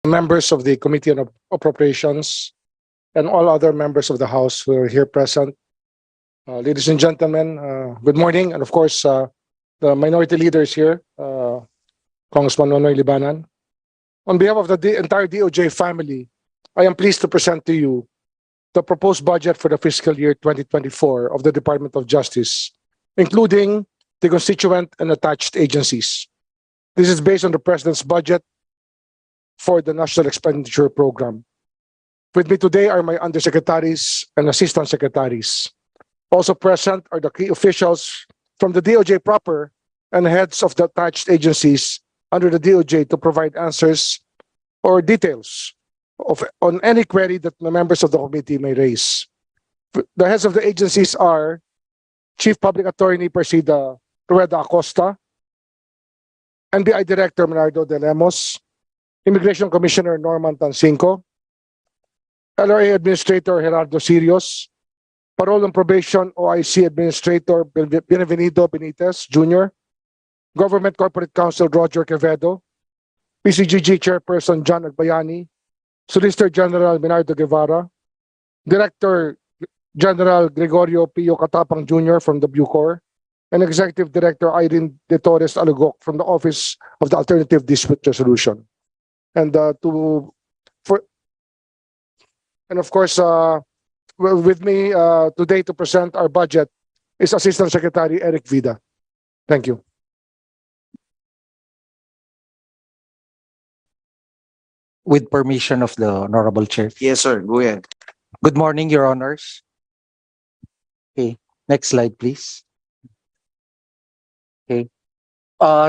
members of the Committee on Appropriations, and all other members of the House who are here present. Ladies and gentlemen, good morning. And of course, the minority leaders here, Congressman Nonoy Libanan. On behalf of the entire DOJ family, I am pleased to present to you the proposed budget for the fiscal year 2024 of the Department of Justice, including the constituent and attached agencies. This is based on the President's budget for the National Expenditure Program. With me today are my undersecretaries and assistant secretaries. Also present are the key officials from the DOJ proper and heads of the attached agencies under the DOJ to provide answers or details on any query that the members of the committee may raise. The heads of the agencies are Chief Public Attorney Persida Rueda Acosta, NBI Director Menardo de Lemos, Immigration Commissioner Norman Tancinco, LRA Administrator Gerardo Sirios, Parole and Probation OIC Administrator Bienvenido Benitez Jr., Government Corporate Counsel Roger Quevedo, PCGG Chairperson John Agbayani, Solicitor General Menardo Guevara, Director General Gregorio Pio Catapang Jr. from the Bucor, and Executive Director Irene De Torres Alugok from the Office of the Alternative Dispute Resolution. And of course, with me today to present our budget is Assistant Secretary Eric Vida. Thank you. With permission of the Honorable Chair. Yes, sir. Go ahead. Good morning, Your Honors. Okay, next slide, please. Okay.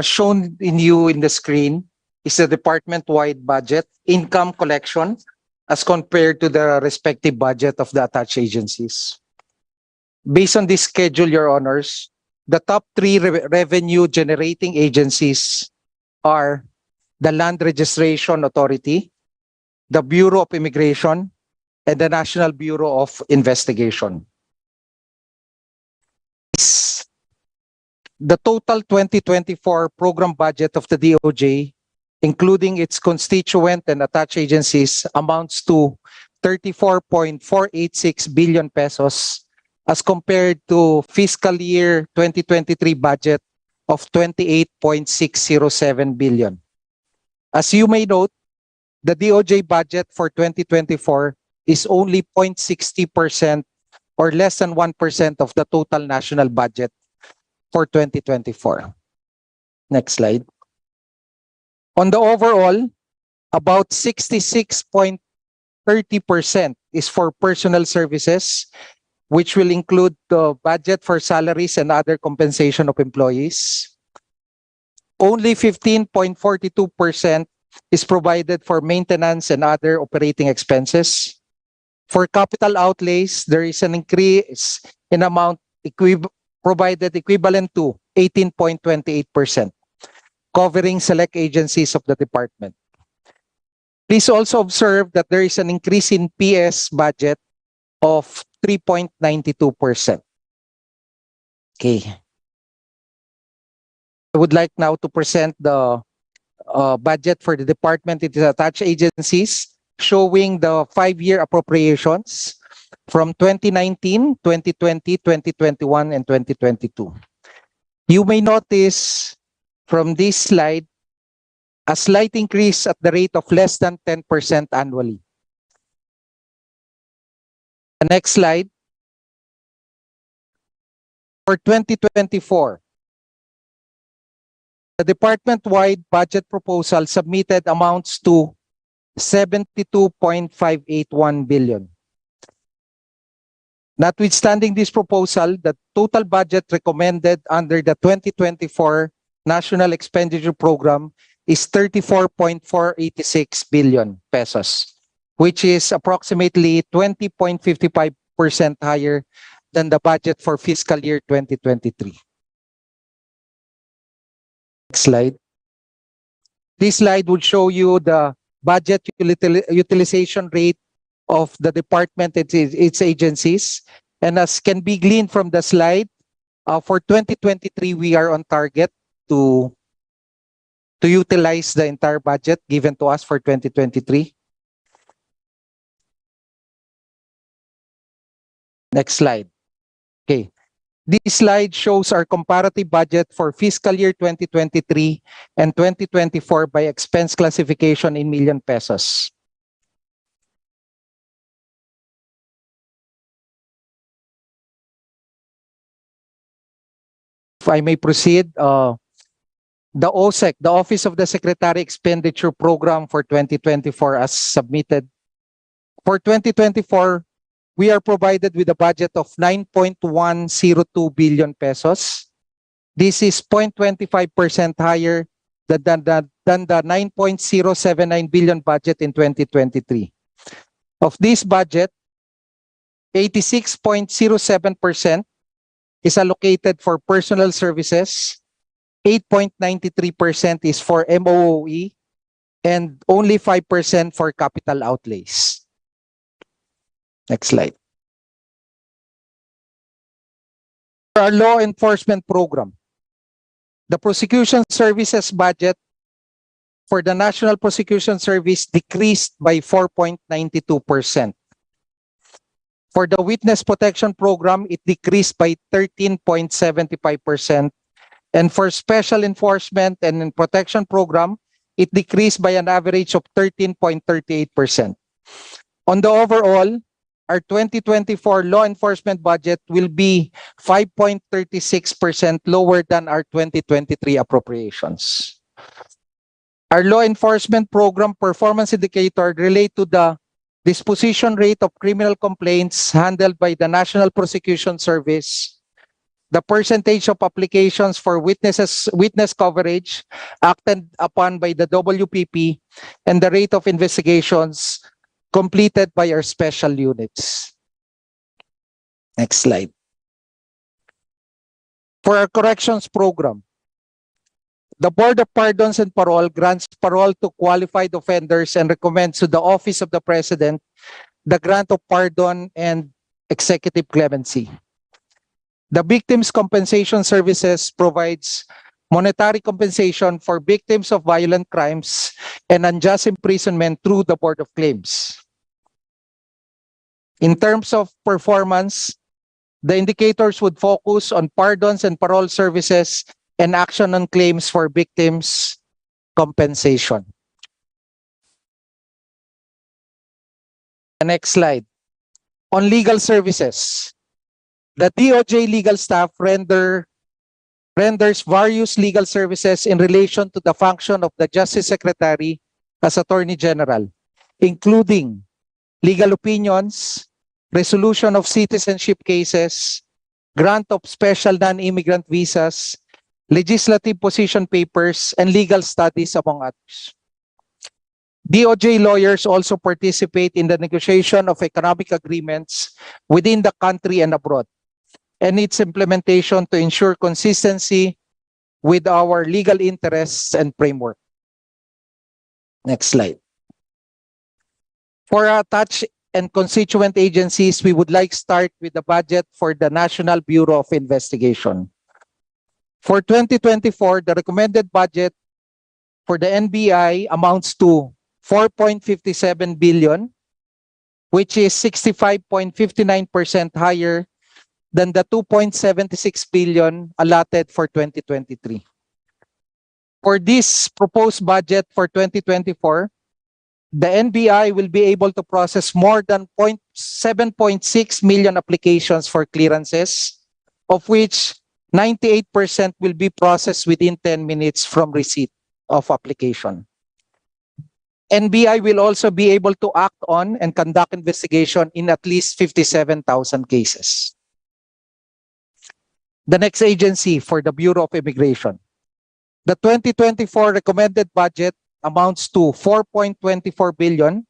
Shown in the screen is the department-wide budget income collection as compared to the respective budget of the attached agencies. Based on this schedule, Your Honors, the top three revenue-generating agencies are the Land Registration Authority, the Bureau of Immigration, and the National Bureau of Investigation. The total 2024 program budget of the DOJ, including its constituent and attached agencies, amounts to 34.486 billion pesos as compared to fiscal year 2023 budget of 28.607 billion. As you may note, the DOJ budget for 2024 is only 0.60% or less than 1% of the total national budget for 2024. Next slide. On the overall, about 66.30% is for personal services, which will include the budget for salaries and other compensation of employees. Only 15.42% is provided for maintenance and other operating expenses. For capital outlays, there is an increase in amount provided equivalent to 18.28%, covering select agencies of the department. Please also observe that there is an increase in PS budget of 3.92%. Okay. I would like now to present the budget for the department and its attached agencies, showing the 5-year appropriations from 2019, 2020, 2021, and 2022. You may notice from this slide a slight increase at the rate of less than 10% annually. The next slide. For 2024, the department-wide budget proposal submitted amounts to 72.581 billion. Notwithstanding this proposal, the total budget recommended under the 2024 National Expenditure Program is 34.486 billion pesos, which is approximately 20.55% higher than the budget for fiscal year 2023. Next slide. This slide would show you the budget utilization rate of the department and its agencies. And as can be gleaned from the slide, for 2023, we are on target to to utilize the entire budget given to us for 2023. Next slide. Okay. This slide shows our comparative budget for fiscal year 2023 and 2024 by expense classification in million pesos. If I may proceed, the OSEC, the Office of the Secretary Expenditure Program for 2024 as submitted. For 2024, we are provided with a budget of 9.102 billion pesos. This is 0.25% higher than the 9.079 billion budget in 2023. Of this budget, 86.07% is allocated for personal services, 8.93% is for MOOE, and only 5% for capital outlays. Next slide. For our law enforcement program, the prosecution services budget for the National Prosecution Service decreased by 4.92%. For the witness protection program, it decreased by 13.75%. And for special enforcement and protection program, it decreased by an average of 13.38%. On the overall, our 2024 law enforcement budget will be 5.36% lower than our 2023 appropriations. Our law enforcement program performance indicator relate to the disposition rate of criminal complaints handled by the National Prosecution Service, the percentage of applications for witness coverage acted upon by the WPP, and the rate of investigations completed by our special units. Next slide. For our corrections program, the Board of Pardons and Parole grants parole to qualified offenders and recommends to the Office of the President the grant of pardon and executive clemency. The Victims Compensation Services provides monetary compensation for victims of violent crimes and unjust imprisonment through the Board of Claims. In terms of performance, the indicators would focus on pardons and parole services and action on claims for victims' compensation. The next slide. On legal services, the DOJ legal staff renders various legal services in relation to the function of the Justice Secretary as Attorney General, including legal opinions, resolution of citizenship cases, grant of special non-immigrant visas, legislative position papers, and legal studies, among others. DOJ lawyers also participate in the negotiation of economic agreements within the country and abroad, and its implementation to ensure consistency with our legal interests and framework. Next slide. For our attached and constituent agencies, we would like to start with the budget for the National Bureau of Investigation. For 2024, the recommended budget for the NBI amounts to 4.57 billion, which is 65.59% higher than the 2.76 billion allotted for 2023. For this proposed budget for 2024, the NBI will be able to process more than 7.6 million applications for clearances, of which 98% will be processed within 10 minutes from receipt of application. NBI will also be able to act on and conduct investigation in at least 57,000 cases. The next agency for the Bureau of Immigration. The 2024 recommended budget amounts to 4.24 billion,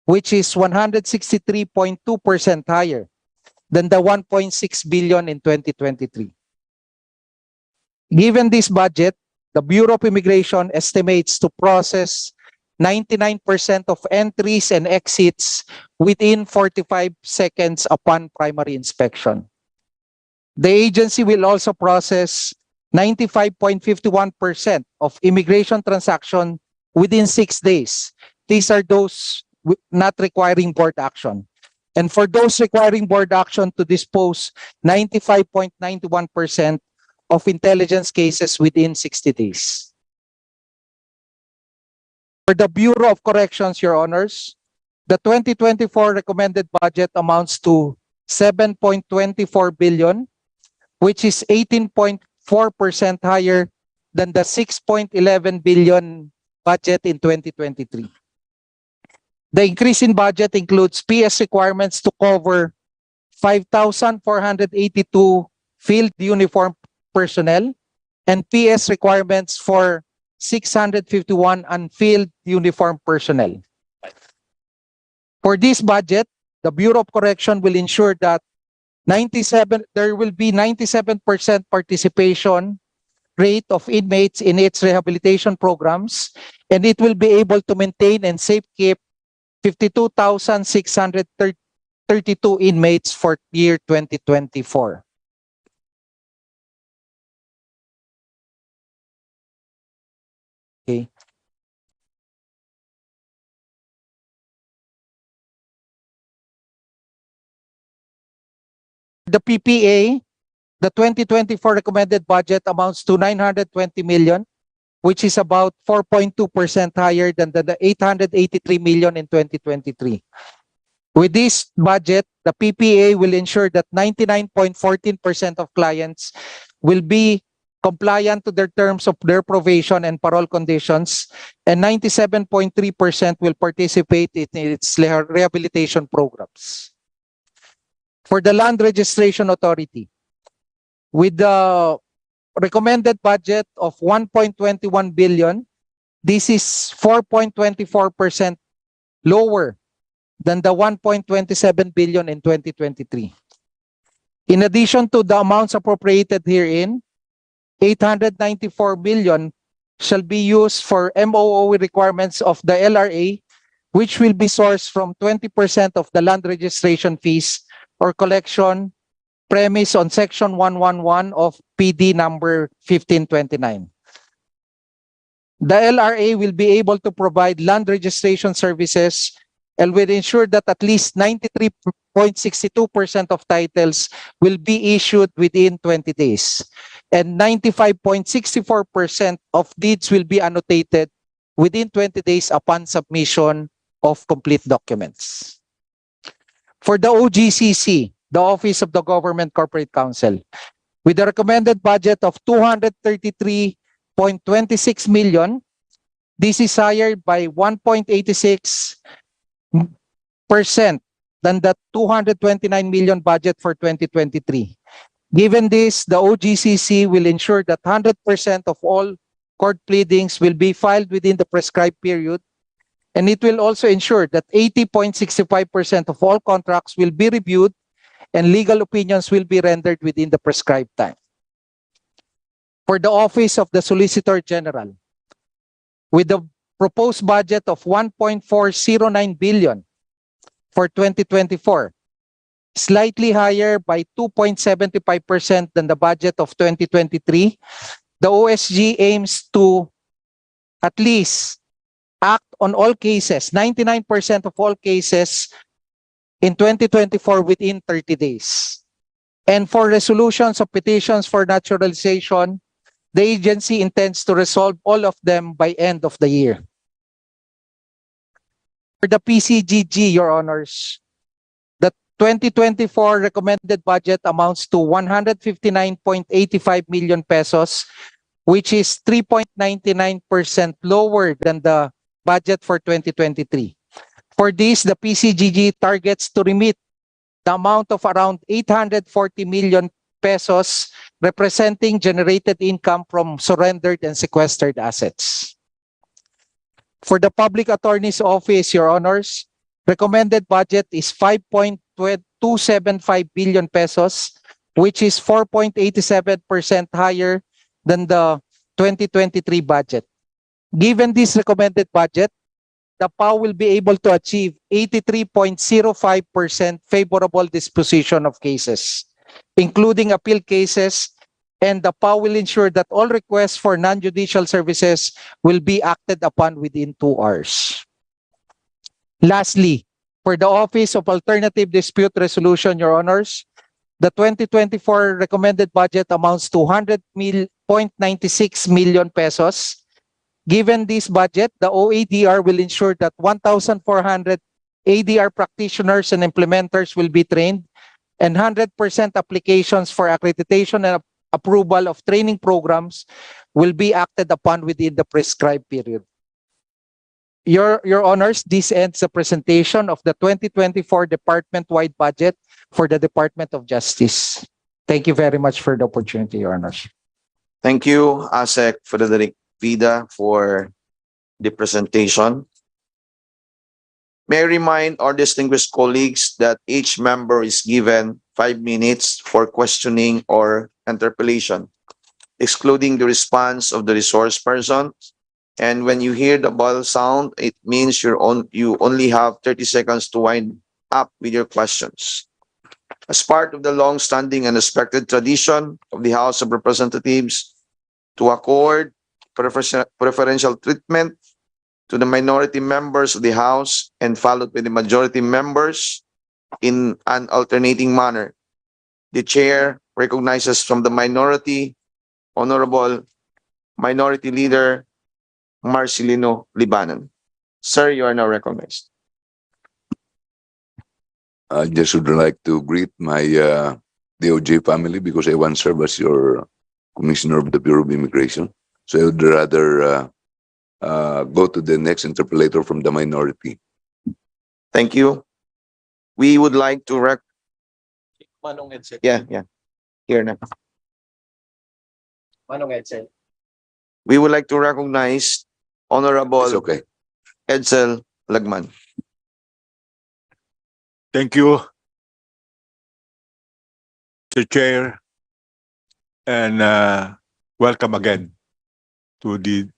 which is 163.2% higher than the 1.6 billion in 2023. Given this budget, the Bureau of Immigration estimates to process 99% of entries and exits within 45 seconds upon primary inspection. The agency will also process 95.51% of immigration transaction within 6 days. These are those not requiring board action. And for those requiring board action to dispose 95.91% of intelligence cases within 60 days. For the Bureau of Corrections, Your Honors, the 2024 recommended budget amounts to 7.24 billion, which is 18.4% higher than the 6.11 billion budget in 2023. The increase in budget includes PS requirements to cover 5,482 field uniform personnel and PS requirements for 651 unfilled uniform personnel. For this budget, the Bureau of Correction will ensure that there will be 97% participation rate of inmates in its rehabilitation programs, and it will be able to maintain and safekeep 52,632 inmates for year 2024. Okay. The PPA, the 2024 recommended budget amounts to 920 million, which is about 4.2% higher than the 883 million in 2023. With this budget, the PPA will ensure that 99.14% of clients will be compliant to their terms of their probation and parole conditions, and 97.3% will participate in its rehabilitation programs. For the Land Registration Authority, with the recommended budget of 1.21 billion, this is 4.24% lower than the 1.27 billion in 2023. In addition to the amounts appropriated herein, 894 million shall be used for MOO requirements of the LRA, which will be sourced from 20% of the land registration fees or collection premise on Section 111 of PD number 1529. The LRA will be able to provide land registration services and will ensure that at least 93.62% of titles will be issued within 20 days, and 95.64% of deeds will be annotated within 20 days upon submission of complete documents. For the OGCC, the Office of the Government Corporate Counsel, with a recommended budget of 233.26 million, this is higher by 1.86% than the 229 million budget for 2023. Given this, the OGCC will ensure that 100% of all court pleadings will be filed within the prescribed period, and it will also ensure that 80.65% of all contracts will be reviewed and legal opinions will be rendered within the prescribed time. For the Office of the Solicitor General, with the proposed budget of 1.409 billion for 2024, slightly higher by 2.75% than the budget of 2023, the OSG aims to at least act on all cases, 99% of all cases in 2024 within 30 days. And for resolutions of petitions for naturalization, the agency intends to resolve all of them by end of the year. For the PCGG, Your Honors, the 2024 recommended budget amounts to 159.85 million pesos, which is 3.99% lower than the budget for 2023. For this, the PCGG targets to remit the amount of around 840 million pesos, representing generated income from surrendered and sequestered assets. For the Public Attorney's Office, Your Honors, recommended budget is 5.275 billion pesos, which is 4.87% higher than the 2023 budget. Given this recommended budget, the PAO will be able to achieve 83.05% favorable disposition of cases, including appeal cases and the PAO will ensure that all requests for non-judicial services will be acted upon within 2 hours. Lastly, for the Office of Alternative Dispute Resolution, Your Honors, the 2024 recommended budget amounts to 100.96 million pesos. Given this budget, the OADR will ensure that 1,400 ADR practitioners and implementers will be trained, and 100% applications for accreditation and approval of training programs will be acted upon within the prescribed period. Your Honors, this ends the presentation of the 2024 department-wide budget for the Department of Justice. Thank you very much for the opportunity, Your Honors. Thank you, ASEC Frederick Vida, for the presentation. May I remind our distinguished colleagues that each member is given 5 minutes for questioning or interpellation, excluding the response of the resource person. And when you hear the bell sound, it means you only have 30 seconds to wind up with your questions. As part of the long-standing and respected tradition of the House of Representatives to accord preferential treatment to the minority members of the House and followed by the majority members in an alternating manner, the Chair recognizes from the minority, Honorable Minority Leader Marcelino Libanon. Sir, you are now recognized. I just would like to greet my DOJ family because I once served as your Commissioner of the Bureau of Immigration. So I would rather go to the next interpolator from the minority. Thank you. We would like to Manong Edsel. here na. Manong Edsel. We would like to recognize Honorable It's okay. Edsel Lagman. Thank you, Mr. Chair, and welcome again to the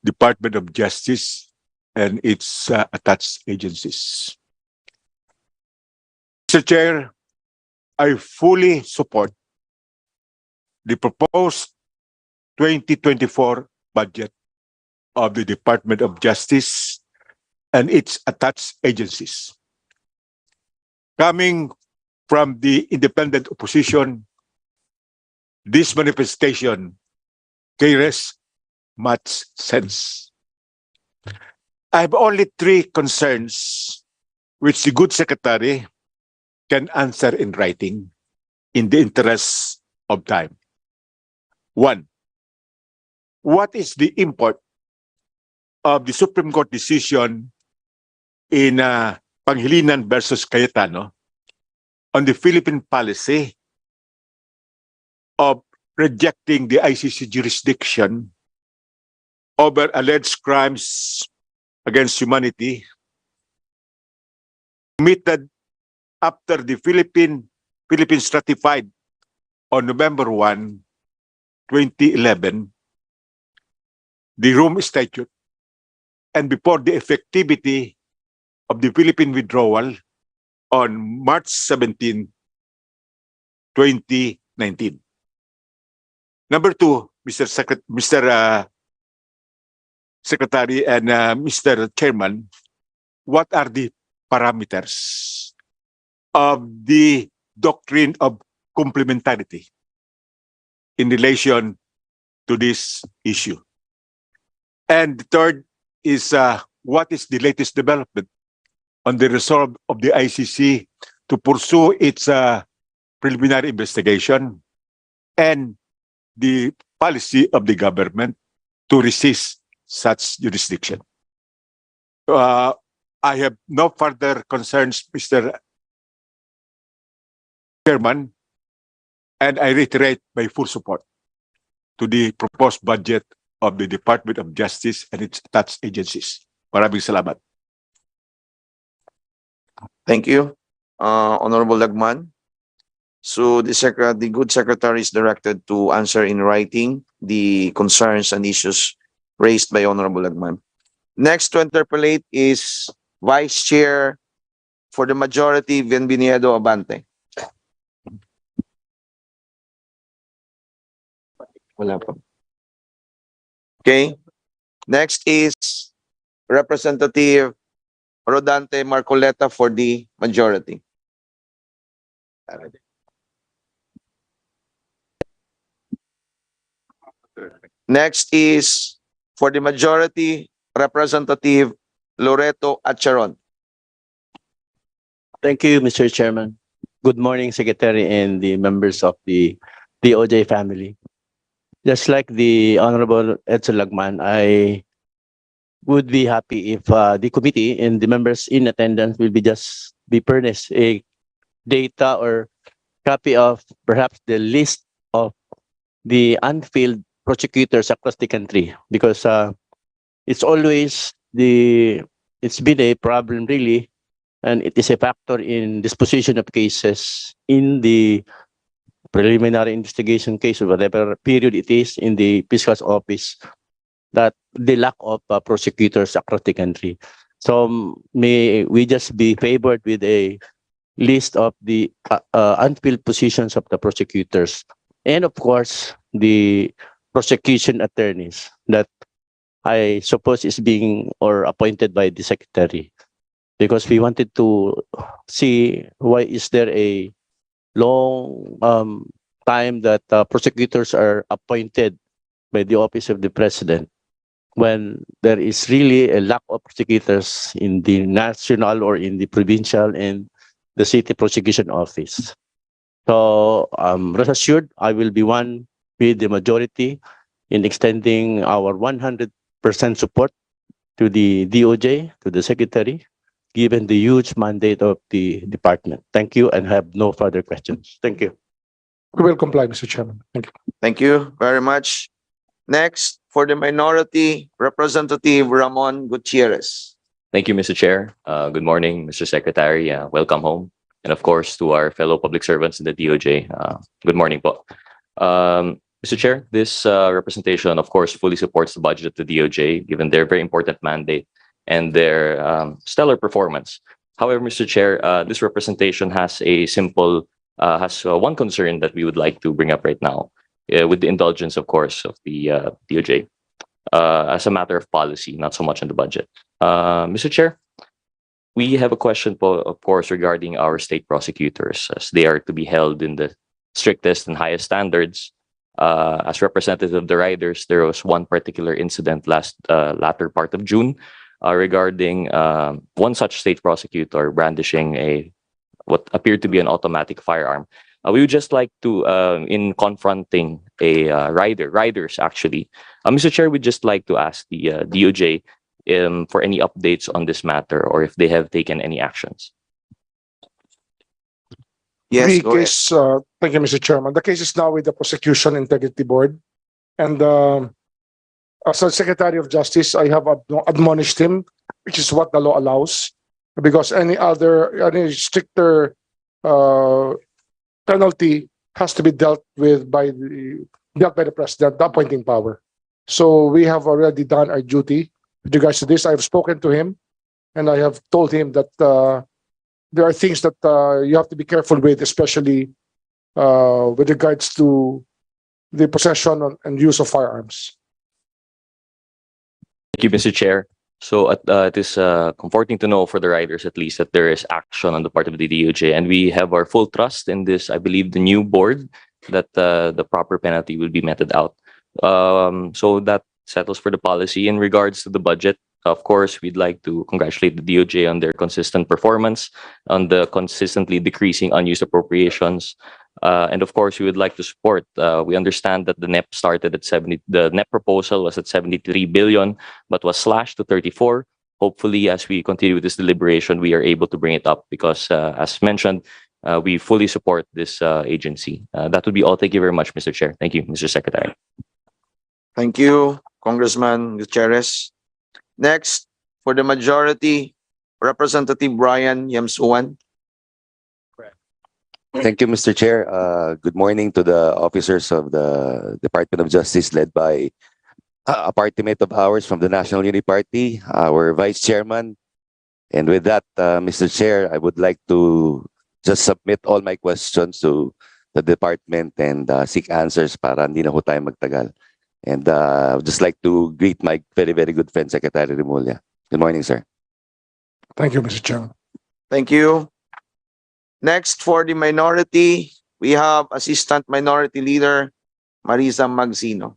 Department of Justice and its attached agencies. Mr. Chair, I fully support the proposed 2024 budget of the Department of Justice and its attached agencies. Coming from the independent opposition, this manifestation carries much sense. I have only 3 concerns which the good secretary can answer in writing in the interest of time. 1, what is the import of the Supreme Court decision in Pangilinan versus Cayetano on the Philippine policy of rejecting the ICC jurisdiction over alleged crimes against humanity committed after the Philippines ratified on November 1, 2011, the Rome Statute, and before the effectivity of the Philippine withdrawal on March 17, 2019. Number 2, Mr. Secretary and Mr. Chairman, what are the parameters of the doctrine of complementarity in relation to this issue? And the third is what is the latest development on the resolve of the ICC to pursue its preliminary investigation and the policy of the government to resist such jurisdiction? I have no further concerns, Mr. Chairman, and I reiterate my full support to the proposed budget of the Department of Justice and its attached agencies. Maraming salamat. Thank you, Honorable Lagman. So the good secretary is directed to answer in writing the concerns and issues raised by Honorable Lagman. Next to interpolate is Vice Chair for the majority, Bienvenido Abante. Wala pa. Okay. Next is Representative Rodante Marcoleta for the majority. Next is for the majority, Representative Loreto Acharon. Thank you, Mr. Chairman. Good morning, Secretary and the members of the DOJ family. Just like the Honorable Edson Lagman, I would be happy if the committee and the members in attendance will be furnished a data or copy of perhaps the list of the unfilled prosecutors across the country, because it's always it's been a problem really, and it is a factor in disposition of cases in the preliminary investigation case or whatever period it is in the fiscal's office, that the lack of prosecutors across the country. So may we just be favored with a list of the unfilled positions of the prosecutors, and of course the prosecution attorneys that I suppose is being or appointed by the secretary, because we wanted to see why is there a long time that prosecutors are appointed by the office of the president when there is really a lack of prosecutors in the national or in the provincial and the city prosecution office. So rest assured, I will be one with the majority in extending our 100% support to the DOJ, to the secretary, given the huge mandate of the department. Thank you, and have no further questions. Thank you. We will comply, Mr. Chairman. Thank you. Thank you very much. Next, for the minority, Representative Ramon Gutierrez. Thank you, Mr. Chair. Good morning, Mr. Secretary. Welcome home. And of course, to our fellow public servants in the DOJ. Good morning po. Mr. Chair, this representation, of course, fully supports the budget of the DOJ, given their very important mandate and their stellar performance. However, Mr. Chair, this representation has one concern that we would like to bring up right now, with the indulgence, of course, of the DOJ, as a matter of policy, not so much on the budget. Mr. Chair, we have a question, of course, regarding our state prosecutors, as they are to be held in the strictest and highest standards. As representative of the riders, there was one particular incident latter part of June regarding one such state prosecutor brandishing what appeared to be an automatic firearm. We would just like to, in confronting riders actually, Mr. Chair, we'd just like to ask the DOJ for any updates on this matter, or if they have taken any actions. Yes, The go ahead. case, thank you, Mr. Chairman. The case is now with the Prosecution Integrity Board. And as a Secretary of Justice, I have admonished him, which is what the law allows, because any stricter penalty has to be dealt by the president, the appointing power. So we have already done our duty with regards to this. I have spoken to him, and I have told him that there are things that you have to be careful with, especially with regards to the possession and use of firearms. Thank you, Mr. Chair. So it is comforting to know for the riders, at least, that there is action on the part of the DOJ, and we have our full trust in this, I believe, the new board, that the proper penalty will be meted out. So that settles for the policy. In regards to the budget, of course, we'd like to congratulate the DOJ on their consistent performance, on the consistently decreasing unused appropriations. And of course, we would like to support. We understand that the NEP started at 70. The NEP proposal was at 73 billion, but was slashed to 34. Hopefully, as we continue with this deliberation, we are able to bring it up, because, as mentioned, we fully support this agency. That would be all. Thank you very much, Mr. Chair. Thank you, Mr. Secretary. Thank you, Congressman Gutierrez. Next, for the majority, Representative Brian Yamsuan. Thank you, Mr. Chair. Good morning to the officers of the Department of Justice, led by a party mate of ours from the National Unity Party, our Vice Chairman. And with that, Mr. Chair, I would like to just submit all my questions to the department and seek answers para hindi na ho tayo magtagal. And I would just like to greet my very, very good friend, Secretary Remulla. Good morning, sir. Thank you, Mr. Chairman. Thank you. Next, for the minority, we have Assistant Minority Leader Marisa Magsino.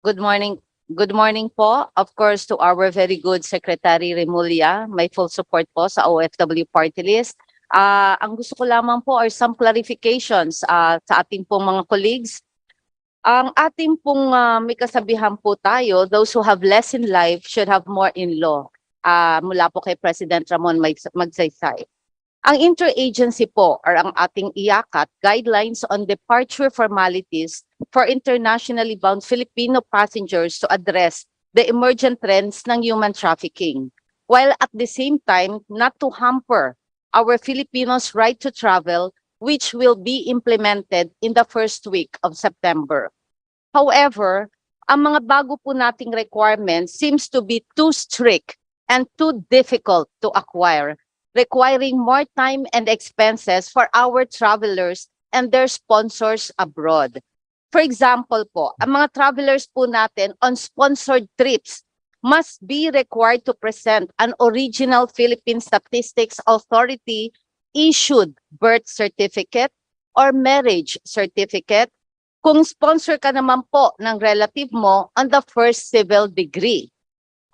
Good morning. Good morning po. Of course, to our very good Secretary Remulla, may full support po sa OFW party list. Ang gusto ko lamang po are some clarifications sa ating pong mga colleagues. Ang ating pong may kasabihan po tayo, those who have less in life should have more in law. Mula po kay President Ramon Magsaysay. Ang interagency po or ang ating IACAT guidelines on departure formalities for internationally bound Filipino passengers to address the emergent trends ng human trafficking, while at the same time not to hamper our Filipinos' right to travel, which will be implemented in the first week of September. However, ang mga bago po nating requirements seems to be too strict and too difficult to acquire, requiring more time and expenses for our travelers and their sponsors abroad. For example po, ang mga travelers po natin on sponsored trips must be required to present an original Philippine Statistics Authority issued birth certificate or marriage certificate kung sponsor ka naman po ng relative mo on the first civil degree.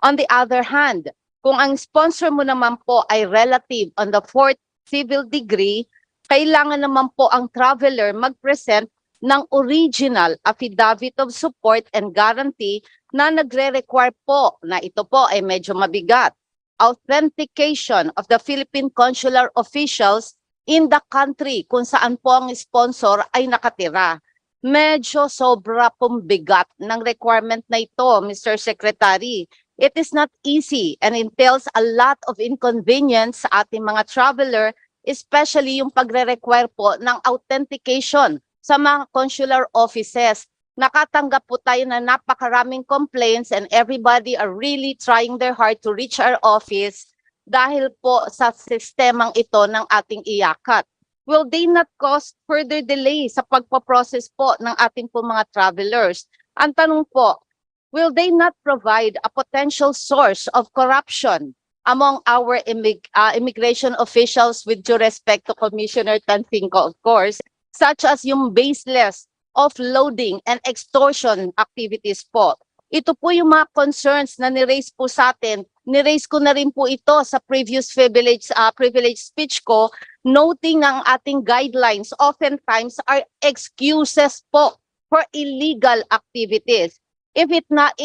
On the other hand, kung ang sponsor mo naman po ay relative on the fourth civil degree, kailangan naman po ang traveler mag-present ng original affidavit of support and guarantee na nagre-require po na ito po ay medyo mabigat. Authentication of the Philippine consular officials in the country kung saan po ang sponsor ay nakatira. Medyo sobra pong bigat ng requirement na ito, Mr. Secretary. It is not easy and entails a lot of inconvenience sa ating mga traveler, especially yung pagre-require po ng authentication sa mga consular offices. Nakatanggap po tayo na napakaraming complaints and everybody are really trying their hard to reach our office dahil po sa sistemang ito ng ating IACAT. Will they not cause further delay sa pagpaprocess po ng ating po mga travelers? Ang tanong po, will they not provide a potential source of corruption among our immigration officials with due respect to Commissioner Tancinco, of course, such as yung baseless offloading and extortion activities po? Ito po yung mga concerns na ni-raise po sa atin. Ni-raise ko na rin po ito sa previous privilege speech ko, noting ng ating guidelines oftentimes are excuses po for illegal activities. If not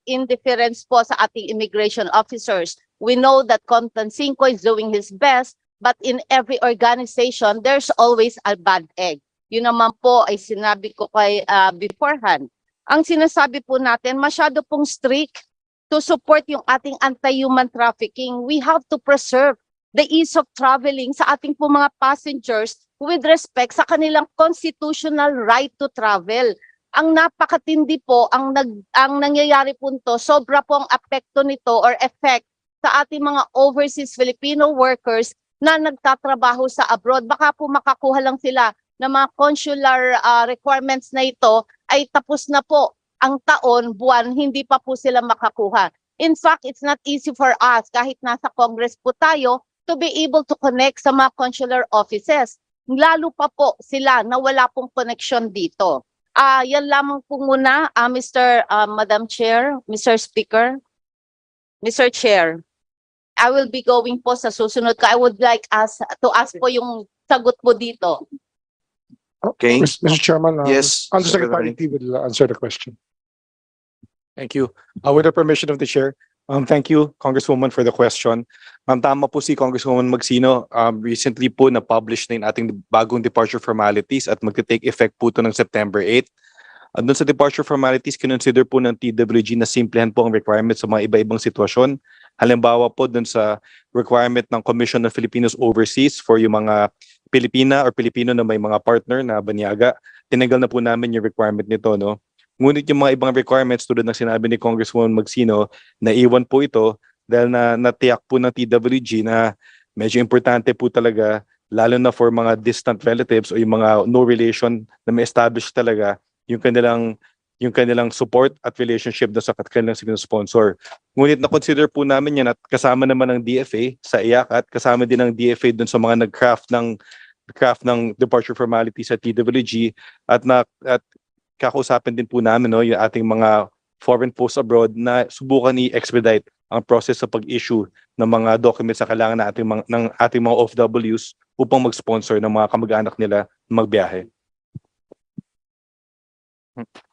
indifference po sa ating immigration officers, we know that Tancinco is doing his best, but in every organization, there's always a bad egg. Yun naman po ay sinabi ko kay beforehand. Ang sinasabi po natin, masyado pong strict to support yung ating anti-human trafficking. We have to preserve the ease of traveling sa ating po mga passengers with respect sa kanilang constitutional right to travel. Ang napakatindi po, ang nangyayari po nito, sobra po ang apekto nito or effect sa ating mga overseas Filipino workers na nagtatrabaho sa abroad. Baka po makakuha lang sila ng mga consular requirements na ito ay tapos na po ang taon, buwan, hindi pa po sila makakuha. In fact, it's not easy for us, kahit nasa Congress po tayo, to be able to connect sa mga consular offices. Lalo pa po sila na wala pong connection dito. Yan lamang po muna, Madam Chair, Mr. Speaker, Mr. Chair. I will be going po sa susunod ko. I would like to ask po yung sagot po dito. Okay. Mr. Chairman, Yes, Undersecretary T will answer the question. Thank you. With the permission of the chair, thank you, Congresswoman, for the question. Tama po si Congresswoman Magsino. Recently po na-publish na yung ating bagong departure formalities at magte-take effect po ito ng September 8. Doon sa departure formalities, kinonsider po ng TWG na simplihan po ang requirements sa mga iba-ibang sitwasyon. Halimbawa po doon sa requirement ng Commission of Filipinos Overseas for yung mga Pilipina or Pilipino na may mga partner na banyaga, tinanggal na po namin yung requirement nito, no? Ngunit yung mga ibang requirements tulad ng sinabi ni Congresswoman Magsino, naiwan po ito dahil natiyak po ng TWG na medyo importante po talaga lalo na for mga distant relatives o yung mga no relation na may established talaga yung kanilang support at relationship sa kanilang sponsor. Ngunit na-consider po namin yan at kasama naman ng DFA sa IAC at kasama din ng DFA dun sa mga nag-craft ng departure formality sa TWG at kakausapin din po namin yung ating mga foreign posts abroad na subukan i-expedite ang process sa pag-issue ng mga documents na kailangan ng ating mga OFWs upang mag-sponsor ng mga kamag-anak nila magbiyahe.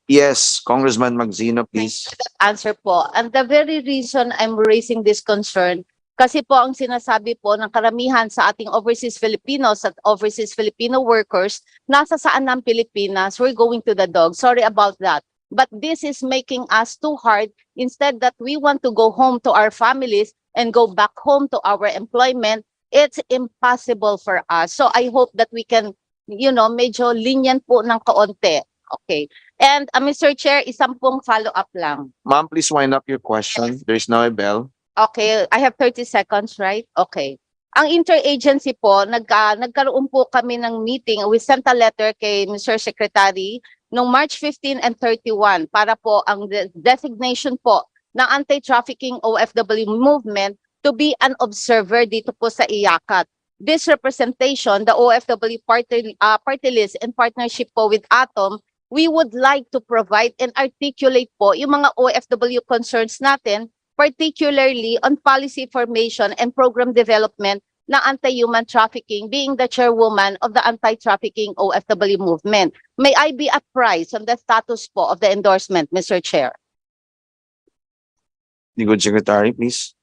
Yes, Congressman Magsino, please. Answer po. And the very reason I'm raising this concern, kasi po ang sinasabi po ng karamihan sa ating overseas Filipinos at overseas Filipino workers, nasa saan ng Pilipinas, we're going to the dog. Sorry about that. But this is making us too hard. Instead that we want to go home to our families and go back home to our employment, it's impossible for us. So I hope that we can, medyo lenient po ng kaunti. Okay. And Mr. Chair, isang pong follow-up lang. Ma'am, please wind up your question. There is now a bell. Okay, I have 30 seconds, right? Okay. Ang interagency po, nagkaroon po kami ng meeting. We sent a letter kay Mr. Secretary noong March 15 and 31 para po ang designation po ng anti-trafficking OFW movement to be an observer dito po sa IACAT. This representation, the OFW party list in partnership po with ATOM, we would like to provide and articulate po yung mga OFW concerns natin, particularly on policy formation and program development na anti-human trafficking, being the chairwoman of the anti-trafficking OFW movement. May I be apprised on the status po of the endorsement, Mr. Chair? The good secretary, please.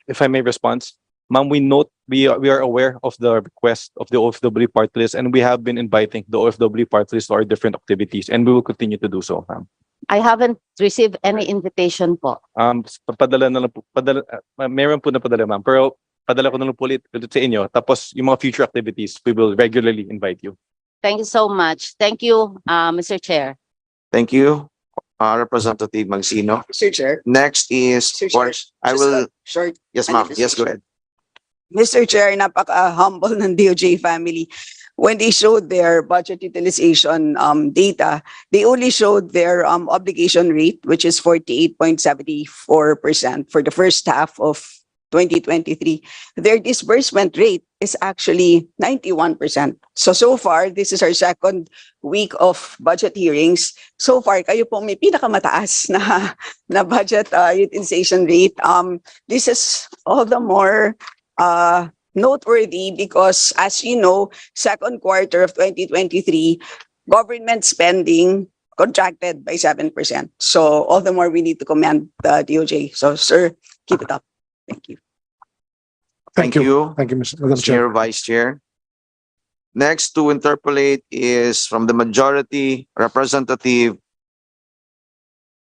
If I may respond, ma'am, we are aware of the request of the OFW party list and we have been inviting the OFW party list to our different activities and we will continue to do so, ma'am. I haven't received any invitation po. Padala na lang po, meron po na padala, ma'am, pero padala ko na lang po ulit sa inyo. Tapos yung mga future activities, we will regularly invite you. Thank you so much. Thank you, Mr. Chair. Thank you, Representative Magsino. Mr. Chair. Next is, Mr. Chair, I just will, a short. yes ma'am, yes, go ahead. Mr. Chair, napaka-humble ng DOJ family. When they showed their budget utilization data, they only showed their obligation rate, which is 48.74% for the first half of 2023. Their disbursement rate is actually 91%. So far, this is our second week of budget hearings. So far, kayo po may pinakamataas na budget utilization rate. This is all the more noteworthy because, as you know, second quarter of 2023, government spending contracted by 7%. So all the more we need to commend the DOJ. So, sir, keep it up. Thank you. Thank you, Thank you, Madam Chair. Chair, Vice Chair. Next to interpolate is from the majority, Representative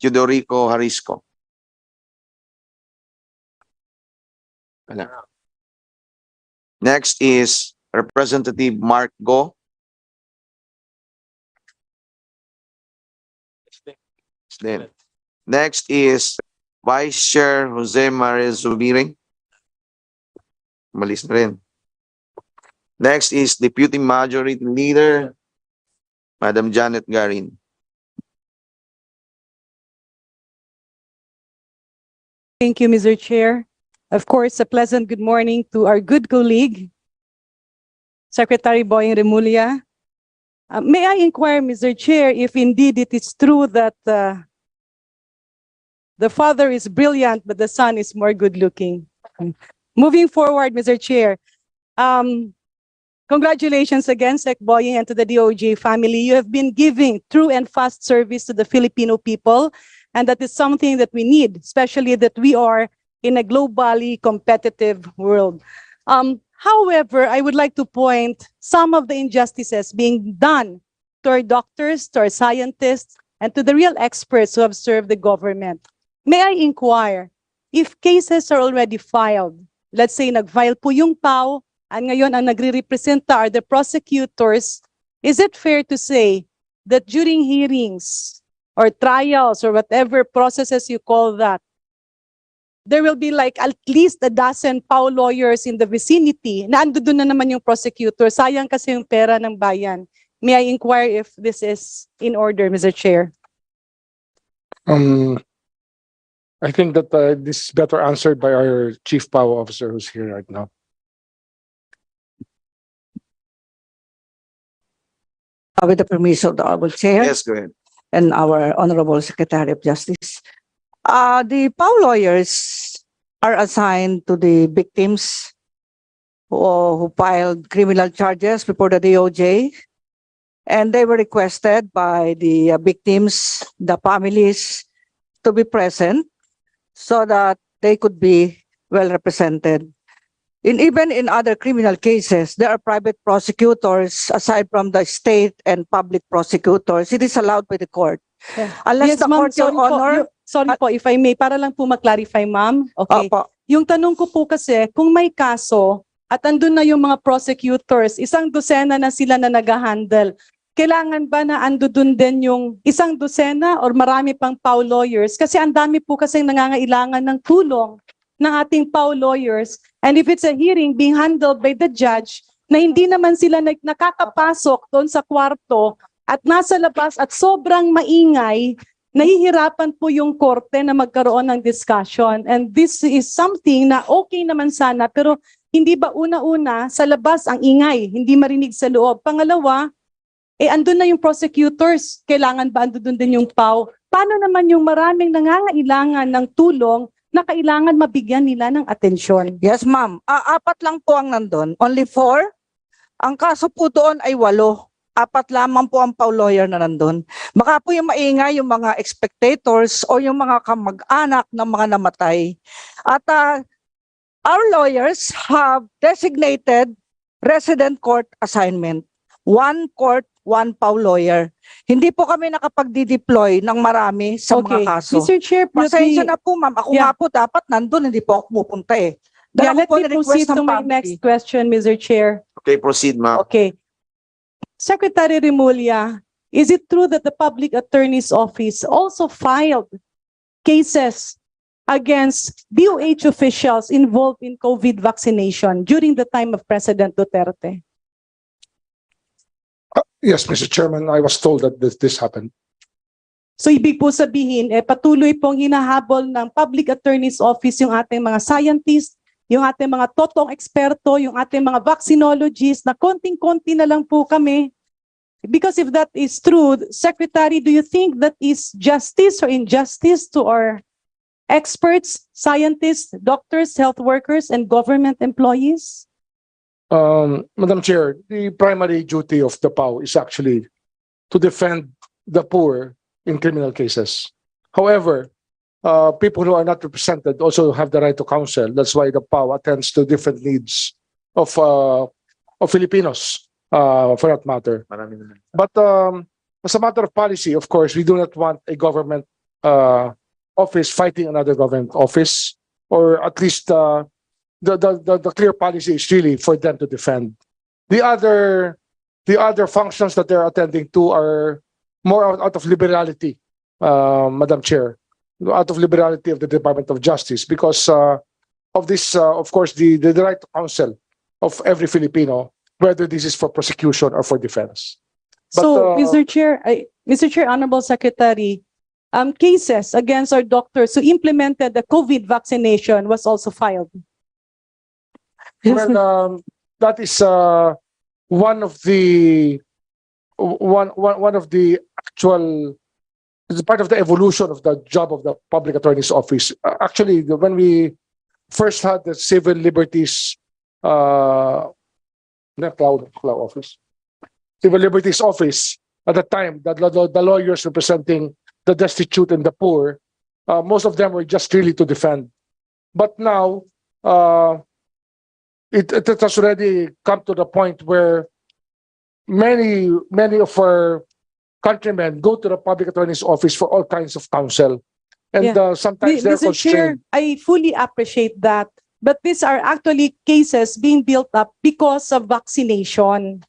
Teodorico Harisco. Next is Representative Mark Go. Next is Vice Chair Jose Maria Zubiring. Malis na rin. Next is Deputy Majority Leader, Madam Janet Garin. Thank you, Mr. Chair. Of course, a pleasant good morning to our good colleague, Secretary Boying Remulla. May I inquire, Mr. Chair, if indeed it is true that the father is brilliant, but the son is more good-looking? Moving forward, Mr. Chair, congratulations again, Sec Boying, and to the DOJ family. You have been giving true and fast service to the Filipino people, and that is something that we need, especially that we are in a globally competitive world. However, I would like to point some of the injustices being done to our doctors, to our scientists, and to the real experts who have served the government. May I inquire if cases are already filed? Let's say nag-file po yung PAO, and ngayon ang nagre-representa are the prosecutors. Is it fair to say that during hearings or trials or whatever processes you call that, there will be like at least a dozen PAO lawyers in the vicinity na ando doon na naman yung prosecutor. Sayang kasi yung pera ng bayan. May I inquire if this is in order, Mr. Chair? I think that this is better answered by our Chief PAO Officer who's here right now. With the permission of the Honorable Chair Yes, go ahead. and our Honorable Secretary of Justice. The PAO lawyers are assigned to the victims who filed criminal charges before the DOJ, and they were requested by the victims, the families, to be present so that they could be well represented. Even in other criminal cases, there are private prosecutors aside from the state and public prosecutors. It is allowed by the court. Yeah. Unless Yes, the ma'am, court, Your Honor. Sorry po, if I may, para lang po mag-clarify, ma'am. Okay. Opo. Yung tanong ko po kasi, kung may kaso at andun na yung mga prosecutors, isang dosena na sila na nag-handle, kailangan ba na andun din yung isang dosena or marami pang PAO lawyers? Kasi ang dami po kasi nangangailangan ng tulong ng ating PAO lawyers. And if it's a hearing being handled by the judge, na hindi naman sila nakakapasok doon sa kwarto at nasa labas at sobrang maingay, nahihirapan po yung korte na magkaroon ng discussion. And this is something na okay naman sana, pero hindi ba una-una sa labas ang ingay, hindi marinig sa loob. Pangalawa, andun na yung prosecutors, kailangan ba andun din yung PAO? Paano naman yung maraming nangangailangan ng tulong na kailangan mabigyan nila ng atensyon? Yes, ma'am. 4 lang po ang nandun. Only 4. Ang kaso po doon ay 8. 4 lamang po ang PAO lawyer na nandun. Baka po yung maingay yung mga spectators o yung mga kamag-anak ng mga namatay. At our lawyers have designated resident court assignment. 1 court, 1 PAO lawyer. Hindi po kami nakapag-deploy ng marami sa mga kaso. Mr. Chair, Pasensya na po, ma'am. Ako nga po dapat nandun, hindi po ako pupunta eh. Yeah, Dahil let ako po me na-request proceed to ng my family. next question, Mr. Chair. Okay, proceed, ma'am. Okay. Secretary Remulla, is it true that the Public Attorney's Office also filed cases against DOH officials involved in COVID vaccination during the time of President Duterte? Yes, Mr. Chairman, I was told that this happened. So ibig po sabihin, patuloy pong hinahabol ng Public Attorney's Office yung ating mga scientists, yung ating mga totoong eksperto, yung ating mga vaccinologists na konting-konti na lang po kami. Because if that is true, Secretary, do you think that is justice or injustice to our experts, scientists, doctors, health workers, and government employees? Madam Chair, the primary duty of the PAO is actually to defend the poor in criminal cases. However, people who are not represented also have the right to counsel. That's why the PAO attends to different needs of Filipinos, for that matter. But as a matter of policy, of course, we do not want a government office fighting another government office, or at least the clear policy is really for them to defend. The other functions that they're attending to are more out of liberality, Madam Chair, out of liberality of the Department of Justice, because of this, of course, the right to counsel of every Filipino, whether this is for prosecution or for defense. But, So, Mr. Chair, Honorable Secretary, cases against our doctors who implemented the COVID vaccination was also filed. well, that is one of the actual, it's part of the evolution of the job of the Public Attorney's Office. Actually, when we first had the Civil Liberties Office, Civil Liberties Office, at the time, the lawyers representing the destitute and the poor, most of them were just really to defend. But now, it has already come to the point where many of our countrymen go to the Public Attorney's Office for all kinds of counsel. And sometimes they're Mr. Chair, constrained. I fully appreciate that. But these are actually cases being built up because of vaccination.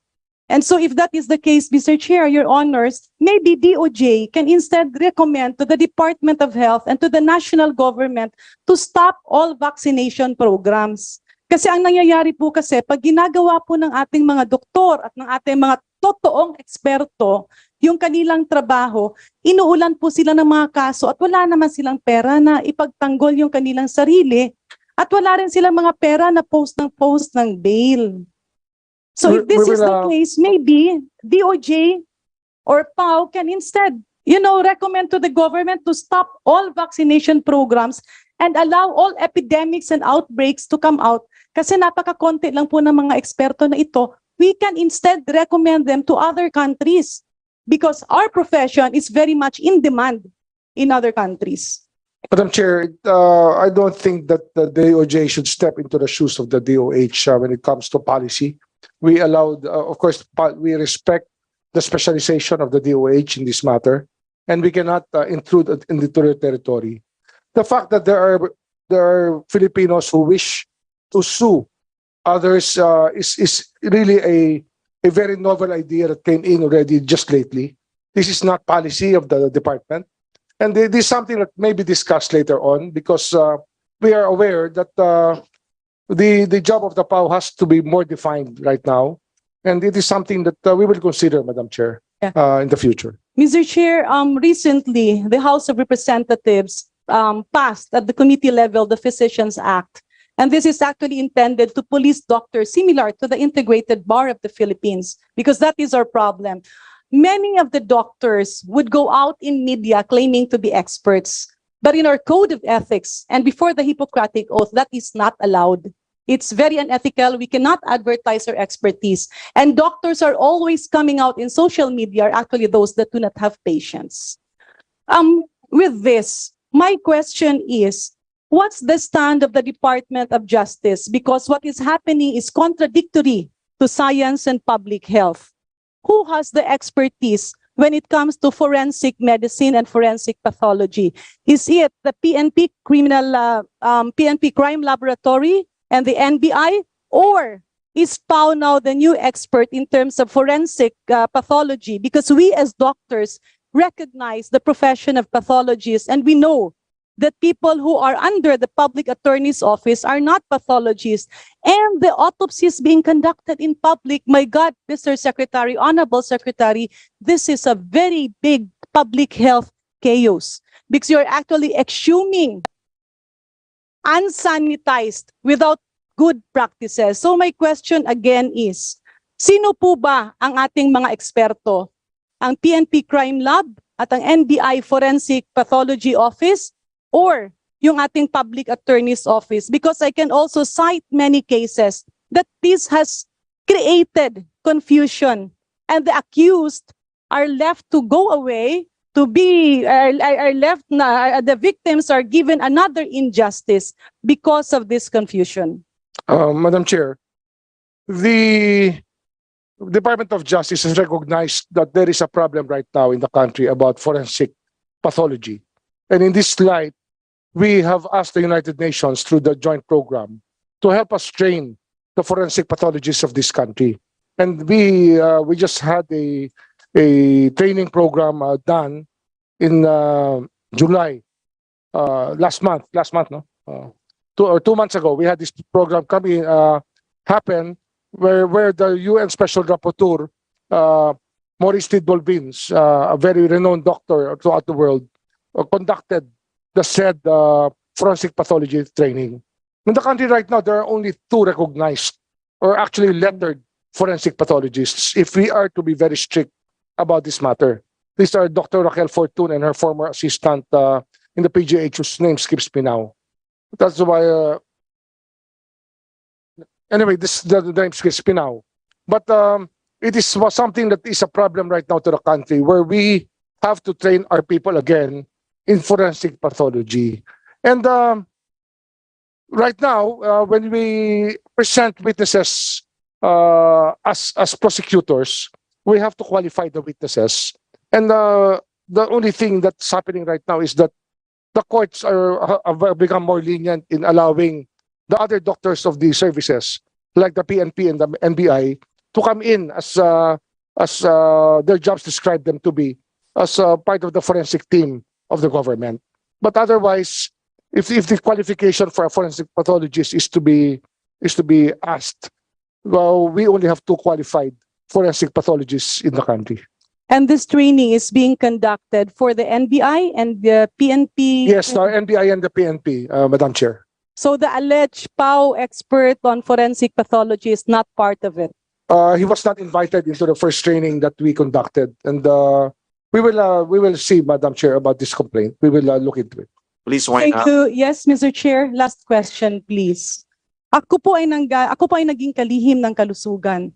And so if that is the case, Mr. Chair, Your Honors, maybe DOJ can instead recommend to the Department of Health and to the national government to stop all vaccination programs. Kasi ang nangyayari po kasi, pag ginagawa po ng ating mga doktor at ng ating mga totoong eksperto, yung kanilang trabaho, inuulan po sila ng mga kaso at wala naman silang pera na ipagtanggol yung kanilang sarili at wala rin silang mga pera na post ng bail. So if this is the case, maybe DOJ or PAO can instead, recommend to the government to stop all vaccination programs and allow all epidemics and outbreaks to come out. Kasi napakakonti lang po ng mga eksperto na ito. We can instead recommend them to other countries because our profession is very much in demand in other countries. Madam Chair, I don't think that the DOJ should step into the shoes of the DOH when it comes to policy. We allowed, of course, we respect the specialization of the DOH in this matter, and we cannot intrude into their territory. The fact that there are Filipinos who wish to sue others is really a very novel idea that came in already just lately. This is not policy of the department, and it is something that may be discussed later on because we are aware that the job of the PAO has to be more defined right now, and it is something that we will consider, Madam Chair, in the future. Mr. Chair, recently, the House of Representatives passed at the committee level the Physicians Act. And this is actually intended to police doctors similar to the Integrated Bar of the Philippines, because that is our problem. Many of the doctors would go out in media claiming to be experts, but in our code of ethics and before the Hippocratic Oath, that is not allowed. It's very unethical. We cannot advertise our expertise. And doctors are always coming out in social media are actually those that do not have patience. With this, my question is, what's the stand of the Department of Justice? Because what is happening is contradictory to science and public health. Who has the expertise when it comes to forensic medicine and forensic pathology? Is it the PNP PNP Crime Laboratory and the NBI, or is PAO now the new expert in terms of forensic pathology? Because we as doctors recognize the profession of pathologists, and we know that people who are under the public attorney's office are not pathologists, and the autopsies being conducted in public, my God, Mr. Secretary, Honorable Secretary, this is a very big public health chaos because you're actually exhuming unsanitized without good practices. So my question again is, sino po ba ang ating mga eksperto? Ang PNP Crime Lab at ang NBI Forensic Pathology Office or yung ating Public Attorney's Office? Because I can also cite many cases that this has created confusion and the accused are left to go away to be are left the victims are given another injustice because of this confusion. Madam Chair, the Department of Justice has recognized that there is a problem right now in the country about forensic pathology. And in this light, we have asked the United Nations through the joint program to help us train the forensic pathologists of this country. And we just had a training program done in July, last month, no? 2 months ago, we had this program happen where the UN Special Rapporteur, Maurice Tidball-Vins, a very renowned doctor throughout the world, conducted the said forensic pathology training. In the country right now, there are only 2 recognized or actually lettered forensic pathologists if we are to be very strict about this matter. These are Dr. Raquel Fortun and her former assistant in the PGH, whose name skips me now. That's why, anyway, the name skips me now. But it is something that is a problem right now to the country where we have to train our people again in forensic pathology. And right now, when we present witnesses as prosecutors, we have to qualify the witnesses. And the only thing that's happening right now is that the courts have become more lenient in allowing the other doctors of the services, like the PNP and the NBI, to come in as their jobs describe them to be, as part of the forensic team of the government. But otherwise, if the qualification for a forensic pathologist is to be asked, well, we only have 2 qualified forensic pathologists in the country. And this training is being conducted for the NBI and the PNP? Yes, our NBI and the PNP, Madam Chair. So the alleged PAO expert on forensic pathology is not part of it? He was not invited into the first training that we conducted, and we will see, Madam Chair, about this complaint. We will look into it. Please wind Thank up. you. Yes, Mr. Chair. Last question, please. Ako po ay naging kalihim ng kalusugan.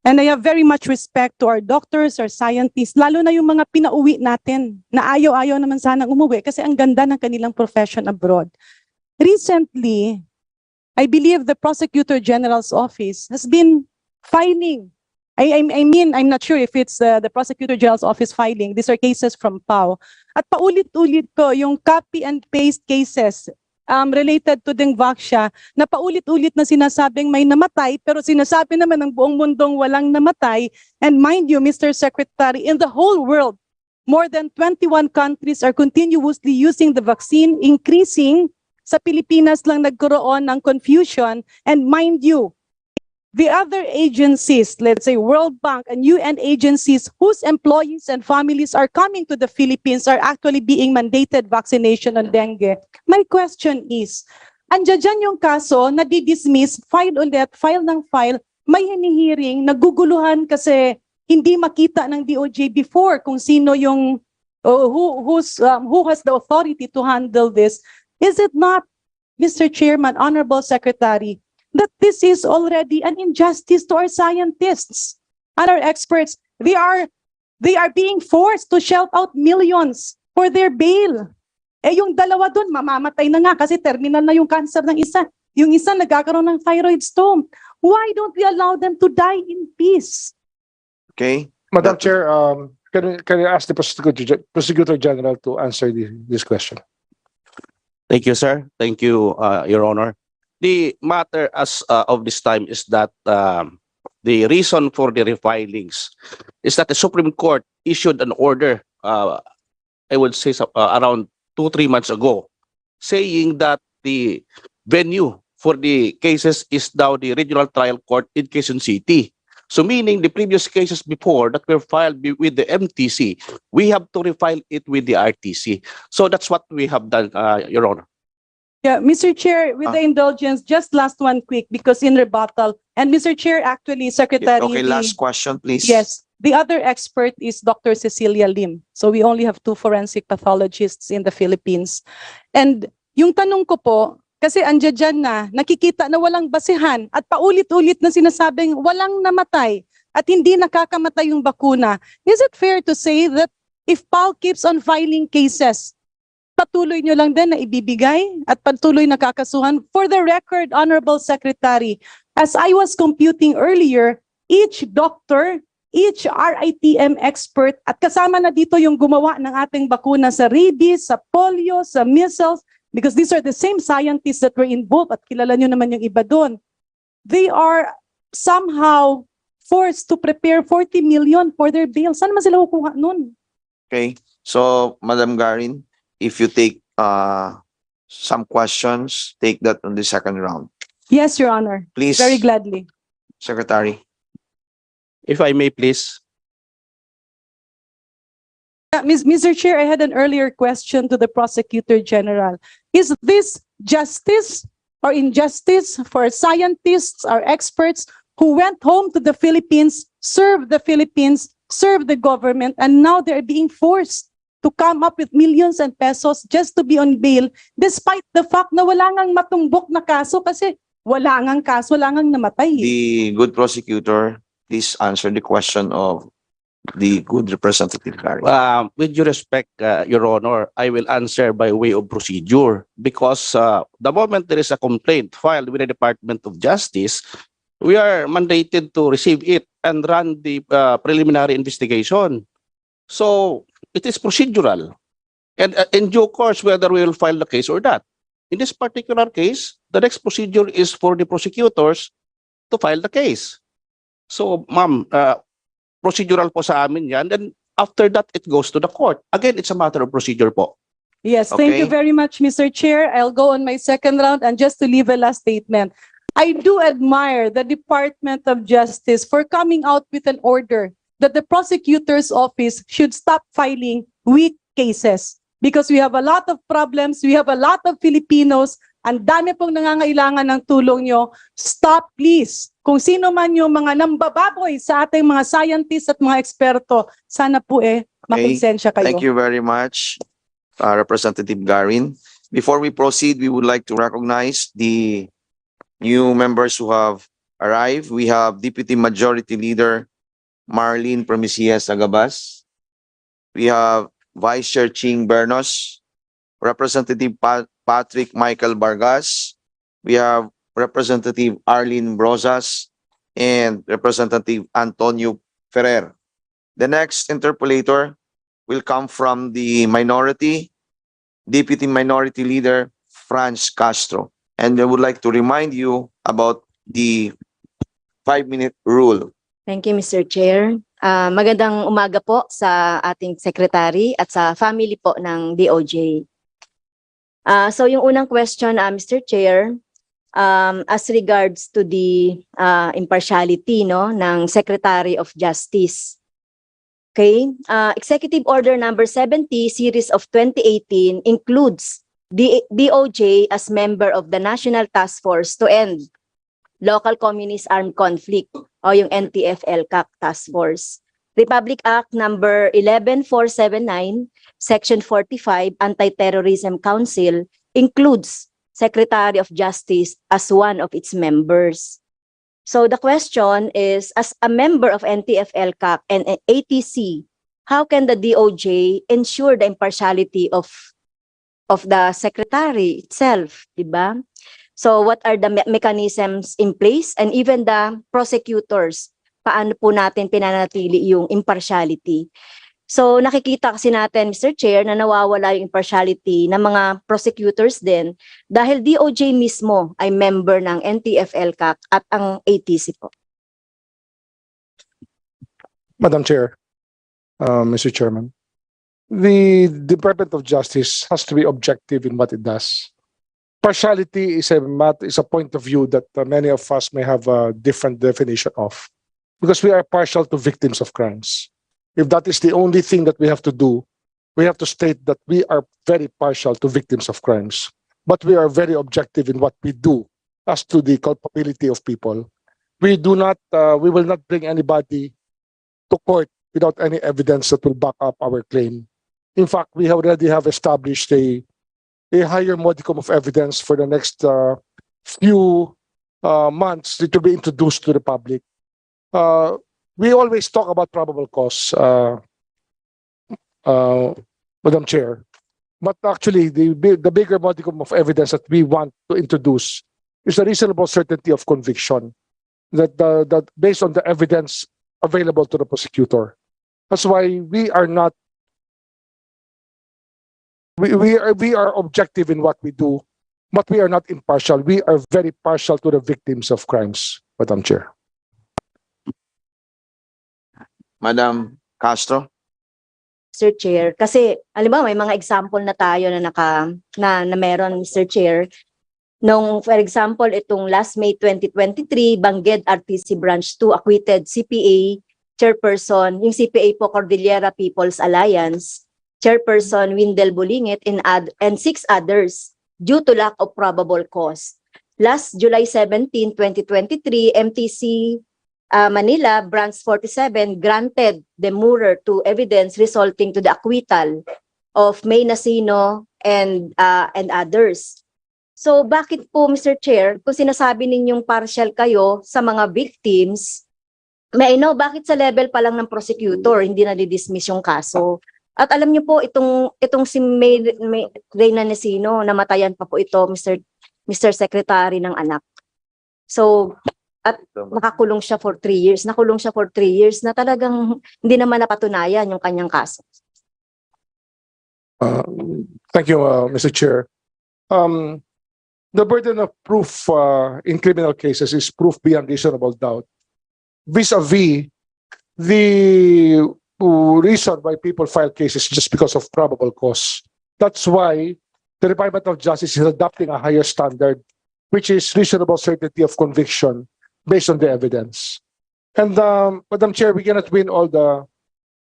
And I have very much respect to our doctors, our scientists, lalo na yung mga pinauwi natin na ayaw-ayaw naman sanang umuwi kasi ang ganda ng kanilang profession abroad. Recently, I believe the Prosecutor General's office has been filing. I mean, I'm not sure if it's the Prosecutor General's office filing. These are cases from PAO. At paulit-ulit ko yung copy and paste cases related to Dengvaxia na paulit-ulit na sinasabing may namatay pero sinasabi naman ng buong mundong walang namatay. And mind you, Mr. Secretary, in the whole world, more than 21 countries are continuously using the vaccine, increasing. Sa Pilipinas lang nagkaroon ng confusion. And mind you, the other agencies, let's say World Bank and UN agencies whose employees and families are coming to the Philippines are actually being mandated vaccination on dengue. My question is, andyan dyan yung kaso, nadi-dismiss, file ulit, file ng file, may hinihiring, naguguluhan kasi hindi makita ng DOJ before kung sino yung, who has the authority to handle this. Is it not, Mr. Chairman, Honorable Secretary, that this is already an injustice to our scientists and our experts? They are being forced to shell out millions for their bail. Eh yung dalawa dun, mamamatay na nga kasi terminal na yung cancer ng isa. Yung isa nagkakaroon ng thyroid storm. Why don't we allow them to die in peace? Okay. Madam Chair, can I ask the Prosecutor General to answer this question? Thank you, sir. Thank you, Your Honor. The matter as of this time is that the reason for the refilings is that the Supreme Court issued an order, I would say around 2-3 months ago, saying that the venue for the cases is now the Regional Trial Court in Quezon City. So meaning the previous cases before that were filed with the MTC, we have to refile it with the RTC. So that's what we have done, Your Honor. Yeah, Mr. Chair, with the indulgence, just last one quick because in rebuttal. And Mr. Chair, actually, Secretary. Okay, last question, please. Yes. The other expert is Dr. Cecilia Lim. So we only have 2 forensic pathologists in the Philippines. And yung tanong ko po, kasi andyan dyan na, nakikita na walang basihan at paulit-ulit na sinasabing walang namatay at hindi nakakamatay yung bakuna. Is it fair to say that if PAO keeps on filing cases, patuloy nyo lang din na ibibigay at patuloy na kakasuhan? For the record, Honorable Secretary, as I was computing earlier, each doctor, each RITM expert, at kasama na dito yung gumawa ng ating bakuna sa rabies, sa polio, sa measles, because these are the same scientists that were involved at kilala nyo naman yung iba doon. They are somehow forced to prepare 40 million for their bail. Saan naman sila kukuha nun? Okay. So, Madam Garin, if you take some questions, take that on the second round. Yes, Your Honor. Please. Very gladly. Secretary. If I may, please. Mr. Chair, I had an earlier question to the Prosecutor General. Is this justice or injustice for scientists or experts who went home to the Philippines, served the government, and now they're being forced to come up with millions and pesos just to be on bail, despite the fact na wala ngang matumbok na kaso kasi wala ngang kaso, wala ngang namatay. The good prosecutor, please answer the question of the good representative Gary. With due respect, Your Honor, I will answer by way of procedure because the moment there is a complaint filed with the Department of Justice, we are mandated to receive it and run the preliminary investigation. So it is procedural. And in due course, whether we will file the case or not. In this particular case, the next procedure is for the prosecutors to file the case. So, ma'am, procedural po sa amin yan. Then, after that, it goes to the court. Again, it's a matter of procedure po. Yes, thank you Okay. very much, Mr. Chair. I'll go on my second round, and just to leave a last statement. I do admire the Department of Justice for coming out with an order that the prosecutor's office should stop filing weak cases because we have a lot of problems, we have a lot of Filipinos, ang dami pong nangangailangan ng tulong nyo. Stop, please. Kung sino man yung mga nambababoy sa ating mga scientists at mga eksperto, sana po makonsensya kayo. Thank you very much, Representative Garin. Before we proceed, we would like to recognize the new members who have arrived. We have Deputy Majority Leader Marlene Promisias Agabas. We have Vice Chair Ching Bernos, Representative Patrick Michael Vargas. We have Representative Arlene Brosas and Representative Antonio Ferrer. The next interpolator will come from the minority, Deputy Minority Leader Franz Castro. And I would like to remind you about the 5-minute rule. Thank you, Mr. Chair. Magandang umaga po sa ating secretary at sa family po ng DOJ. So yung unang question, Mr. Chair, as regards to the impartiality ng Secretary of Justice. Okay, Executive Order number 70 series of 2018 includes the DOJ as member of the National Task Force to End Local Communist Armed Conflict o yung NTF-LCAC Task Force. Republic Act number 11479, Section 45, Anti-Terrorism Council includes Secretary of Justice as one of its members. So the question is, as a member of NTF-LCAC and ATC, how can the DOJ ensure the impartiality of the secretary itself, diba? So what are the mechanisms in place, and even the prosecutors, paano po natin pinanatili yung impartiality? So nakikita kasi natin, Mr. Chair, na nawawala yung impartiality ng mga prosecutors din dahil DOJ mismo ay member ng NTF-LCAC at ang ATC po. Madam Chair, Mr. Chairman, the Department of Justice has to be objective in what it does. Partiality is a point of view that many of us may have a different definition of, because we are partial to victims of crimes. If that is the only thing that we have to do, we have to state that we are very partial to victims of crimes, but we are very objective in what we do as to the culpability of people. We will not bring anybody to court without any evidence that will back up our claim. In fact, we already have established a higher modicum of evidence for the next few months that will be introduced to the public. We always talk about probable cause, Madam Chair, but actually the bigger modicum of evidence that we want to introduce is a reasonable certainty of conviction that based on the evidence available to the prosecutor. That's why we are not. We are objective in what we do, but we are not impartial. We are very partial to the victims of crimes, Madam Chair. Madam Castro? Mr. Chair, kasi alam mo may mga example na tayo na meron, Mr. Chair. Nung for example itong last May 2023, Bangged RTC Branch 2 acquitted CPA Chairperson, yung CPA po Cordillera People's Alliance, Chairperson Windel Bulingit and 6 others due to lack of probable cause. Last July 17, 2023, MTC Manila Branch 47 granted demurrer to evidence resulting to the acquittal of May Nasino and others. So bakit po, Mr. Chair, kung sinasabi ninyong partial kayo sa mga victims, may bakit sa level pa lang ng prosecutor hindi na di-dismiss yung kaso? At alam niyo po itong si May Reyna Nasino, namatayan pa po ito, Mr. Secretary ng anak. So at nakakulong siya for 3 years. Nakulong siya for 3 years na talagang hindi naman napatunayan yung kanyang kaso. Thank you, Mr. Chair. The burden of proof in criminal cases is proof beyond reasonable doubt. vis-a-vis the reason why people file cases just because of probable cause. That's why the Department of Justice is adopting a higher standard, which is reasonable certainty of conviction based on the evidence. And Madam Chair, we cannot win all the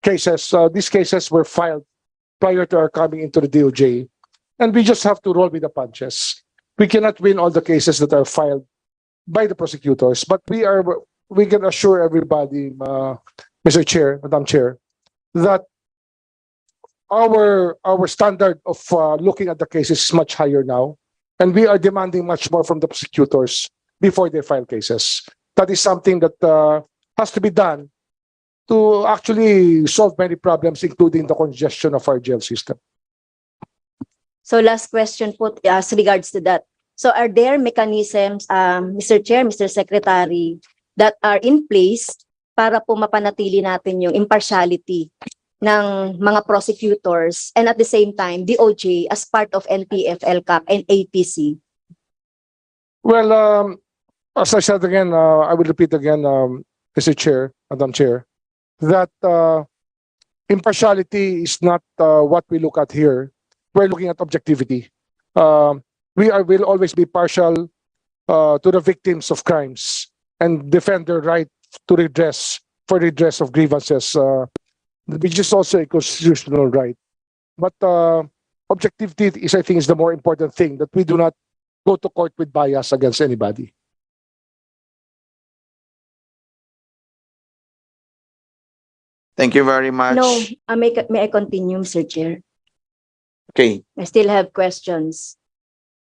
cases. These cases were filed prior to our coming into the DOJ, and we just have to roll with the punches. We cannot win all the cases that are filed by the prosecutors, but we can assure everybody, Mr. Chair, Madam Chair, that our standard of looking at the cases is much higher now, and we are demanding much more from the prosecutors before they file cases. That is something that has to be done to actually solve many problems, including the congestion of our jail system. So last question po as regards to that. So are there mechanisms, Mr. Chair, Mr. Secretary, that are in place para po mapanatili natin yung impartiality ng mga prosecutors and at the same time DOJ as part of NTF, LCAP, and APC? Well, as I said again, I will repeat again, Mr. Chair, Madam Chair, that impartiality is not what we look at here. We're looking at objectivity. Will always be partial to the victims of crimes and defend their right to redress of grievances, which is also a constitutional right. But objectivity is, I think, is the more important thing, that we do not go to court with bias against anybody. Thank you very much. No, may I continue, Mr. Chair? Okay. I still have questions.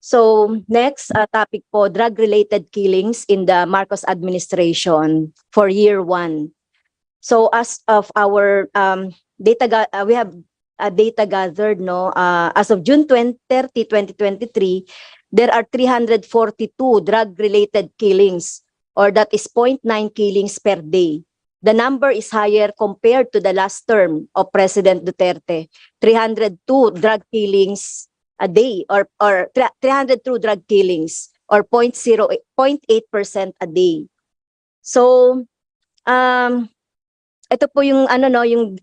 So next topic po, drug-related killings in the Marcos administration for year 1. So as of our data, we have data gathered, no, as of June 30, 2023, there are 342 drug-related killings, or that is 0.9 killings per day. The number is higher compared to the last term of President Duterte, 302 drug killings a day, or 302 drug killings, or 0.8% a day. So, ito po yung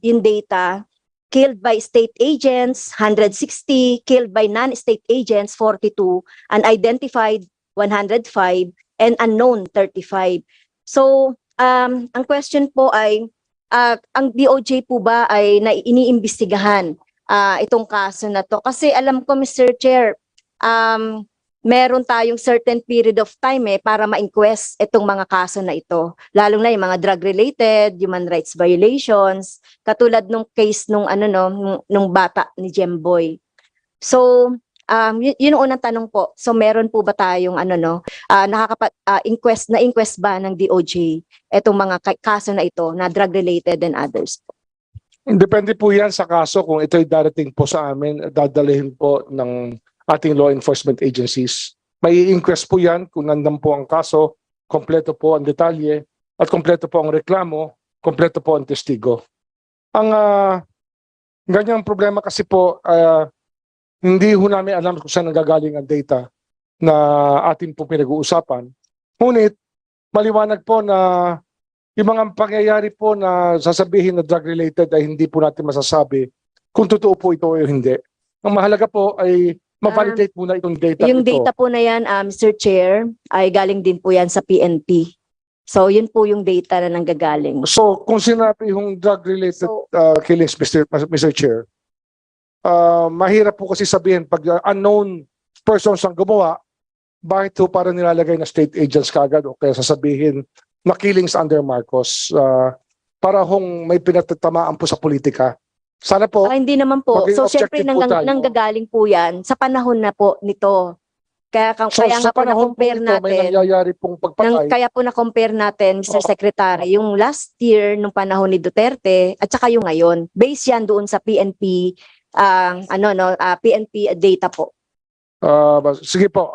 yung data, killed by state agents 160, killed by non-state agents 42, unidentified 105, and unknown 35. So, ang question po ay, ang DOJ po ba ay iniimbestigahan itong kaso na to? Kasi alam ko, Mr. Chair, meron tayong certain period of time para ma-inquest itong mga kaso na ito. Lalong na yung mga drug-related, human rights violations, katulad nung case nung nung bata ni Jemboy. So, yun ang unang tanong po. So meron po ba tayong inquest ba ng DOJ itong mga kaso na ito na drug-related and others? Depende po yan sa kaso. Kung ito'y darating po sa amin, dadalhin po ng ating law enforcement agencies. May inquest po yan kung nandun po ang kaso, kompleto po ang detalye, at kompleto po ang reklamo, kompleto po ang testigo. Ang ganyang problema kasi po, hindi ho namin alam kung saan nanggagaling ang data na ating po pinag-uusapan. Ngunit, maliwanag po na yung mga pangyayari po na sasabihin na drug-related ay hindi po natin masasabi kung totoo po ito o hindi. Ang mahalaga po ay ma-validate muna itong data. Yung data po na yan, Mr. Chair, ay galing din po yan sa PNP. So, yun po yung data na nanggagaling. So, kung sinabi yung drug-related killings, Mr. Chair, mahirap po kasi sabihin pag unknown persons ang gumawa, bakit po para nilalagay na state agents kagad o kaya sasabihin na killings under Marcos para hong may pinatatamaan po sa politika. Sana po. Hindi naman po. So, syempre, nanggagaling po yan sa panahon na po nito. Kaya nga po na-compare natin. May nangyayari pong pagpatay. Kaya po na-compare natin, Mr. Secretary, yung last year nung panahon ni Duterte at saka yung ngayon. Based yan doon sa PNP PNP data po. Sige po.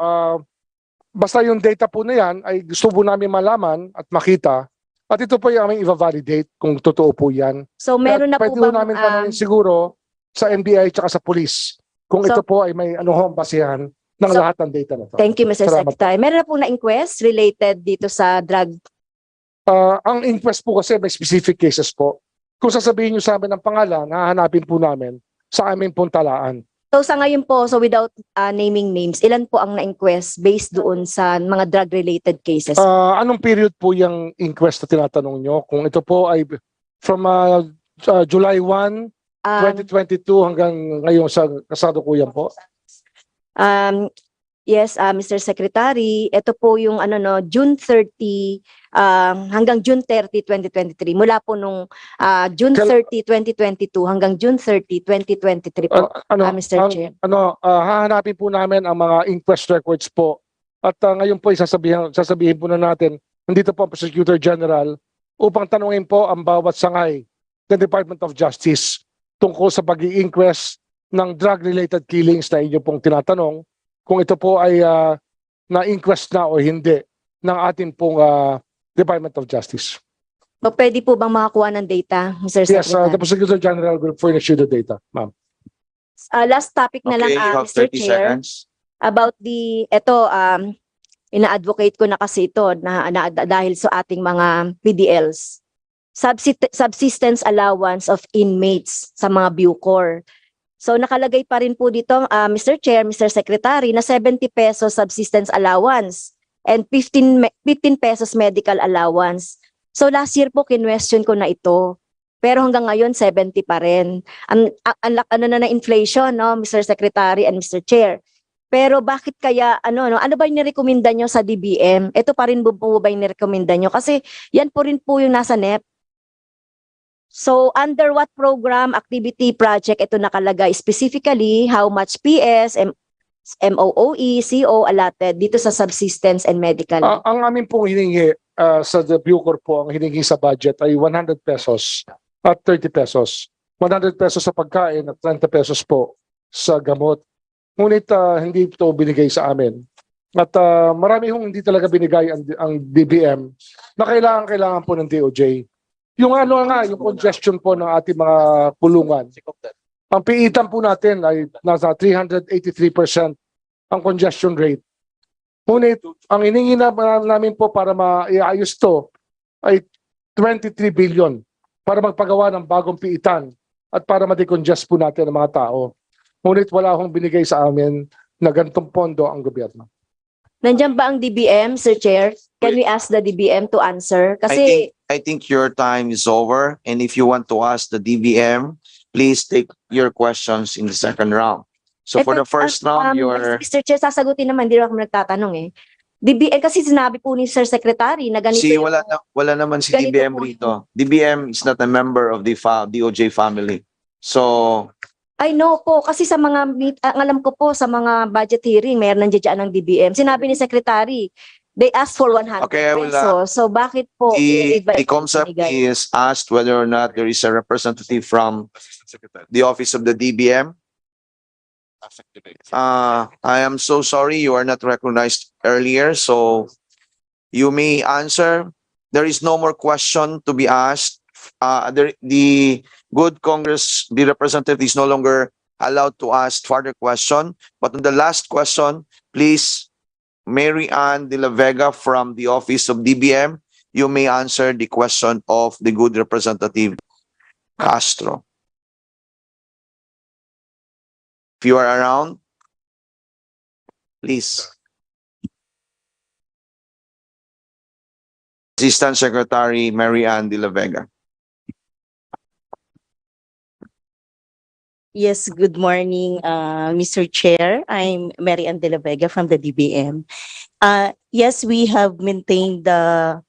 Basta yung data po na yan ay gusto po namin malaman at makita. At ito po yung aming i-validate kung totoo po yan. So meron na po bang... Pwede namin tanongin siguro sa NBI at sa police kung ito po ay may basihan ng lahat ng data na to. Thank you, Mr. Secretary. Meron na po na inquest related dito sa drug Ang inquest po kasi may specific cases po. Kung sasabihin nyo sa amin ang pangalan, hahanapin po namin sa aming pong talaan. So sa ngayon po, so without naming names, ilan po ang na-inquest based doon sa mga drug-related cases? Anong period po yung inquest na tinatanong nyo? Kung ito po ay from July 1, 2022 hanggang ngayon sa kasalukuyan po? Yes, Mr. Secretary, ito po yung June 30 hanggang June 30, 2023. Mula po nung June 30, 2022 hanggang June 30, 2023 po, Mr. Chair. Hahanapin po namin ang mga inquest records po. At ngayon po sasabihin po na natin, nandito po ang Prosecutor General upang tanungin po ang bawat sangay ng Department of Justice tungkol sa pag-i-inquest ng drug-related killings na inyo pong tinatanong, kung ito po ay na-inquest na o hindi ng ating pong Department of Justice. So, pwede po bang makakuha ng data, Mr. Yes, Secretary? the Prosecutor General will furnish you the data, ma'am. Last topic na lang, Okay, you have Mr. 30 Chair. seconds. About ina-advocate ko na kasi ito dahil sa ating mga PDLs. Subsistence allowance of inmates sa mga Bucor. So nakalagay pa rin po dito, Mr. Chair, Mr. Secretary, na 70 pesos subsistence allowance and 15 pesos medical allowance. So last year po, kinwestiyon ko na ito. Pero hanggang ngayon, 70 pa rin. Na inflation, no, Mr. Secretary and Mr. Chair. Pero bakit kaya, ano ba yung nirekomenda nyo sa DBM? Ito pa rin po ba yung nirekomenda nyo? Kasi yan po rin po yung nasa NEP. So, under what program, activity, project, ito nakalagay specifically how much PS, MOOE, CO allotted dito sa subsistence and medical? Ang amin pong hiningi sa the Bucor po, ang hiningi sa budget ay 100 pesos at 30 pesos. 100 pesos sa pagkain at 30 pesos po sa gamot. Ngunit hindi ito binigay sa amin. At marami hong hindi talaga binigay ang DBM na kailangan po ng DOJ. Yung yung congestion po ng ating mga kulungan. Ang piitan po natin ay nasa 383% ang congestion rate. Ngunit ang hiningi namin po para maiayos to ay 23 billion para magpagawa ng bagong piitan at para ma-decongest po natin ang mga tao. Ngunit wala akong binigay sa amin na ganitong pondo ang gobyerno. Nandiyan ba ang DBM, Sir Chair? Can we ask the DBM to answer? Kasi I think your time is over. And if you want to ask the DBM, please take your questions in the second round. So for the first round, Mr. Chair, sasagutin naman, hindi ako nagtatanong eh. DBM kasi sinabi po ni Sir Secretary na ganito wala naman si ganito DBM po. rito. DBM is not a member of the DOJ family. So I know po, kasi sa mga, ang alam ko po, sa mga budget hearing, mayroon nandiyan ng DBM. Sinabi ni Secretary, they asked for 100 Okay, I will, pesos. So bakit po? the concept is asked whether or not there is a representative from the office of the DBM. I am so sorry you are not recognized earlier, so you may answer. There is no more question to be asked. The representative is no longer allowed to ask further question. But on the last question, please, Mary Ann de la Vega from the office of DBM, you may answer the question of the good representative Castro. If you are around, please. Assistant Secretary Mary Ann de la Vega. Yes, good morning, Mr. Chair. I'm Mary Ann de la Vega from the DBM. Yes, we have maintained the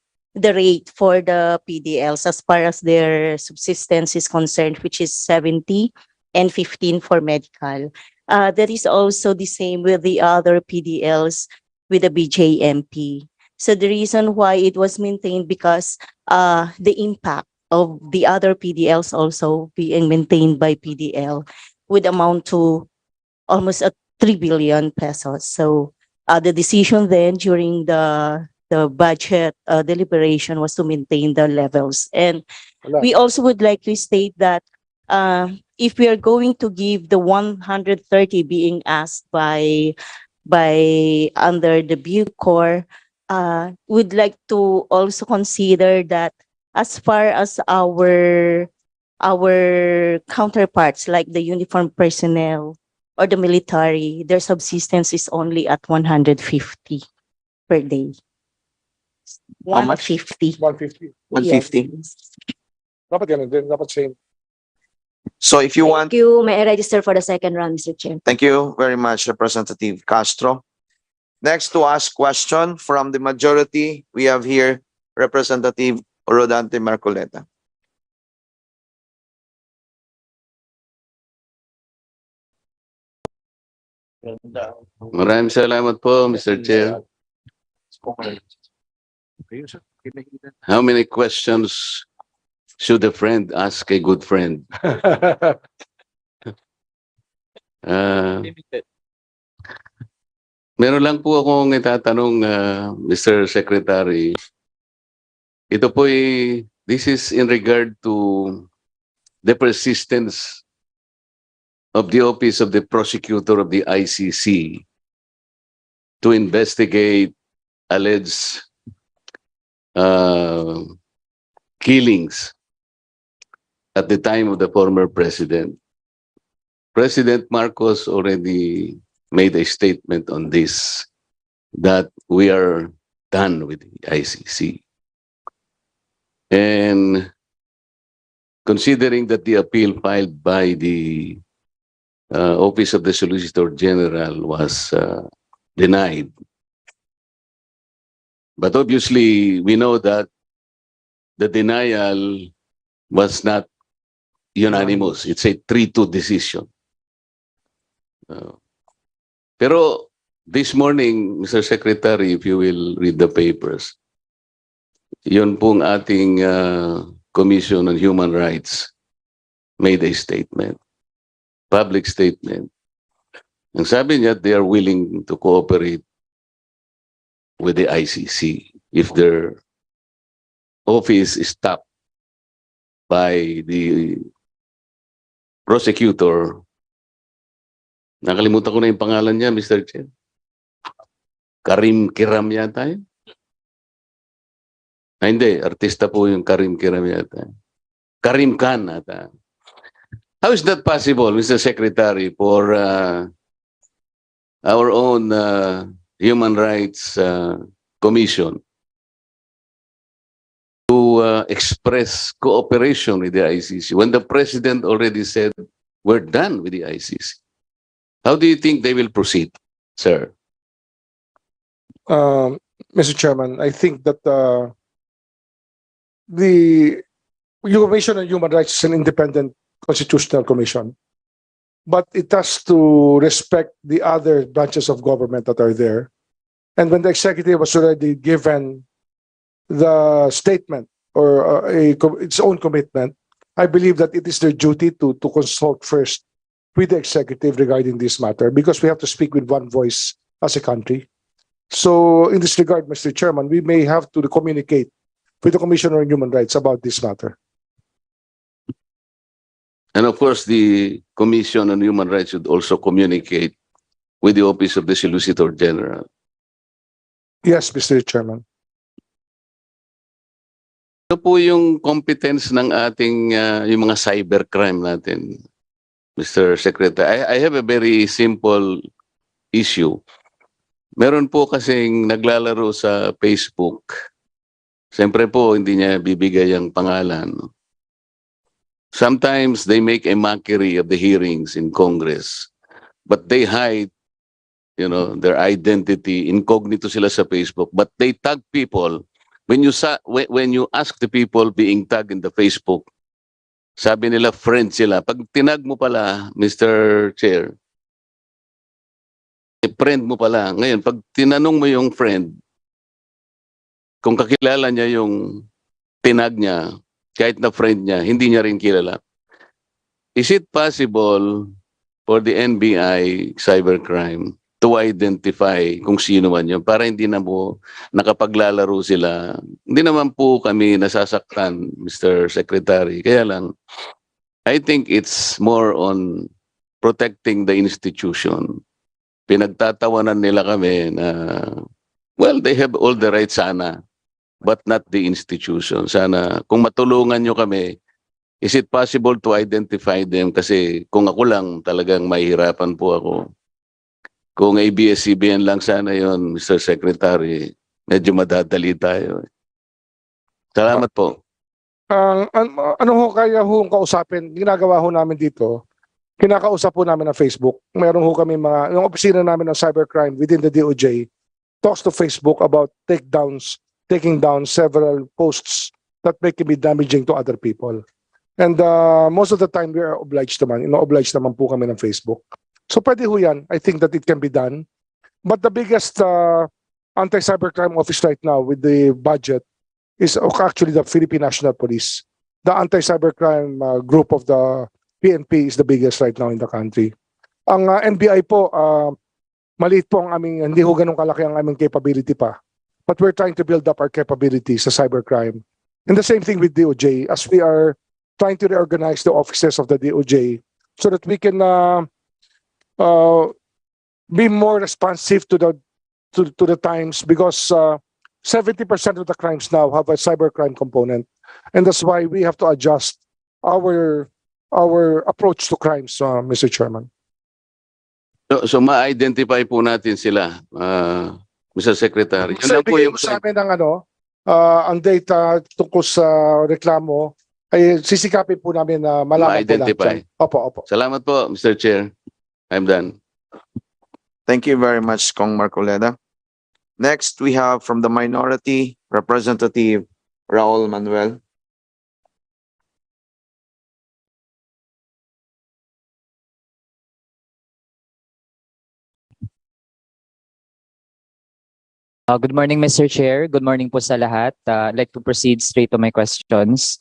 rate for the PDLs as far as their subsistence is concerned, which is 70 and 15 for medical. That is also the same with the other PDLs with the BJMP. So the reason why it was maintained because the impact of the other PDLs also being maintained by PDL would amount to almost 3 billion pesos. So the decision then during the budget deliberation was to maintain the levels. And we also would like to state that if we are going to give the 130 being asked by under the Bucor, would like to also consider that as far as our counterparts like the uniformed personnel or the military, their subsistence is only at 150 per day. How much? 150. 150. 150. Yes. Dapat ganun din, dapat same. So if you want, Thank you. May I register for the second round, Mr. Chair? thank you very much, Representative Castro. Next to ask question from the majority, we have here Representative Rodante Marcoleta. Maraming salamat po, Mr. Chair. How many questions should a friend ask a good friend? Meron lang po akong itatanong, Mr. Secretary. Ito po this is in regard to the persistence of the Office of the Prosecutor of the ICC to investigate alleged killings at the time of the former president. President Marcos already made a statement on this, that we are done with the ICC. And considering that the appeal filed by the Office of the Solicitor General was denied. But obviously, we know that the denial was not unanimous. It's a 3-2 decision. Pero this morning, Mr. Secretary, if you will read the papers, yun pong ating Commission on Human Rights made a statement. Public statement. Ang sabi niya, they are willing to cooperate with the ICC if their office is stopped by the prosecutor. Nakalimutan ko na yung pangalan niya, Mr. Chair. Karim Kiram yata yun? Hindi, artista po yung Karim Kiram yata. Karim Khan ata. How is that possible, Mr. Secretary, for our own Human Rights Commission to express cooperation with the ICC when the President already said we're done with the ICC? How do you think they will proceed, sir? Mr. Chairman, I think that the Commission on Human Rights is an independent constitutional commission, but it has to respect the other branches of government that are there. And when the executive was already given the statement or its own commitment, I believe that it is their duty to consult first with the executive regarding this matter, because we have to speak with one voice as a country. So in this regard, Mr. Chairman, we may have to communicate with the Commissioner on Human Rights about this matter. And of course, the Commission on Human Rights should also communicate with the Office of the Solicitor General. Yes, Mr. Chairman. Ito po yung competence ng ating yung mga cybercrime natin, Mr. Secretary. I have a very simple issue. Meron po kasing naglalaro sa Facebook. Siyempre po, hindi niya bibigay ang pangalan. Sometimes they make a mockery of the hearings in Congress, but they hide, their identity. Incognito sila sa Facebook, but they tag people. When you ask the people being tagged in the Facebook, sabi nila friend sila. Pag tinag mo pala, Mr. Chair, friend mo pala. Ngayon, pag tinanong mo yung friend, kung kakilala niya yung tinag niya, kahit na friend niya, hindi niya rin kilala. Is it possible for the NBI cybercrime to identify kung sino man yun para hindi na po nakapaglalaro sila? Hindi naman po kami nasasaktan, Mr. Secretary. Kaya lang, I think it's more on protecting the institution. Pinagtatawanan nila kami na Well, they have all the rights sana, but not the institution. Sana, kung matulungan nyo kami, is it possible to identify them? Kasi kung ako lang, talagang mahihirapan po ako. Kung ABS-CBN lang sana yon, Mr. Secretary, medyo madadali tayo. Salamat po. Ano ho kaya ho kausapin? Ginagawa ho namin dito, kinakausap po namin na Facebook. Meron ho kami yung opisina namin ng cybercrime within the DOJ talks to Facebook about taking down several posts that may be damaging to other people. And most of the time we are obliged naman, obliged naman po kami ng Facebook. So pwede ho yan. I think that it can be done. But the biggest anti-cybercrime office right now with the budget is actually the Philippine National Police. The anti-cybercrime group of the PNP is the biggest right now in the country. Ang NBI po, maliit po ang aming, hindi ho ganun kalaki ang aming capability pa. But we're trying to build up our capability sa cybercrime. And the same thing with DOJ, as we are trying to reorganize the offices of the DOJ so that we can be more responsive to the times, because 70% of the crimes now have a cybercrime component. And that's why we have to adjust our approach to crimes, Mr. Chairman. So ma-identify po natin sila, Mr. Secretary. Yun lang po yung sa amin ng ang data tungkol sa reklamo ay sisikapin po namin na malaman po ma-identify. lahat. Opo. Salamat po, Mr. Chair. I'm done. Thank you very much, Kong Marcoleta. Next, we have from the minority, Representative Raul Manuel. Good morning, Mr. Chair. Good morning po sa lahat. I'd like to proceed straight to my questions.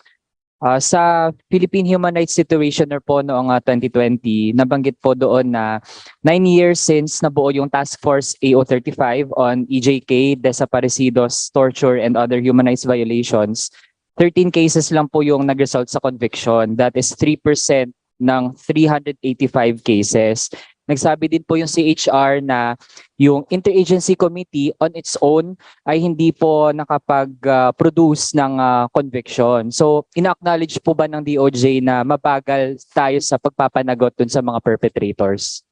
Sa Philippine Human Rights Situationer po noong 2020, nabanggit po doon na 9 years since nabuo yung Task Force AO35 on EJK, desaparecidos, torture, and other human rights violations. 13 cases lang po yung nag-result sa conviction. That is 3% ng 385 cases. Nagsabi din po yung CHR na yung Interagency Committee on its own ay hindi po nakapag-produce ng conviction. So, ina-acknowledge po ba ng DOJ na mabagal tayo sa pagpapanagot dun sa mga perpetrators?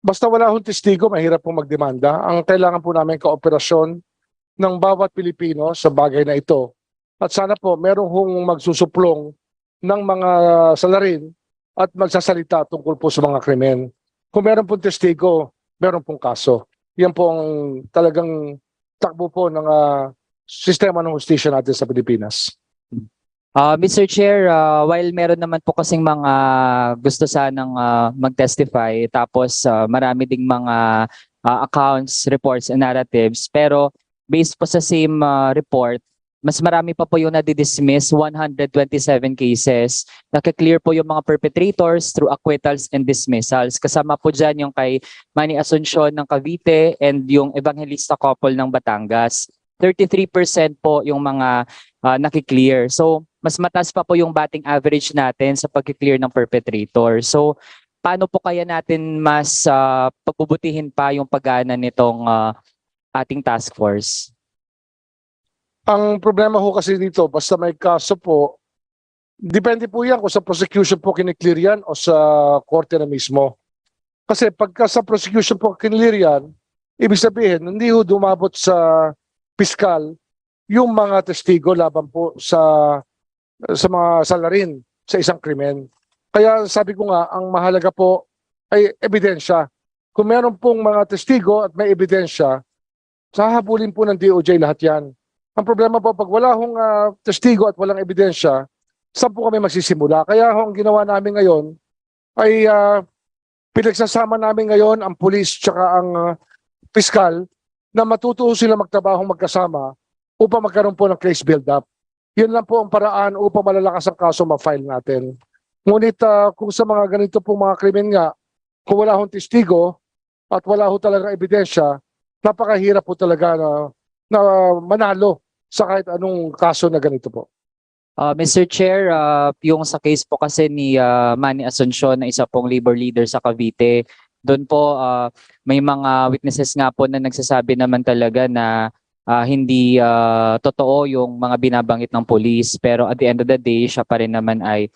Basta wala hong testigo, mahirap po magdemanda. Ang kailangan po namin kooperasyon ng bawat Pilipino sa bagay na ito. At sana po meron hong magsusuplong ng mga salarin at magsasalita tungkol po sa mga krimen. Kung meron pong testigo, meron pong kaso. Yan po ang talagang takbo po ng sistema ng hustisya natin sa Pilipinas. Mr. Chair, while meron naman po kasing mga gusto sanang mag-testify, tapos marami ding mga accounts, reports, and narratives, pero based po sa same report, mas marami pa po yung nadi-dismiss, 127 cases. Naka-clear po yung mga perpetrators through acquittals and dismissals. Kasama po dyan yung kay Manny Asuncion ng Cavite and yung Evangelista couple ng Batangas. 33% po yung mga naki-clear. So, mas mataas pa po yung batting average natin sa pag-clear ng perpetrator. So, paano po kaya natin mas pagbubutihin pa yung pag-ana nitong ating task force? Ang problema ho kasi dito, basta may kaso po, depende po yan kung sa prosecution po kiniklear yan o sa korte na mismo. Kasi pagka sa prosecution po kiniklear yan, ibig sabihin, hindi ho dumabot sa piskal yung mga testigo laban po sa mga salarin sa isang krimen. Kaya sabi ko nga, ang mahalaga po ay ebidensya. Kung meron pong mga testigo at may ebidensya, sahabulin po ng DOJ lahat yan. Ang problema po, pag wala hong testigo at walang ebidensya, saan po kami magsisimula? Kaya ang ginawa namin ngayon ay pinagsasama namin ngayon ang pulis tsaka ang piskal na matuto sila magtrabaho magkasama upang magkaroon po ng case build-up. Yun lang po ang paraan upang malalakas ang kaso ma-file natin. Ngunit kung sa mga ganito pong mga krimen nga, kung wala hong testigo at wala ho talaga ebidensya, napakahirap po talaga na manalo sa kahit anong kaso na ganito po. Mr. Chair, yung sa case po kasi ni Manny Asuncion na isa pong labor leader sa Cavite, Doon po may mga witnesses nga po na nagsasabi naman talaga na hindi totoo yung mga binabanggit ng police, pero at the end of the day siya pa rin naman ay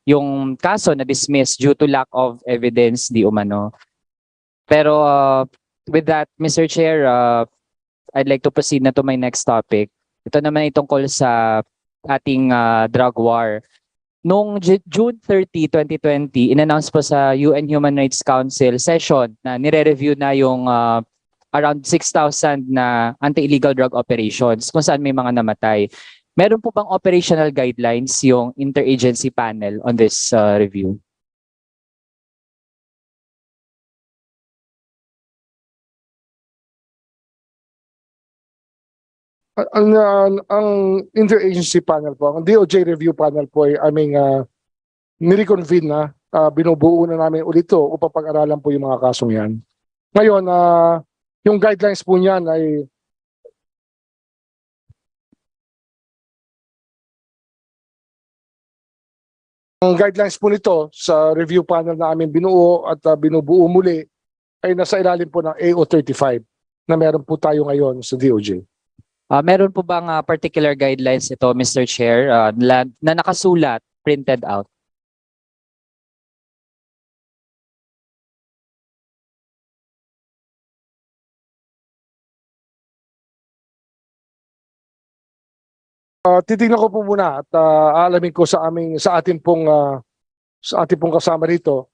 yung kaso na dismiss due to lack of evidence di umano. Pero with that, Mr. Chair, I'd like to proceed na to my next topic. Ito naman ay tungkol sa ating drug war. Noong June 30, 2020, in-announce po sa UN Human Rights Council session na nire-review na yung around 6,000 na anti-illegal drug operations kung saan may mga namatay. Meron po bang operational guidelines yung interagency panel on this review? Ang interagency panel po, ang DOJ review panel po ay aming nireconvene na, binubuo na namin ulit ito upang pag-aralan po yung mga kasong yan. Ngayon, yung guidelines po niyan ay ang guidelines po nito sa review panel na aming binuo at binubuo muli ay nasa ilalim po ng AO35 na meron po tayo ngayon sa DOJ. Meron po bang particular guidelines ito, Mr. Chair, na nakasulat, printed out? Titingnan ko po muna at aalamin ko sa ating pong kasama rito.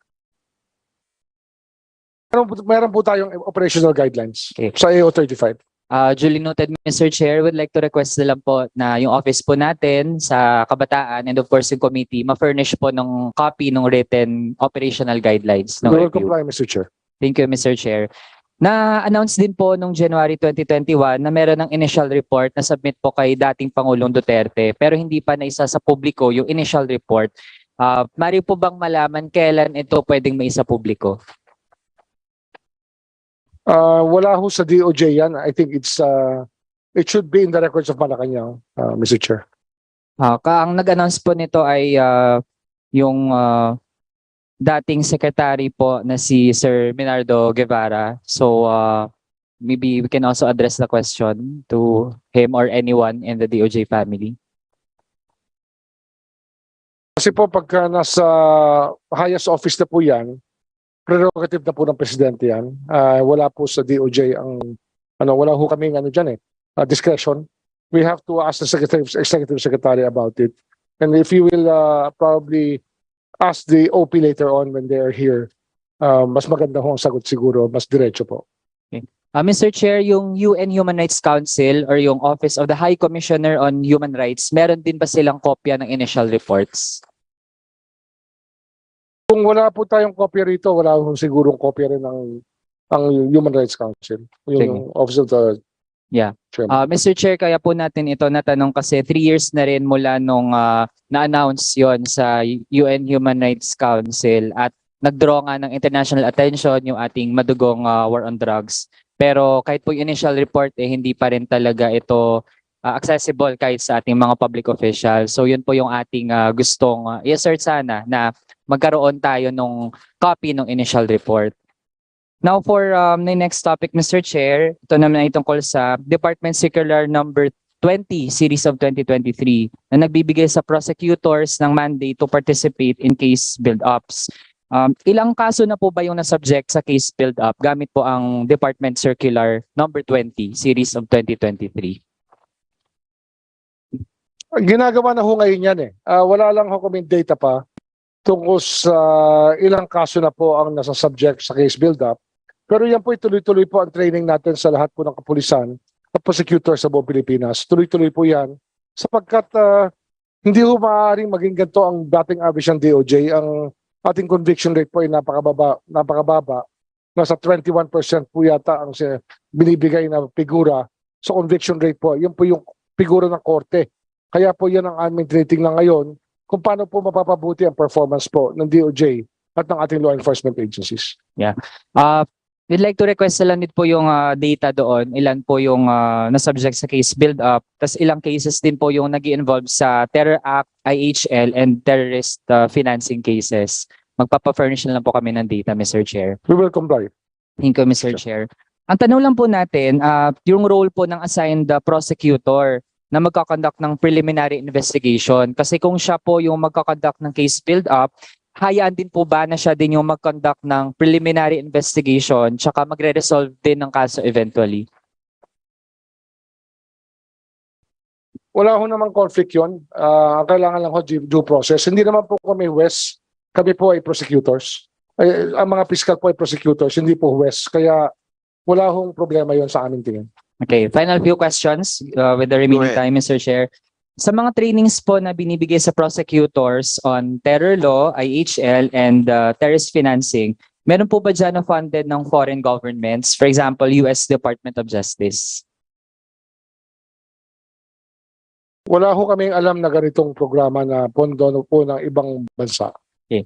Meron po tayong operational guidelines sa AO35. Duly noted, Mr. Chair, would like to request na lang po na yung office po natin sa Kabataan and of course yung committee ma-furnish po ng copy ng written operational guidelines. We will comply, Mr. Chair. Thank you, Mr. Chair. Na-announce din po noong January 2021 na meron ng initial report na submit po kay dating Pangulong Duterte pero hindi pa naisa sa publiko yung initial report. Mari po bang malaman kailan ito pwedeng maisa publiko? Wala ho sa DOJ yan. I think it should be in the records of Malacanang, Mr. Chair. Ang nag-announce po nito ay yung dating secretary po na si Sir Minardo Guevara. So maybe we can also address the question to him or anyone in the DOJ family. Kasi po pagka nasa highest office na po yan, prerogative na po ng presidente yan. Wala po sa DOJ wala ho kaming discretion. We have to ask the executive secretary about it. And if you will probably ask the OP later on when they are here, mas maganda ho ang sagot siguro, mas diretso po. Mr. Chair, yung UN Human Rights Council or yung Office of the High Commissioner on Human Rights, meron din ba silang kopya ng initial reports? Kung wala po tayong kopya rito, wala ho sigurong kopya rin ng Human Rights Council. Yung Office of the Chairman. Mr. Chair, kaya po natin ito natanong kasi 3 years na rin mula nung na-announce yon sa UN Human Rights Council at nag-draw nga ng international attention yung ating madugong war on drugs. Pero kahit po yung initial report, hindi pa rin talaga ito accessible kahit sa ating mga public officials. So yun po yung ating gustong i-assert sana na magkaroon tayo ng copy ng initial report. Now for the next topic, Mr. Chair, ito naman ay tungkol sa Department Circular number 20 series of 2023 na nagbibigay sa prosecutors ng mandate to participate in case build-ups. Ilang kaso na po ba yung na-subject sa case build-up gamit po ang Department Circular number 20 series of 2023? Ginagawa na ho ngayon yan wala lang ho kaming data pa tungkol sa ilang kaso na po ang nasa subject sa case build-up. Pero yan po tuloy-tuloy po ang training natin sa lahat po ng kapulisan at prosecutors sa buong Pilipinas. Tuloy-tuloy po yan sapagkat hindi ho maaaring maging ganito ang dating average ng DOJ. Ang ating conviction rate po ay napakababa. Nasa 21% po yata ang binibigay na figura sa conviction rate po. Yan po yung figura ng korte. Kaya po yan ang aming tinitingnan ngayon kung paano po mapapabuti ang performance po ng DOJ at ng ating law enforcement agencies. We'd like to request na lang din po yung data doon. Ilan po yung na-subject sa case build-up. Tapos ilang cases din po yung nag-involve sa Terror Act, IHL, and terrorist financing cases. magpapa-furnish na lang po kami ng data, Mr. Chair. We will comply. Thank you, Mr. Chair. Ang tanong lang po natin, yung role po ng assigned prosecutor na magkakonduct ng preliminary investigation. Kasi kung siya po yung magkakonduct ng case build-up, hayaan din po ba na siya din yung mag-conduct ng preliminary investigation tsaka magre-resolve din ng kaso eventually? Wala ho namang conflict yun. Ang kailangan lang ho due process. Hindi naman po kami huwes. Kami po ay prosecutors. Ang mga fiscal po ay prosecutors, hindi po huwes. Kaya wala hong problema yon sa aming tingin. Okay, final few questions with the remaining time, Mr. Chair. Sa mga trainings po na binibigay sa prosecutors on terror law, IHL, and terrorist financing, meron po ba dyan na funded ng foreign governments? For example, US Department of Justice? Wala ho kaming alam na ganitong programa na pondo po ng ibang bansa. Okay.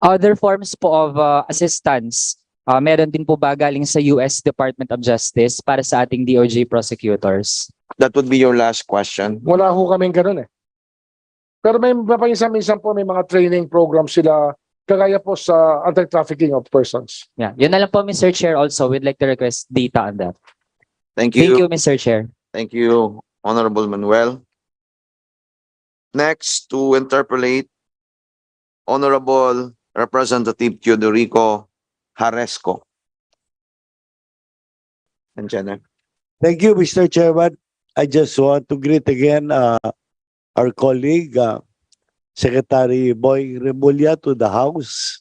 Other forms po of assistance, meron din po ba galing sa US Department of Justice para sa ating DOJ prosecutors? That would be your last question. Wala ho kaming ganun eh. Pero may minsan po may mga training program sila kagaya po sa anti-trafficking of persons. Yeah, yun na lang po, Mr. Chair. Also, we'd like to request data on that. Thank Thank you. you, Mr. Chair. Thank you, Honorable Manuel. Next to interpolate, Honorable Representative Teodorico Haresco. Nandiyan na. Thank you, Mr. Chairman. I just want to greet again our colleague, Secretary Boy Remulla, to the House.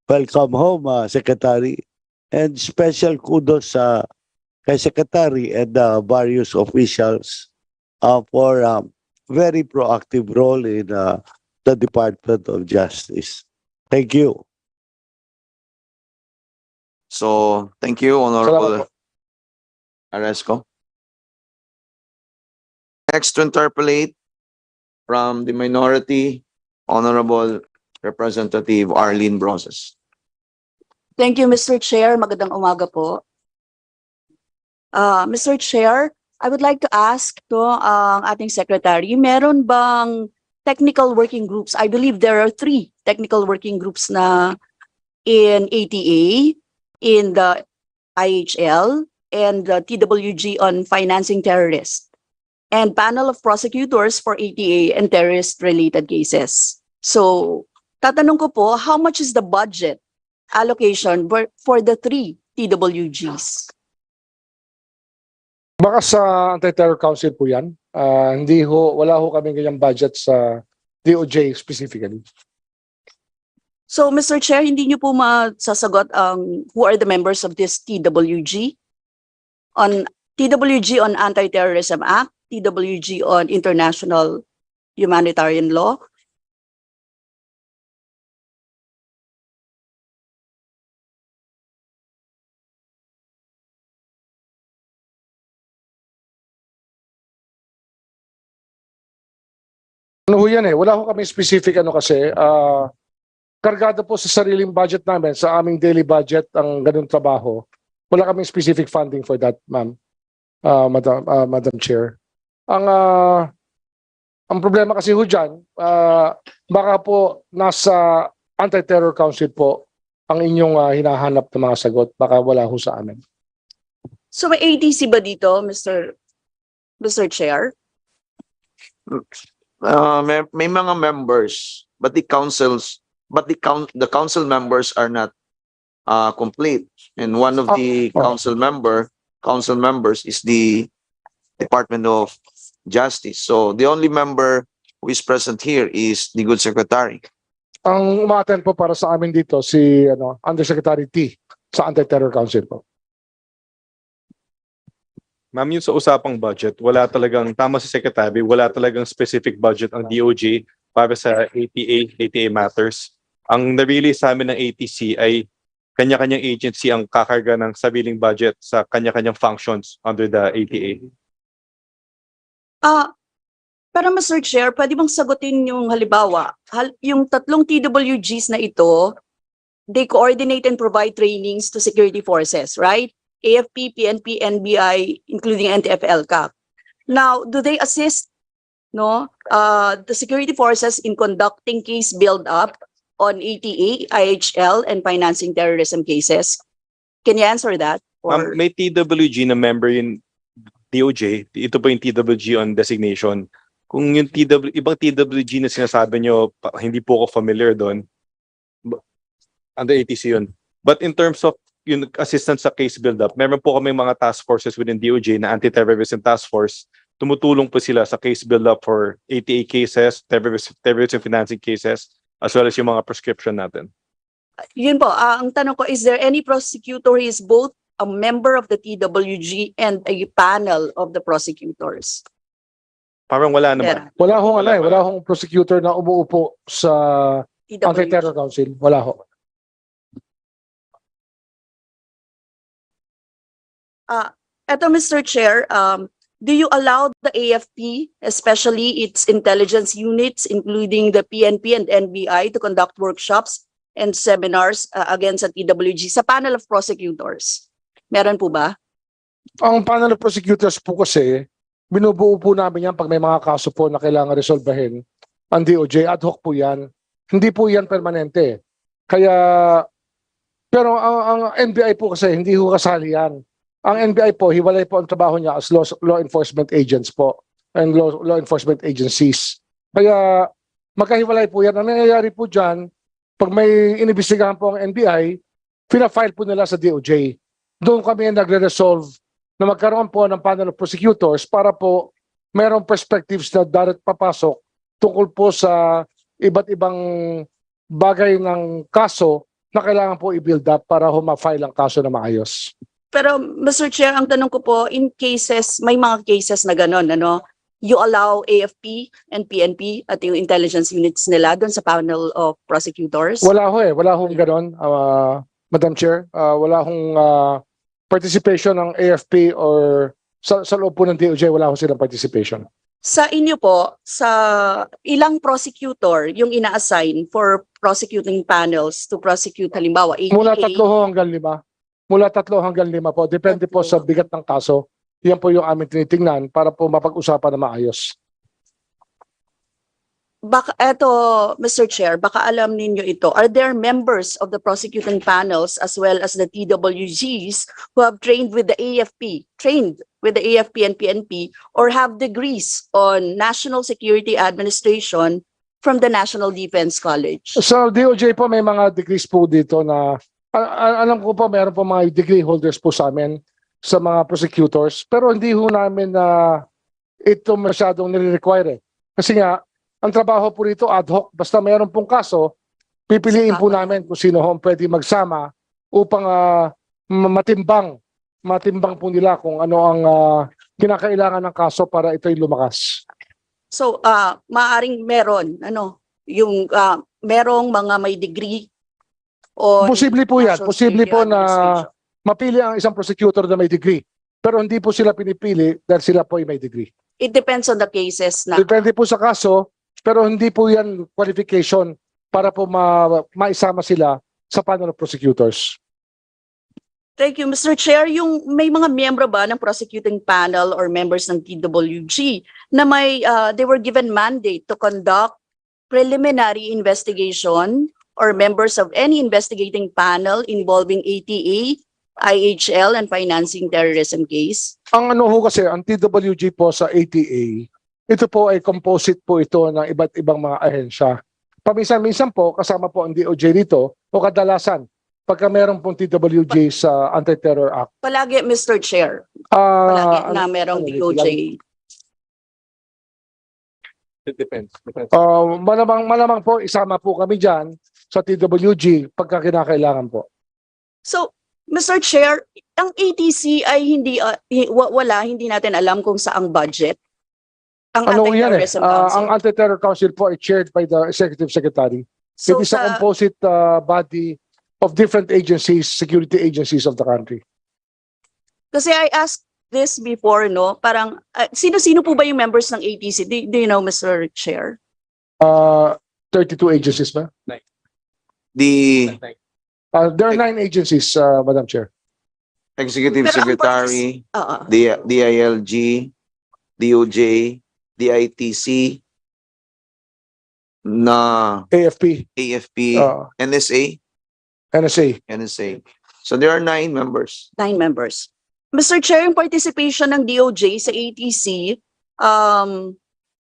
Welcome home, Secretary. And special kudos kay Secretary and various officials for very proactive role in the Department of Justice. Thank you. So, thank you, Honorable Haresco. Next to interpolate from the minority, Honorable Representative Arlene Broses. Thank you, Mr. Chair. Magandang umaga po. Mr. Chair, I would like to ask ang ating secretary, meron bang technical working groups? I believe there are 3 technical working groups na in ATA, in the IHL, and the TWG on financing terrorists, and panel of prosecutors for ATA and terrorist-related cases. So, tatanong ko po, how much is the budget allocation for the 3 TWGs? Baka sa Anti-Terror Council po yan. Wala ho kami ganyang budget sa DOJ specifically. So, Mr. Chair, hindi niyo po masasagot who are the members of this TWG? On TWG on Anti-Terrorism Act, TWG on International Humanitarian Law? Ano ho yan eh? Wala ho kami specific kasi. Kargado po sa sariling budget namin, sa aming daily budget, ang ganung trabaho. Wala kaming specific funding for that, ma'am. Madam Chair. Ang problema kasi ho dyan, baka po nasa Anti-Terror Council po ang inyong hinahanap ng mga sagot. Baka wala ho sa amin. So, may ATC ba dito, Mr. Chair? May mga members, but the council members are not complete. And one of the council members is the Department of Justice. So the only member who is present here is the good secretary. Ang umaten po para sa amin dito si Undersecretary T sa Anti-Terror Council po. Ma'am, yun sa usapang budget, wala talagang, tama si Secretary, wala talagang specific budget ang DOJ para sa ATA matters. Ang nabili sa amin ng ATC ay kanya-kanyang agency ang kakarga ng sariling budget sa kanya-kanyang functions under the ATA. Pero Mr. Chair, pwede bang sagutin yung halimbawa, yung 3 TWGs na ito, they coordinate and provide trainings to security forces, right? AFP, PNP, NBI, including NTF-ELCAC. Now, do they assist the security forces in conducting case build-up on ATA, IHL, and financing terrorism cases? Can you answer that? Or May TWG na member yung DOJ, ito po yung TWG on designation. Kung yung ibang TWG na sinasabi nyo, hindi po ako familiar doon, under ATC yun. But in terms of yung assistance sa case build-up, meron po kami mga task forces within DOJ na anti-terrorism task force. Tumutulong po sila sa case build-up for ATA cases, terrorism financing cases, as well as yung mga prescription natin. yun po, ang tanong ko, is there any prosecutor who is both a member of the TWG and a panel of the prosecutors? Parang wala naman. Wala hong prosecutor na umuupo sa Anti-Terror Council. Wala ho. Eto, Mr. Chair, do you allow the AFP, especially its intelligence units, including the PNP and NBI, to conduct workshops and seminars against the TWG sa panel of prosecutors? Meron po ba? Ang panel of prosecutors po kasi, binubuo po namin yan pag may mga kaso po na kailangan resolbahin. Ang DOJ, ad hoc po yan. Hindi po yan permanente. Kaya, pero ang NBI po kasi, hindi ho kasali yan. Ang NBI po, hiwalay po ang trabaho niya as law enforcement agents po and law enforcement agencies. Kaya, magkahiwalay po yan. Ang nangyayari po dyan, pag may inibestigahan po ang NBI, fina-file po nila sa DOJ. Doon kami nagre-resolve na magkaroon po ng panel of prosecutors para po merong perspectives na direct papasok tungkol po sa iba't ibang bagay ng kaso na kailangan po i-build up para ma-file ang kaso na maayos. Pero, Mr. Chair, ang tanong ko po, in cases, may mga cases na gano'n, ano? You allow AFP and PNP at yung intelligence units nila doon sa panel of prosecutors? Wala ho eh. Wala hong ganon, Madam Chair. Wala hong participation ng AFP or sa loob po ng DOJ, wala ho silang participation. Sa inyo po, sa ilang prosecutor yung ina-assign for prosecuting panels to prosecute halimbawa ATA? Mula 3 hanggang 5. Mula 3 hanggang 5 po. Depende po sa bigat ng kaso. Yan po yung aming tinitingnan para po mapag-usapan na maayos. Baka, eto, Mr. Chair, baka alam ninyo ito. Are there members of the prosecuting panels as well as the TWGs who have trained with the AFP and PNP, or have degrees on National Security Administration from the National Defense College? Sa DOJ po may mga degrees po dito na alam ko po meron po mga degree holders po sa amin sa mga prosecutors, pero hindi ho namin na ito masyadong nire-require. Kasi nga, ang trabaho po rito ad hoc, basta mayroon pong kaso, pipiliin po namin kung sino ho pwede magsama upang matimbang po nila kung ano ang kinakailangan ng kaso para ito'y lumakas. So, maaring meron, yung merong mga may degree on Posible po yan. National Posible Security po na Administration. mapili ang isang prosecutor na may degree. Pero hindi po sila pinipili dahil sila po ay may degree. It depends on the cases na. Depende po sa kaso, pero hindi po yan qualification para po maisama sila sa panel of prosecutors. Thank you, Mr. Chair. Yung may mga miyembro ba ng prosecuting panel or members ng TWG na they were given mandate to conduct preliminary investigation or members of any investigating panel involving ATA, IHL, and financing terrorism case? Ang ho kasi, ang TWG po sa ATA, ito po ay composite po ito ng iba't ibang mga ahensya. Paminsan-minsan po, kasama po ang DOJ dito, o kadalasan, pagka meron pong TWG sa Anti-Terror Act. Palagi, Mr. Chair. Palagi na merong DOJ. It depends. Malamang po, isama po kami dyan sa TWG pagka kinakailangan po. So, Mr. Chair, ang ATC ay hindi natin alam kung saang budget. Ang Anti-Terrorism Council. Ang Anti-Terror Council po ay chaired by the Executive Secretary. So, It is a composite body of different agencies, security agencies of the country. Kasi I asked this before, no? Parang, sino-sino po ba yung members ng ATC? Do you know, Mr. Chair? 32 agencies ba? There are 9 agencies, Madam Chair. Executive Pero ang Secretary, DILG, DOJ, DITC, na AFP, AFP, NSA, NSA. NSA. So there are 9 members. 9 members. Mr. Chair, yung participation ng DOJ sa ATC,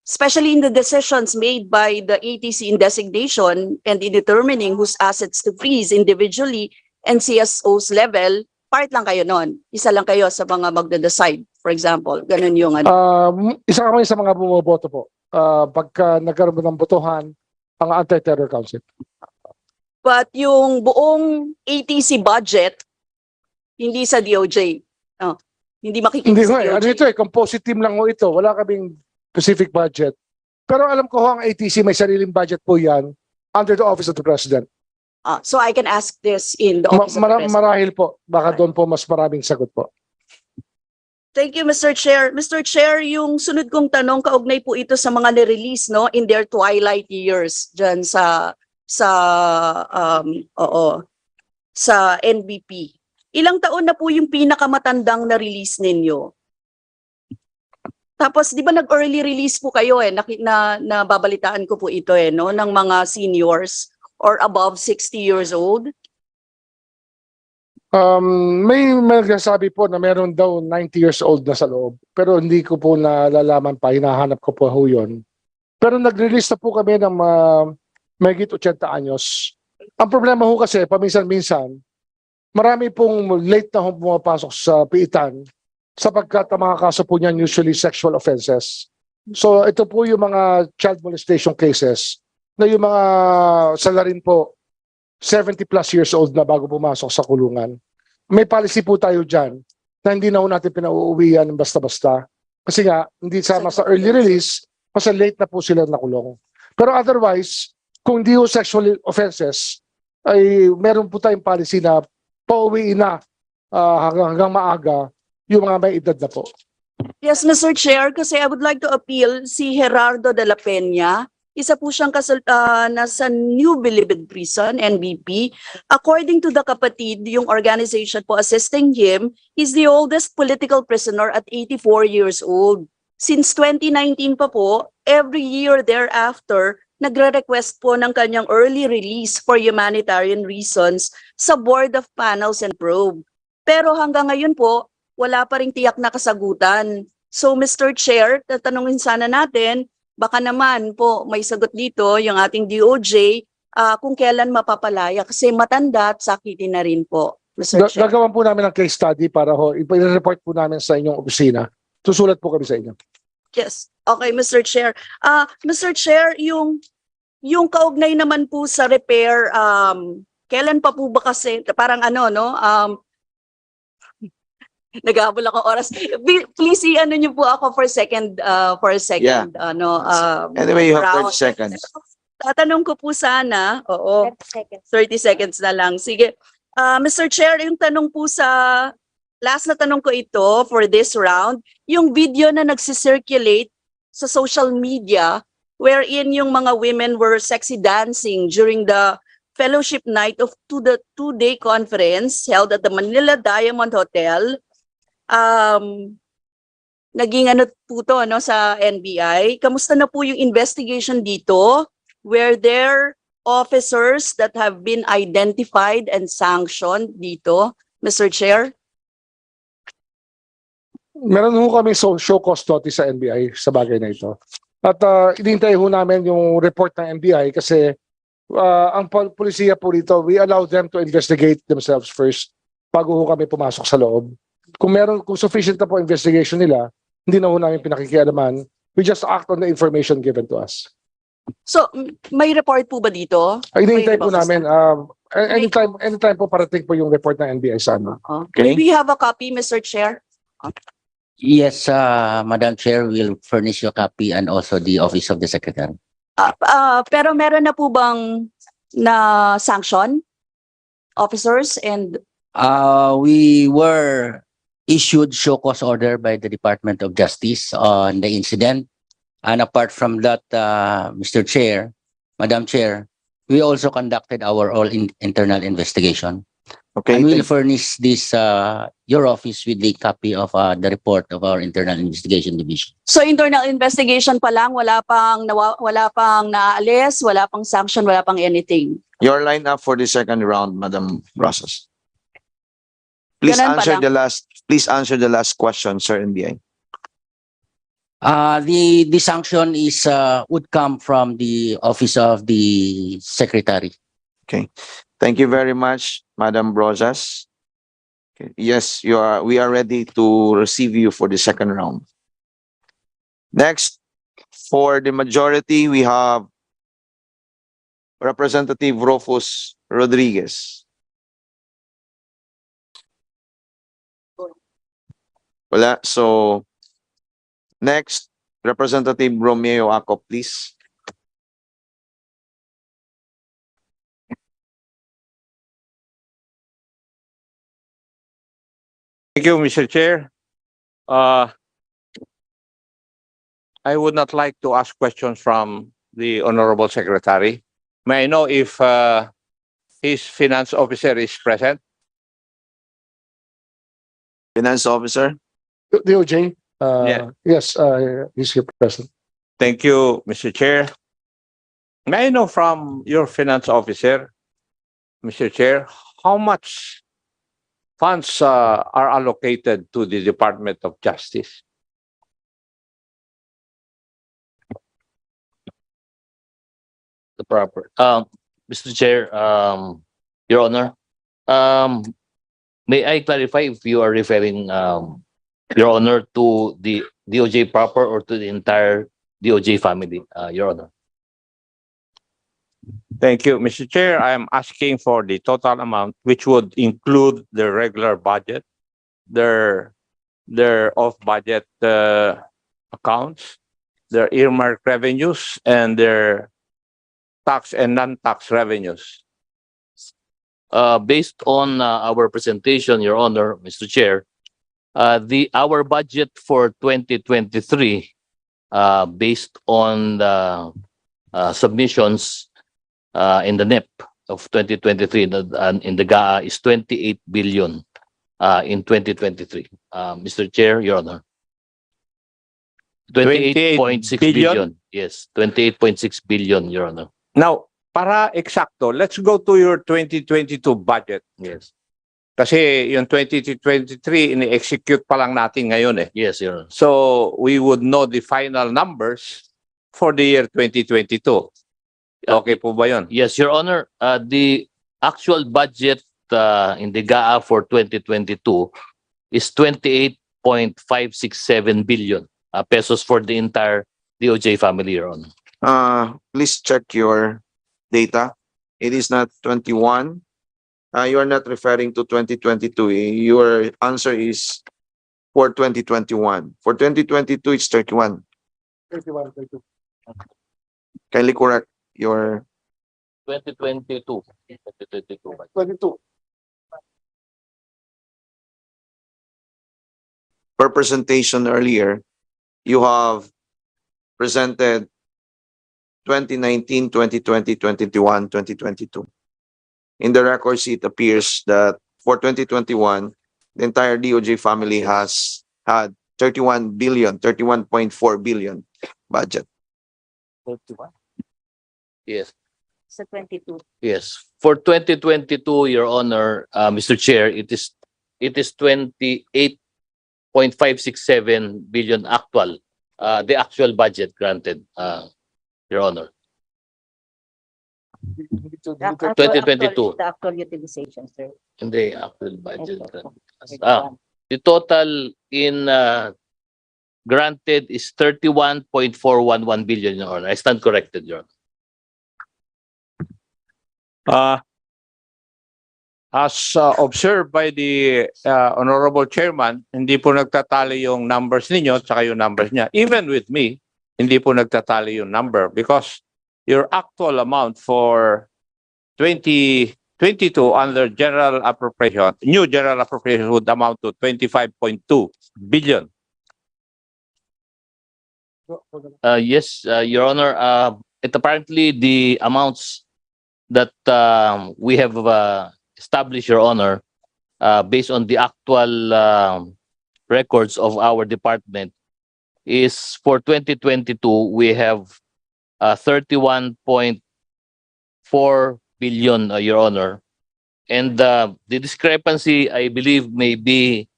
especially in the decisions made by the ATC in designation and in determining whose assets to freeze individually and CSO's level, part lang kayo nun. Isa lang kayo sa mga magde-decide, for example. Ganun yung Isa kami sa mga bumoboto po. Pagka nagkaroon ng botohan ang Anti-Terror Council. But yung buong ATC budget, hindi sa DOJ. Hindi makikita Hindi sa ko DOJ. ano ito composite team lang ho ito. Wala kaming specific budget. Pero alam ko ho ang ATC may sariling budget po yan under the Office of the President. So I can ask this in the Office of the President. Marahil po. Baka doon po mas maraming sagot po. Thank you, Mr. Chair. Mr. Chair, yung sunod kong tanong, kaugnay po ito sa mga nirelease, no, in their twilight years dyan sa NBP. Ilang taon na po yung pinakamatandang na-release ninyo? Tapos, di ba nag-early release po kayo nababalitaan ko po ito no, ng mga seniors or above 60 years old? May nagsasabi po na meron daw 90 years old na sa loob. Pero hindi ko po nalalaman pa, hinahanap ko po ho yun. Pero nag-release na po kami ng mahigit 80 anyos. Ang problema ho kasi, paminsan-minsan, marami pong late na pumapasok sa piitan sapagkat ang mga kaso po niyan usually sexual offenses. So ito po yung mga child molestation cases na yung mga salarin po 70 plus years old na bago pumasok sa kulungan. May policy po tayo dyan na hindi na ho natin pinauuwian basta-basta. Kasi nga, hindi sama sa early release, kasi late na po sila nakulong. Pero otherwise, kung hindi ho sexual offenses, ay meron po tayong policy na pauwiin na hanggang maaga yung mga may edad na po. Yes, Mr. Chair, kasi I would like to appeal si Gerardo de la Peña. Isa po siyang nasa New Bilibid Prison, NBP. According to the kapatid, yung organization po assisting him, is the oldest political prisoner at 84 years old. Since 2019 pa po, every year thereafter, nagre-request po ng kanyang early release for humanitarian reasons sa Board of Panels and Probe. Pero hanggang ngayon po, wala pa ring tiyak na kasagutan. So Mr. Chair, tatanungin sana natin, baka naman po may sagot dito yung ating DOJ kung kailan mapapalaya kasi matanda at sakitin na rin po. Mr. Chair. Gagawan po namin ng case study para ho, i-report po namin sa inyong opisina. Susulat po kami sa inyo. Yes. Okay, Mr. Chair. Mr. Chair, yung kaugnay naman po sa repair, kailan pa po ba kasi, parang naghabol ako oras. Please niyo po ako for a second. Yeah. Anyway, you have 30 seconds. Tatanong ko po sana, 30 seconds na lang. Sige. Mr. Chair, yung tanong po last na tanong ko ito for this round, yung video na nagsisirculate sa social media wherein yung mga women were sexy dancing during the fellowship night of the two-day conference held at the Manila Diamond Hotel. Naging po to sa NBI. Kamusta na po yung investigation dito? Were there officers that have been identified and sanctioned dito, Mr. Chair? Meron ho kami show cause notice sa NBI sa bagay na ito. At inintay ho namin yung report ng NBI kasi ang polisiya po dito, we allow them to investigate themselves first bago ho kami pumasok sa loob. Kung sufficient na po investigation nila, hindi na ho namin pinakikialaman. We just act on the information given to us. So, may report po ba dito? Inintay po namin. Anytime po parating po yung report ng NBI sa ano. Do we have a copy, Mr. Chair? Yes, Madam Chair, will furnish you a copy and also the Office of the Secretary. Pero meron na po bang na sanction officers and We were issued show cause order by the Department of Justice on the incident. And apart from that, Mr. Chair, Madam Chair, we also conducted our internal investigation. Okay, And we'll thank- furnish this, your office with a copy of the report of our Internal Investigation Division. So internal investigation pa lang, wala pang naalis, wala pang sanction, wala pang anything. You're lined up for the second round, Madam Rosas. Please Ganun pa answer lang. the last question, Sir NBI. The sanction is would come from the office of the secretary. Okay. Thank you very much, Madam Rosas. Okay. Yes, we are ready to receive you for the second round. Next, for the majority, we have Representative Rufus Rodriguez. Wala. So, next, Representative Romeo Acop, please. Thank you, Mr. Chair. I would not like to ask questions from the Honorable Secretary. May I know if his finance officer is present? Finance Officer. DOJ, Yeah. yes, he's here present. Thank you, Mr. Chair. May I know from your finance officer, Mr. Chair, how much funds are allocated to the Department of Justice? The proper. Mr. Chair, Your Honor, may I clarify if you are referring, Your Honor, to the DOJ proper or to the entire DOJ family, Your Honor? Thank you, Mr. Chair. I am asking for the total amount, which would include the regular budget, their off-budget accounts, their earmark revenues, and their tax and non-tax revenues. Based on our presentation, Your Honor, Mr. Chair, our budget for 2023, based on the submissions in the NEP of 2023 in the GAA is 28 billion in 2023. Mr. Chair, Your Honor. 28.6 billion. Yes, 28.6 billion, Your Honor. Now, para eksakto, let's go to your 2022 budget. Yes. Kasi yung 2023, ini-execute pa lang natin ngayon eh. Yes, Your Honor. So, we would know the final numbers for the year 2022. Okay po ba yun? Yes, Your Honor. The actual budget in the GAA for 2022 is 28.567 billion pesos for the entire DOJ family, Your Honor. Please check your data. It is not 21. You are not referring to 2022. Your answer is for 2021. For 2022, it's 31. 31, 32. Kindly correct your 2022. 2022. 22. per presentation earlier. You have presented 2019, 2020, 2021, 2022. In the record sheet appears that for 2021, the entire DOJ family has had 31 billion, 31.4 billion budget. 31? Yes. Sa 22. Yes. For 2022, Your Honor, Mr. Chair, it is 28.567 billion actual, the actual budget granted, Your Honor. 2022. The actual utilization, sir. In the actual budget. Ito. The total in granted is 31.411 billion, Your Honor. I stand corrected, Your Honor. As observed by the Honorable Chairman, hindi po nagtatali yung numbers ninyo at saka yung numbers niya. Even with me, hindi po nagtatali yung number because your actual amount for 2022 under general appropriation, new general appropriation would amount to 25.2 billion. Yes, Your Honor. It apparently the amounts that we have established, Your Honor, based on the actual records of our department, is for 2022, we have 31.4 billion, Your Honor. And the discrepancy, I believe, may be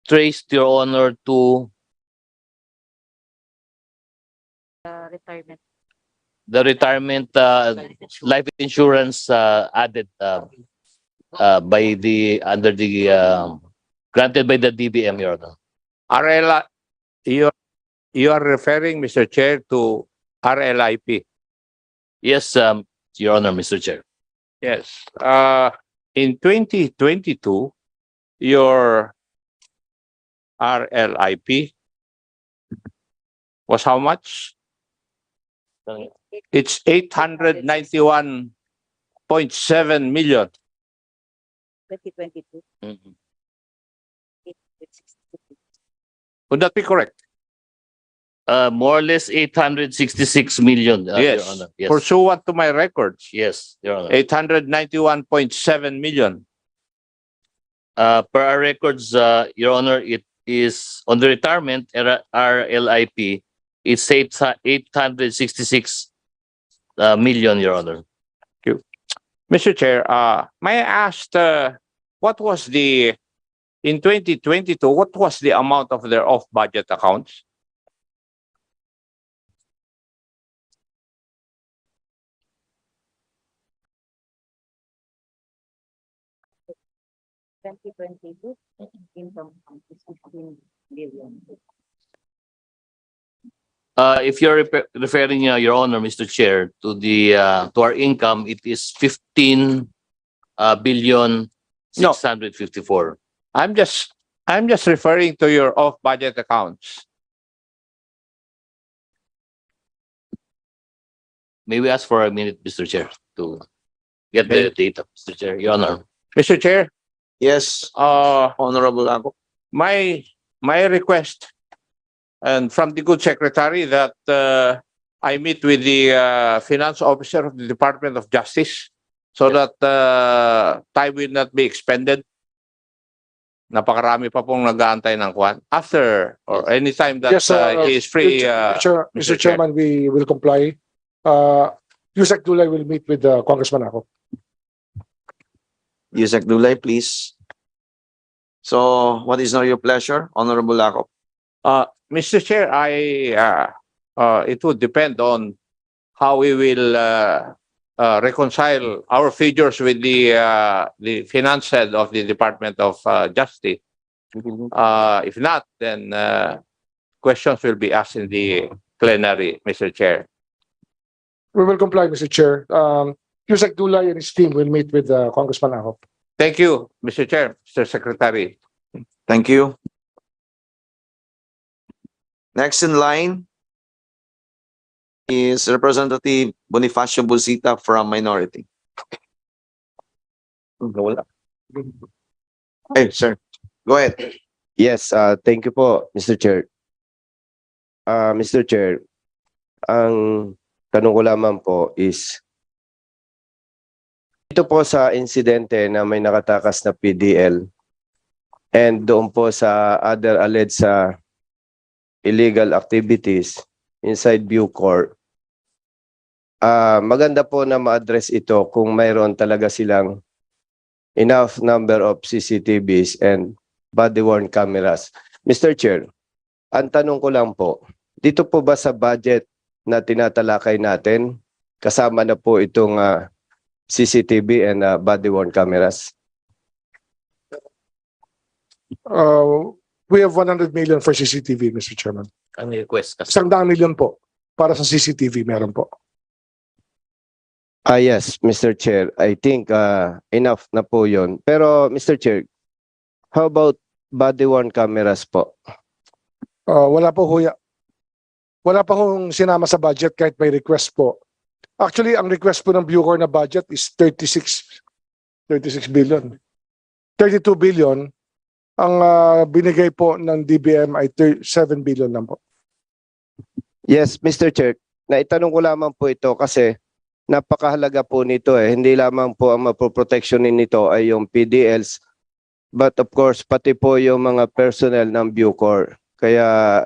traced, Your Honor, to Retirement. the retirement life insurance added by the under the granted by the DBM, Your Honor. RL, you are referring, Mr. Chair, to RLIP. Yes, Your Honor, Mr. Chair. Yes. In 2022, your RLIP was how much? It's 891.7 million. 2022. Mhm. Would that be correct? More or less 866 million, Your Yes. Honor. Yes. Pursuant to my records, Yes, Your Honor. 891.7 million. Per our records, Your Honor, it is on the retirement RLIP, it's 866 million, Your Honor. Mr. Chair, may I ask, what was the, in 2022, what was the amount of their off-budget accounts? Income is 15 billion. If you're referring, Your Honor, Mr. Chair, to the to our income, it is 15 billion 654. I'm just referring to your off-budget accounts. May we ask for a minute, Mr. Chair, to get the data, Mr. Chair, Your Honor. Mr. Chair, Yes, Honorable Ako. my request, and from the good secretary, that I meet with the finance officer of the Department of Justice so that time will not be expended. Napakarami pa pong nag-aantay ng kwan. After or anytime that he is free, Mr. Chairman, we will comply. Yusek Dulay will meet with Congressman Ako. Yusek Dulay, please. So, what is now your pleasure, Honorable Ako? Mr. Chair, it would depend on how we will reconcile our figures with the finance head of the Department of Justice. If not, then questions will be asked in the plenary, Mr. Chair. We will comply, Mr. Chair. Yusek Dulay and his team will meet with Congressman Ako. Thank you, Mr. Chair, Mr. Secretary. Thank you. Next in line is Representative Bonifacio Busita from Minority. Hey, sir. Go ahead. Yes, thank you po, Mr. Chair. Mr. Chair, ang tanong ko lamang po is, ito po sa insidente na may nakatakas na PDL and doon po sa other alleged sa illegal activities inside Bucor, maganda po na ma-address ito kung mayroon talaga silang enough number of CCTVs and body-worn cameras. Mr. Chair, ang tanong ko lang po, dito po ba sa budget na tinatalakay natin, kasama na po itong CCTV and body-worn cameras? We have 100 million for CCTV, Mr. Chairman. Ang request kasi. 100 million po para sa CCTV meron po. Yes, Mr. Chair. I think enough na po yun. Pero, Mr. Chair, how about body-worn cameras po? Wala po huya. Wala pa kong sinama sa budget kahit may request po. Actually, ang request po ng Bucor na budget is 36 billion. 32 billion. Ang binigay po ng DBM ay 7 billion lang po. Yes, Mr. Chair. Naitanong ko lamang po ito kasi napakahalaga po nito eh. Hindi lamang po ang mapoproteksyonin nito ay yung PDLs, but of course, pati po yung mga personnel ng Bucor. Kaya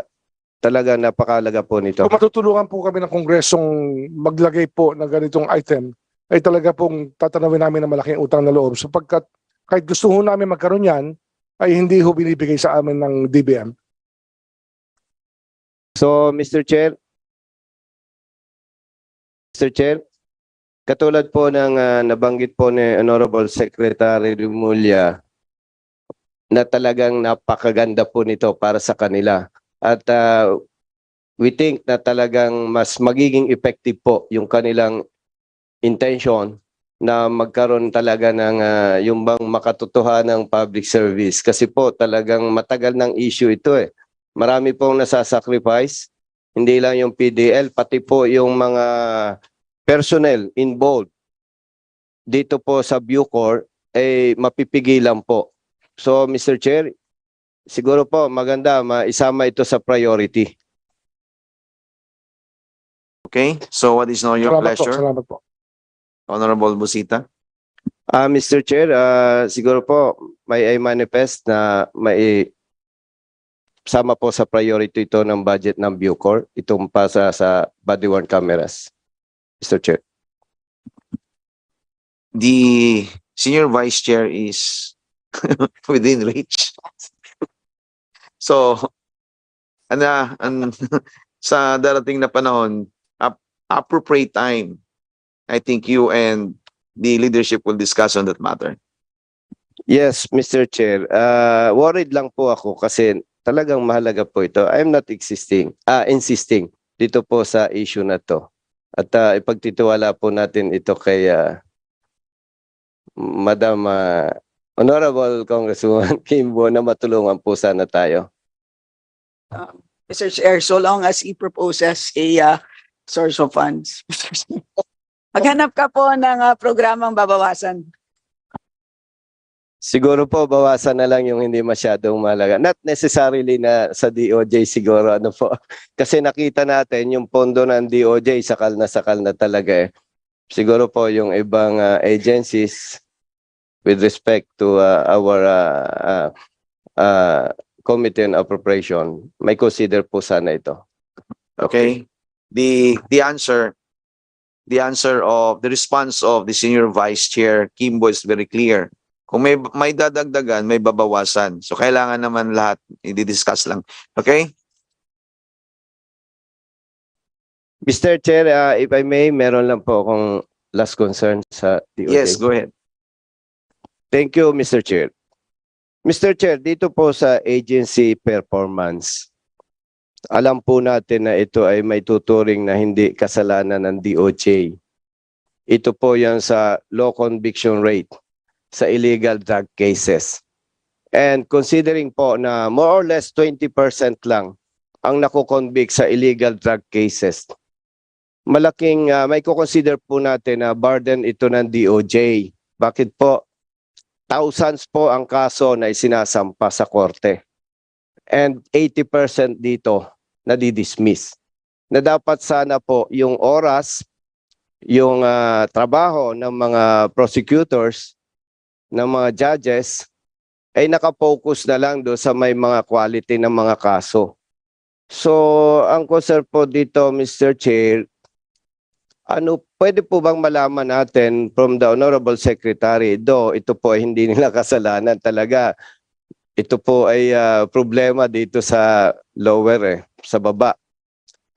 talaga napakahalaga po nito. Kung matutulungan po kami ng Kongresong maglagay po ng ganitong item, ay talaga pong tatanawin namin ng malaking utang na loob. Sapagkat kahit gusto ho namin magkaroon yan, ay hindi ho binibigay sa amin ng DBM. So, Mr. Chair, katulad po ng nabanggit po ni Honorable Secretary Remulla na talagang napakaganda po nito para sa kanila. At we think na talagang mas magiging effective po yung kanilang intention na magkaroon talaga ng yung bang makatotohanang public service. Kasi po talagang matagal ng issue ito eh. Marami pong nasasacrifice, hindi lang yung PDL, pati po yung mga personnel involved dito po sa Bucor ay mapipigilan po. So Mr. Chair, siguro po maganda maisama ito sa priority. Okay, so what is now your pleasure? Salamat po. Honorable Busita. Mr. Chair, siguro po may I manifest na may sama po sa priority ito ng budget ng Bucor, itong pasa sa body-worn cameras. Mr. Chair. The senior vice chair is within reach. So, sa darating na panahon, appropriate time, I think you and the leadership will discuss on that matter. Yes, Mr. Chair. Worried lang po ako kasi talagang mahalaga po ito. I'm not insisting dito po sa issue na to. At ipagtitiwala po natin ito kay Madam Honorable Congresswoman Kimbo na matulungan po sana tayo. Mr. Chair, so long as he proposes a source of funds. Maghanap ka po ng programang babawasan. Siguro po bawasan na lang yung hindi masyadong mahalaga. Not necessarily na sa DOJ siguro ano po. Kasi nakita natin yung pondo ng DOJ sakal na talaga eh. Siguro po yung ibang agencies with respect to our Committee on Appropriation, may consider po sana ito. Okay. The response of the senior vice chair Kimbo is very clear. Kung may dadagdagan, may babawasan. So kailangan naman lahat i-discuss lang. Okay? Mr. Chair, if I may, meron lang po akong last concern sa DOJ. Yes, go ahead. Thank you, Mr. Chair. Mr. Chair, dito po sa agency performance, alam po natin na ito ay may tuturing na hindi kasalanan ng DOJ. Ito po yan sa low conviction rate sa illegal drug cases. And considering po na more or less 20% lang ang nakukonvict sa illegal drug cases, malaking may kukonsider po natin na burden ito ng DOJ. Bakit po? Thousands po ang kaso na isinasampa sa korte. And 80% dito nadidismiss. Na dapat sana po yung oras, yung trabaho ng mga prosecutors, ng mga judges, ay nakapokus na lang doon sa may mga quality ng mga kaso. So, ang concern po dito, Mr. Chair, pwede po bang malaman natin from the Honorable Secretary, ito po ay hindi nila kasalanan talaga. Ito po ay problema dito sa lower sa baba.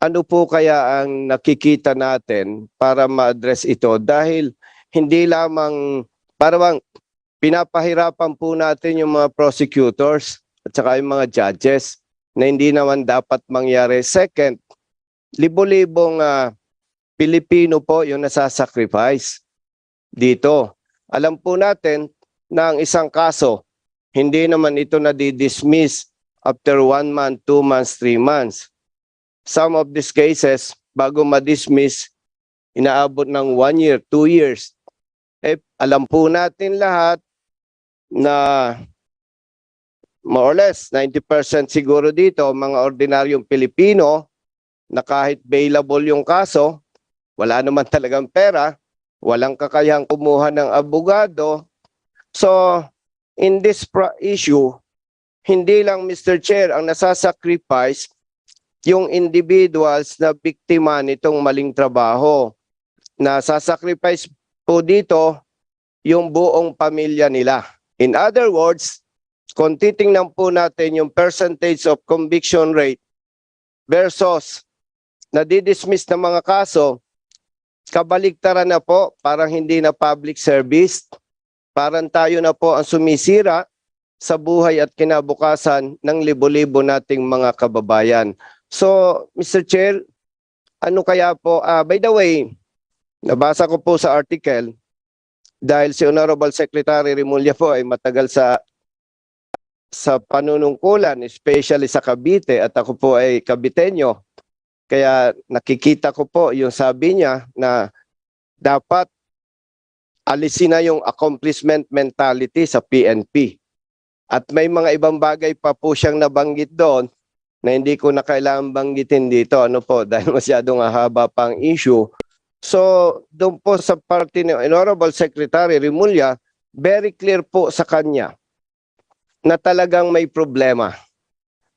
Ano po kaya ang nakikita natin para ma-address ito? Dahil hindi lamang, parang pinapahirapan po natin yung mga prosecutors at saka yung mga judges na hindi naman dapat mangyari. Second, libo-libong Pilipino po yung nasasacrifice dito. Alam po natin na ang isang kaso, hindi naman ito nadidismiss after 1 month, 2 months, 3 months. Some of these cases, bago ma-dismiss, inaabot ng 1 year, 2 years. Alam po natin lahat na more or less 90% siguro dito, mga ordinaryong Pilipino na kahit bailable yung kaso, wala naman talagang pera, walang kakayahang kumuha ng abogado. So, in this issue, hindi lang Mr. Chair ang nasasacrifice yung individuals na biktima nitong maling trabaho. Nasasacrifice po dito yung buong pamilya nila. In other words, kung titingnan po natin yung percentage of conviction rate versus nadidismiss na mga kaso, kabaliktaran na po, parang hindi na public service. Parang tayo na po ang sumisira sa buhay at kinabukasan ng libo-libo nating mga kababayan. So, Mr. Chair, ano kaya po, by the way, nabasa ko po sa article, dahil si Honorable Secretary Remulla po ay matagal sa panunungkulan, especially sa Cavite, at ako po ay Caviteño. Kaya nakikita ko po yung sabi niya na dapat alisin na yung accomplishment mentality sa PNP. At may mga ibang bagay pa po siyang nabanggit doon na hindi ko na kailangan banggitin dito. Ano po, dahil masyadong haba pang issue. So, doon po sa parte ni Honorable Secretary Remulla, very clear po sa kanya na talagang may problema.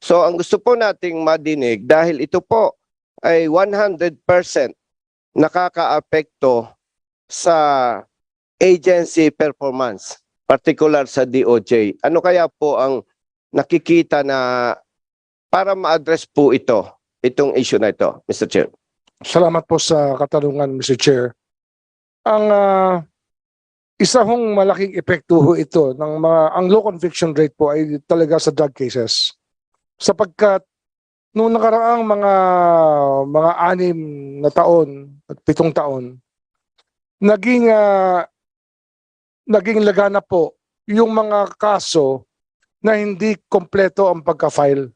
So, ang gusto po nating madinig, dahil ito po ay 100% nakakaapekto sa agency performance, particular sa DOJ. Ano kaya po ang nakikita na para ma-address po itong issue na ito, Mr. Chair? Salamat po sa katanungan, Mr. Chair. Ang isa hong malaking epekto ho ito ng ang low conviction rate po ay talaga sa drug cases. Sapagkat noong nakaraang mga 6 na taon at 7 taon, naging laganap po yung mga kaso na hindi kompleto ang pagka-file.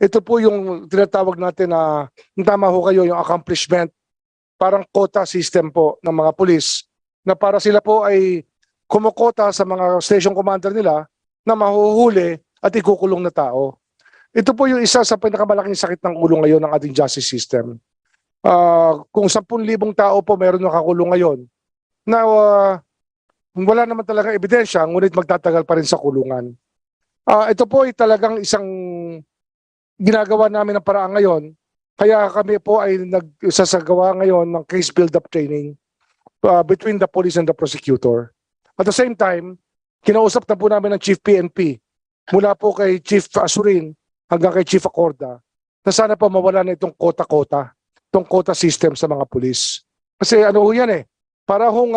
Ito po yung tinatawag natin na, tama ho kayo, yung accomplishment, parang quota system po ng mga pulis, na para sila po ay kumukota sa mga station commander nila na mahuhuli at ikukulong na tao. Ito po yung isa sa pinakamalaking sakit ng ulo ngayon ng ating justice system. Kung 10,000 tao po meron nakakulong ngayon, na wala naman talaga ebidensya, ngunit magtatagal pa rin sa kulungan. Ito po ay talagang isang ginagawa namin ng paraan ngayon. Kaya kami po ay nagsasagawa ngayon ng case build-up training between the police and the prosecutor. At the same time, kinausap na po namin ng Chief PNP, mula po kay Chief Asurin hanggang kay Chief Acorda, na sana po mawala na itong quota-quota, itong quota system sa mga pulis. Kasi ano ho yan para hong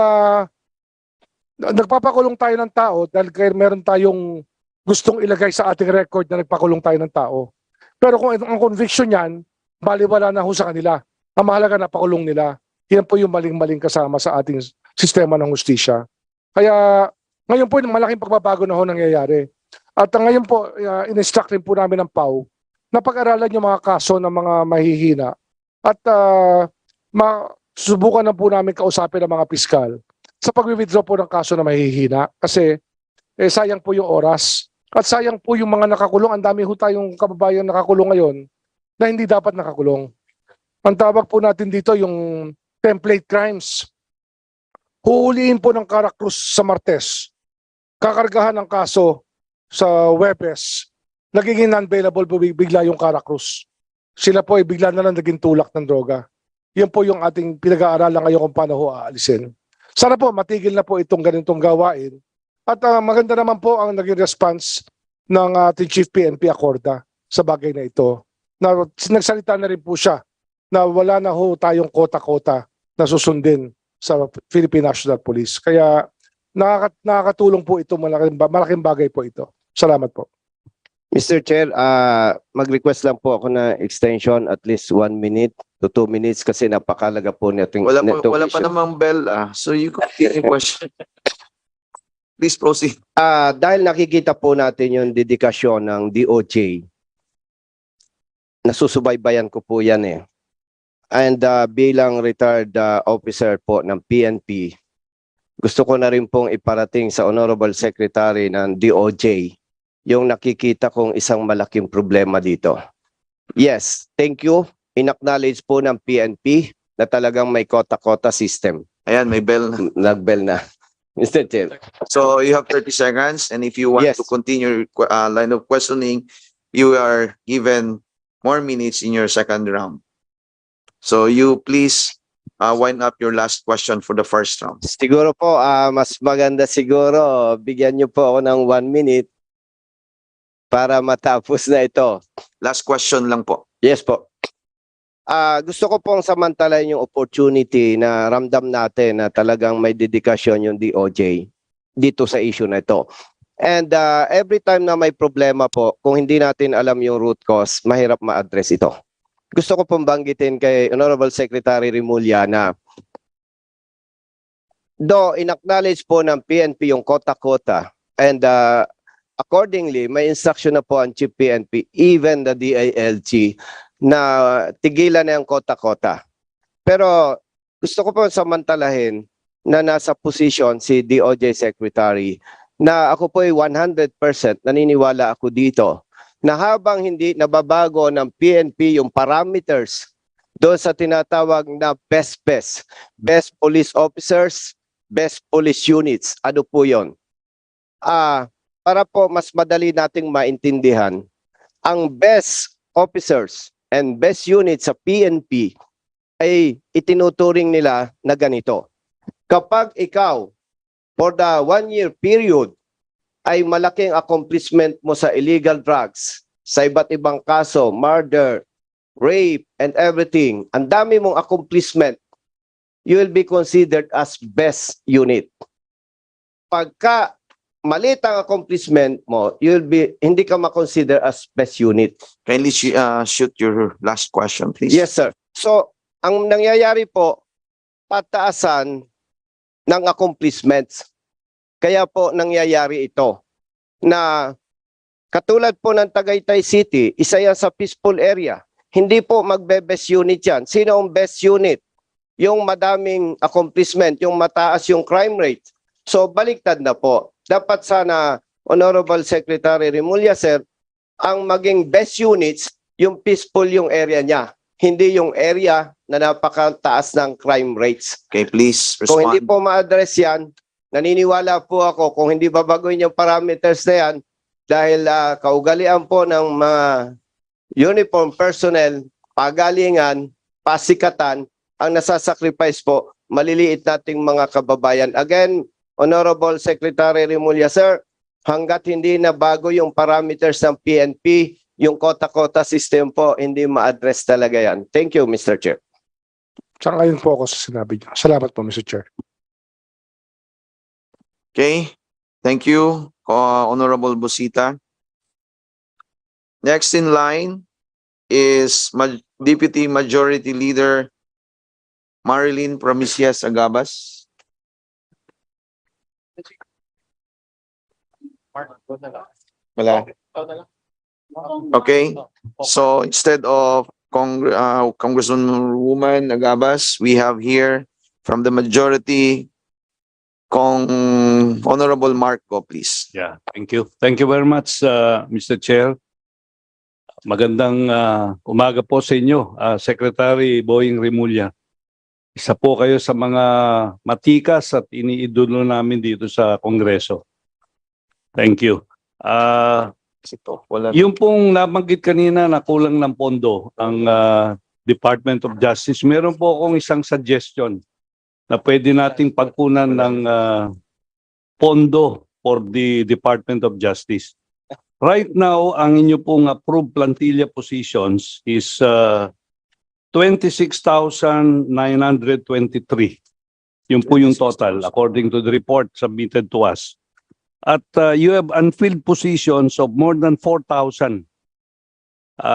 nagpapakulong tayo ng tao dahil meron tayong gustong ilagay sa ating record na nagpakulong tayo ng tao. Pero kung ang conviction yan, baliwala na ho sa kanila. Ang mahalaga na pakulong nila. Yan po yung maling-maling kasama sa ating sistema ng hustisya. Kaya ngayon po malaking pagbabago na ho nangyayari. At ngayon po, in-instruct rin po namin ng PAW na pag-aralan yung mga kaso ng mga mahihina. At subukan na po namin kausapin ang mga piskal sa pag-withdraw po ng kaso na mahihina. Kasi sayang po yung oras. At sayang po yung mga nakakulong. Ang dami ho tayong kababayan nakakulong ngayon na hindi dapat nakakulong. Ang tawag po natin dito yung template crimes. Huhuliin po ng Caracruz sa Martes. Kakargahan ng kaso sa Webes. Nagiging non-bailable po bigla yung Caracruz. Sila po ay bigla na lang naging tulak ng droga. Yan po yung ating pinag-aaralan ngayon kung paano ho aalisin. Sana po matigil na po itong ganitong gawain. At maganda naman po ang naging response ng ating Chief PNP Acorda sa bagay na ito. Na nagsalita na rin po siya na wala na ho tayong kota-kota na susundin sa Philippine National Police. Kaya nakakatulong po ito, malaking bagay po ito. Salamat po. Mr. Chair, mag-request lang po ako na extension at least 1 minute to 2 minutes kasi napakalaga po natin. Wala pa namang bell. So you can get a question. Please proceed. Dahil nakikita po natin yung dedikasyon ng DOJ, nasusubaybayan ko po yan And bilang retired officer po ng PNP, gusto ko na rin pong iparating sa Honorable Secretary ng DOJ yung nakikita kong isang malaking problema dito. Yes, thank you. In-acknowledge po ng PNP na talagang may quota-quota system. Ayan, may bell na. Nag-bell na. Mr. Chair. So you have 30 seconds, and if you want Yes. to continue your line of questioning, you are given more minutes in your second round. So you please wind up your last question for the first round. Siguro po, mas maganda siguro, bigyan niyo po ako ng 1 minute para matapos na ito. Last question lang po. Yes po. Gusto ko pong samantalahin yung opportunity na ramdam natin na talagang may dedikasyon yung DOJ dito sa issue na ito. And every time na may problema po, kung hindi natin alam yung root cause, mahirap ma-address ito. Gusto ko pong banggitin kay Honorable Secretary Remulla na though in-acknowledge po ng PNP yung kota-kota and accordingly, may instruction na po ang Chief PNP, even the DILG, na tigilan na yung kota-kota. Pero gusto ko po samantalahin na nasa position si DOJ Secretary na ako po ay 100% naniniwala ako dito na habang hindi nababago ng PNP yung parameters doon sa tinatawag na best police officers, best police units. Ano po yun? Para po mas madali nating maintindihan, ang best officers and best units sa PNP ay itinuturing nila na ganito. Kapag ikaw, for the 1-year period, ay malaking accomplishment mo sa illegal drugs, sa iba't ibang kaso, murder, rape, and everything, ang dami mong accomplishment, you will be considered as best unit. Pagka maliit ang accomplishment mo, hindi ka ma-consider as best unit. Kindly shoot your last question, please. Yes, sir. So, ang nangyayari po, pataasan ng accomplishments. Kaya po nangyayari ito na katulad po ng Tagaytay City, isa yan sa peaceful area. Hindi po magbe-best unit yan. Sino ang best unit? Yung madaming accomplishment, yung mataas yung crime rate. So, baliktad na po. Dapat sana, Honorable Secretary Remulla, sir, ang maging best units, yung peaceful yung area niya. Hindi yung area na napakataas ng crime rates. Okay, please respond. Kung hindi po ma-address yan, naniniwala po ako kung hindi babagoyin yung parameters na yan, dahil kaugalian po ng mga uniform personnel, pagalingan, pasikatan, ang nasasacrifice po, maliliit nating mga kababayan. Again, Honorable Secretary Remulla, sir, hanggat hindi na bago yung parameters ng PNP, yung kota-kota system po, hindi ma-address talaga yan. Thank you, Mr. Chair. Sang-ayon po ako sa sinabi niyo. Salamat po, Mr. Chair. Okay, thank you, Honorable Busita. Next in line is Deputy Majority Leader Marilyn Promisias Agabas. Wala. Okay, so instead of Congresswoman Agabas, we have here from the majority, Honorable Marco, please. Yeah, thank you. Thank you very much, Mr. Chair. Magandang umaga po sa inyo, Secretary Boying Remulla. Isa po kayo sa mga matikas at iniidolo namin dito sa Kongreso. Thank you. Yung pong nabanggit kanina na kulang ng pondo ang Department of Justice, meron po akong isang suggestion na pwede nating pagkunan ng pondo for the Department of Justice. Right now, ang inyo pong approved plantilla positions is 26,923. Yun po yung total according to the report submitted to us. At you have unfilled positions of more than 4,000.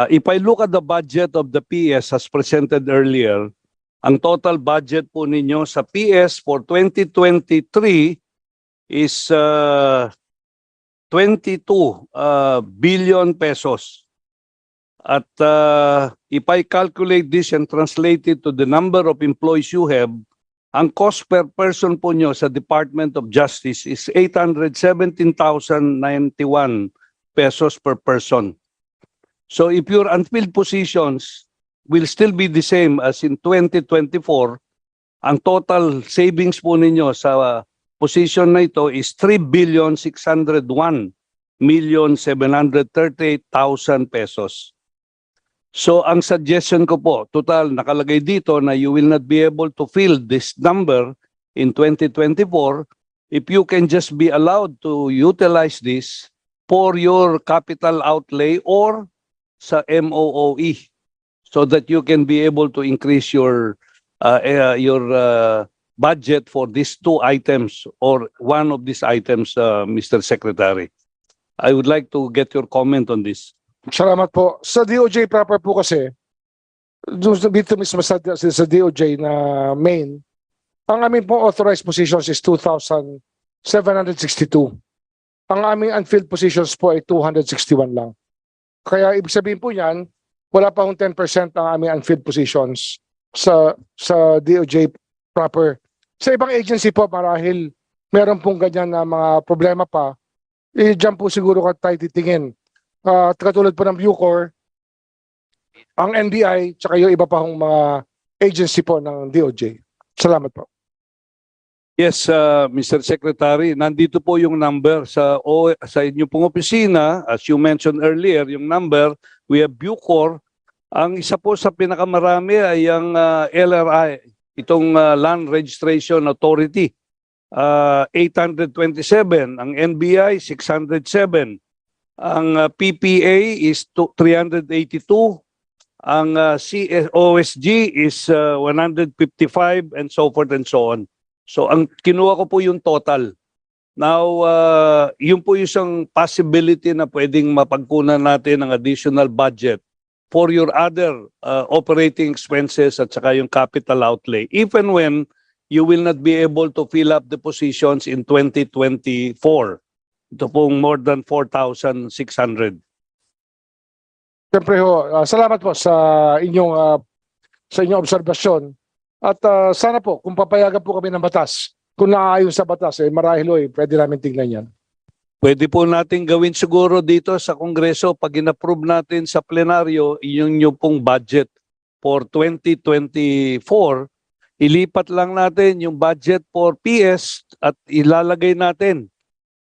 If I look at the budget of the PS as presented earlier, ang total budget po ninyo sa PS for 2023 is 22 billion pesos. At if I calculate this and translate it to the number of employees you have, ang cost per person po nyo sa Department of Justice is 817,091 pesos per person. So if your unfilled positions will still be the same as in 2024. Ang total savings po ninyo sa position na ito is 3,601,738,000 pesos. So ang suggestion ko po, total nakalagay dito na you will not be able to fill this number in 2024. If you can just be allowed to utilize this for your capital outlay or sa MOOE so that you can be able to increase your budget for these two items or one of these items, Mr. Secretary. I would like to get your comment on this. Salamat po. Sa DOJ proper po kasi, dito mismo sa DOJ na main, ang aming po authorized positions is 2,762. Ang aming unfilled positions po ay 261 lang. Kaya ibig sabihin po yan, wala pa hong 10% ang aming unfilled positions sa DOJ proper. Sa ibang agency po, marahil meron pong ganyan na mga problema pa, dyan po siguro tayo titingin. Katulad po ng Bucor, ang NBI, tsaka yung iba pa hong mga agency po ng DOJ. Salamat po. Yes, Mr. Secretary, nandito po yung number sa inyo pong opisina. As you mentioned earlier, yung number, we have Bucor. Ang isa po sa pinakamarami ay ang LRI, itong Land Registration Authority, 827. Ang NBI, 607. Ang PPA is 382. Ang OSG is 155 and so forth and so on. So ang kinuha ko po yung total. Now, yun po yung isang possibility na pwedeng mapagkunan natin ng additional budget for your other operating expenses at saka yung capital outlay, even when you will not be able to fill up the positions in 2024. Ito pong more than 4,600. Siyempre ho, salamat po sa inyong obserbasyon. At sana po, kung papayagan po kami ng batas, kung naaayon sa batas, marahil pwede namin tingnan yan. Pwede po natin gawin siguro dito sa Kongreso pag in-approve natin sa plenaryo yung pong budget for 2024, ilipat lang natin yung budget for PS at ilalagay natin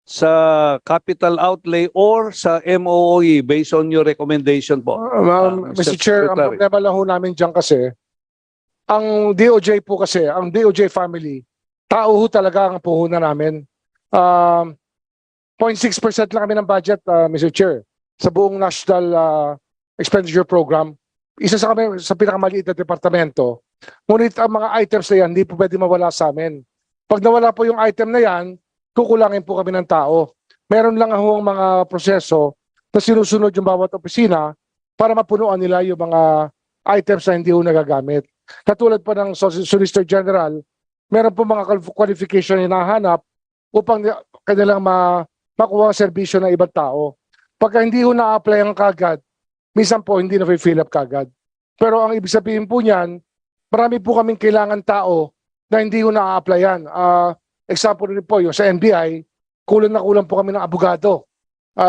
sa capital outlay or sa MOOE based on your recommendation po. Mr. Chair, ang problema lang ho namin dyan kasi, ang DOJ po kasi, ang DOJ family, tao ho talaga ang puhunan namin. 0.6% lang kami ng budget, Mr. Chair, sa buong National Expenditure Program. Isa sa kami sa pinakamaliit na departamento. Ngunit ang mga items na yan, hindi po pwede mawala sa amin. Pag nawala po yung item na yan, kukulangin po kami ng tao. Meron lang ho ang mga proseso na sinusunod yung bawat opisina para mapunuan nila yung mga items na hindi ho nagagamit. Katulad po ng Solicitor General, meron po mga qualification na hinahanap upang kanilang makuha ang serbisyo ng ibang tao. Pagka hindi ho na-apply ang kagad, minsan po hindi na-fill up kagad. Pero ang ibig sabihin po niyan, marami po kaming kailangan tao na hindi ho na-applyan. Example rin po yung sa NBI, kulang na kulang po kami ng abogado.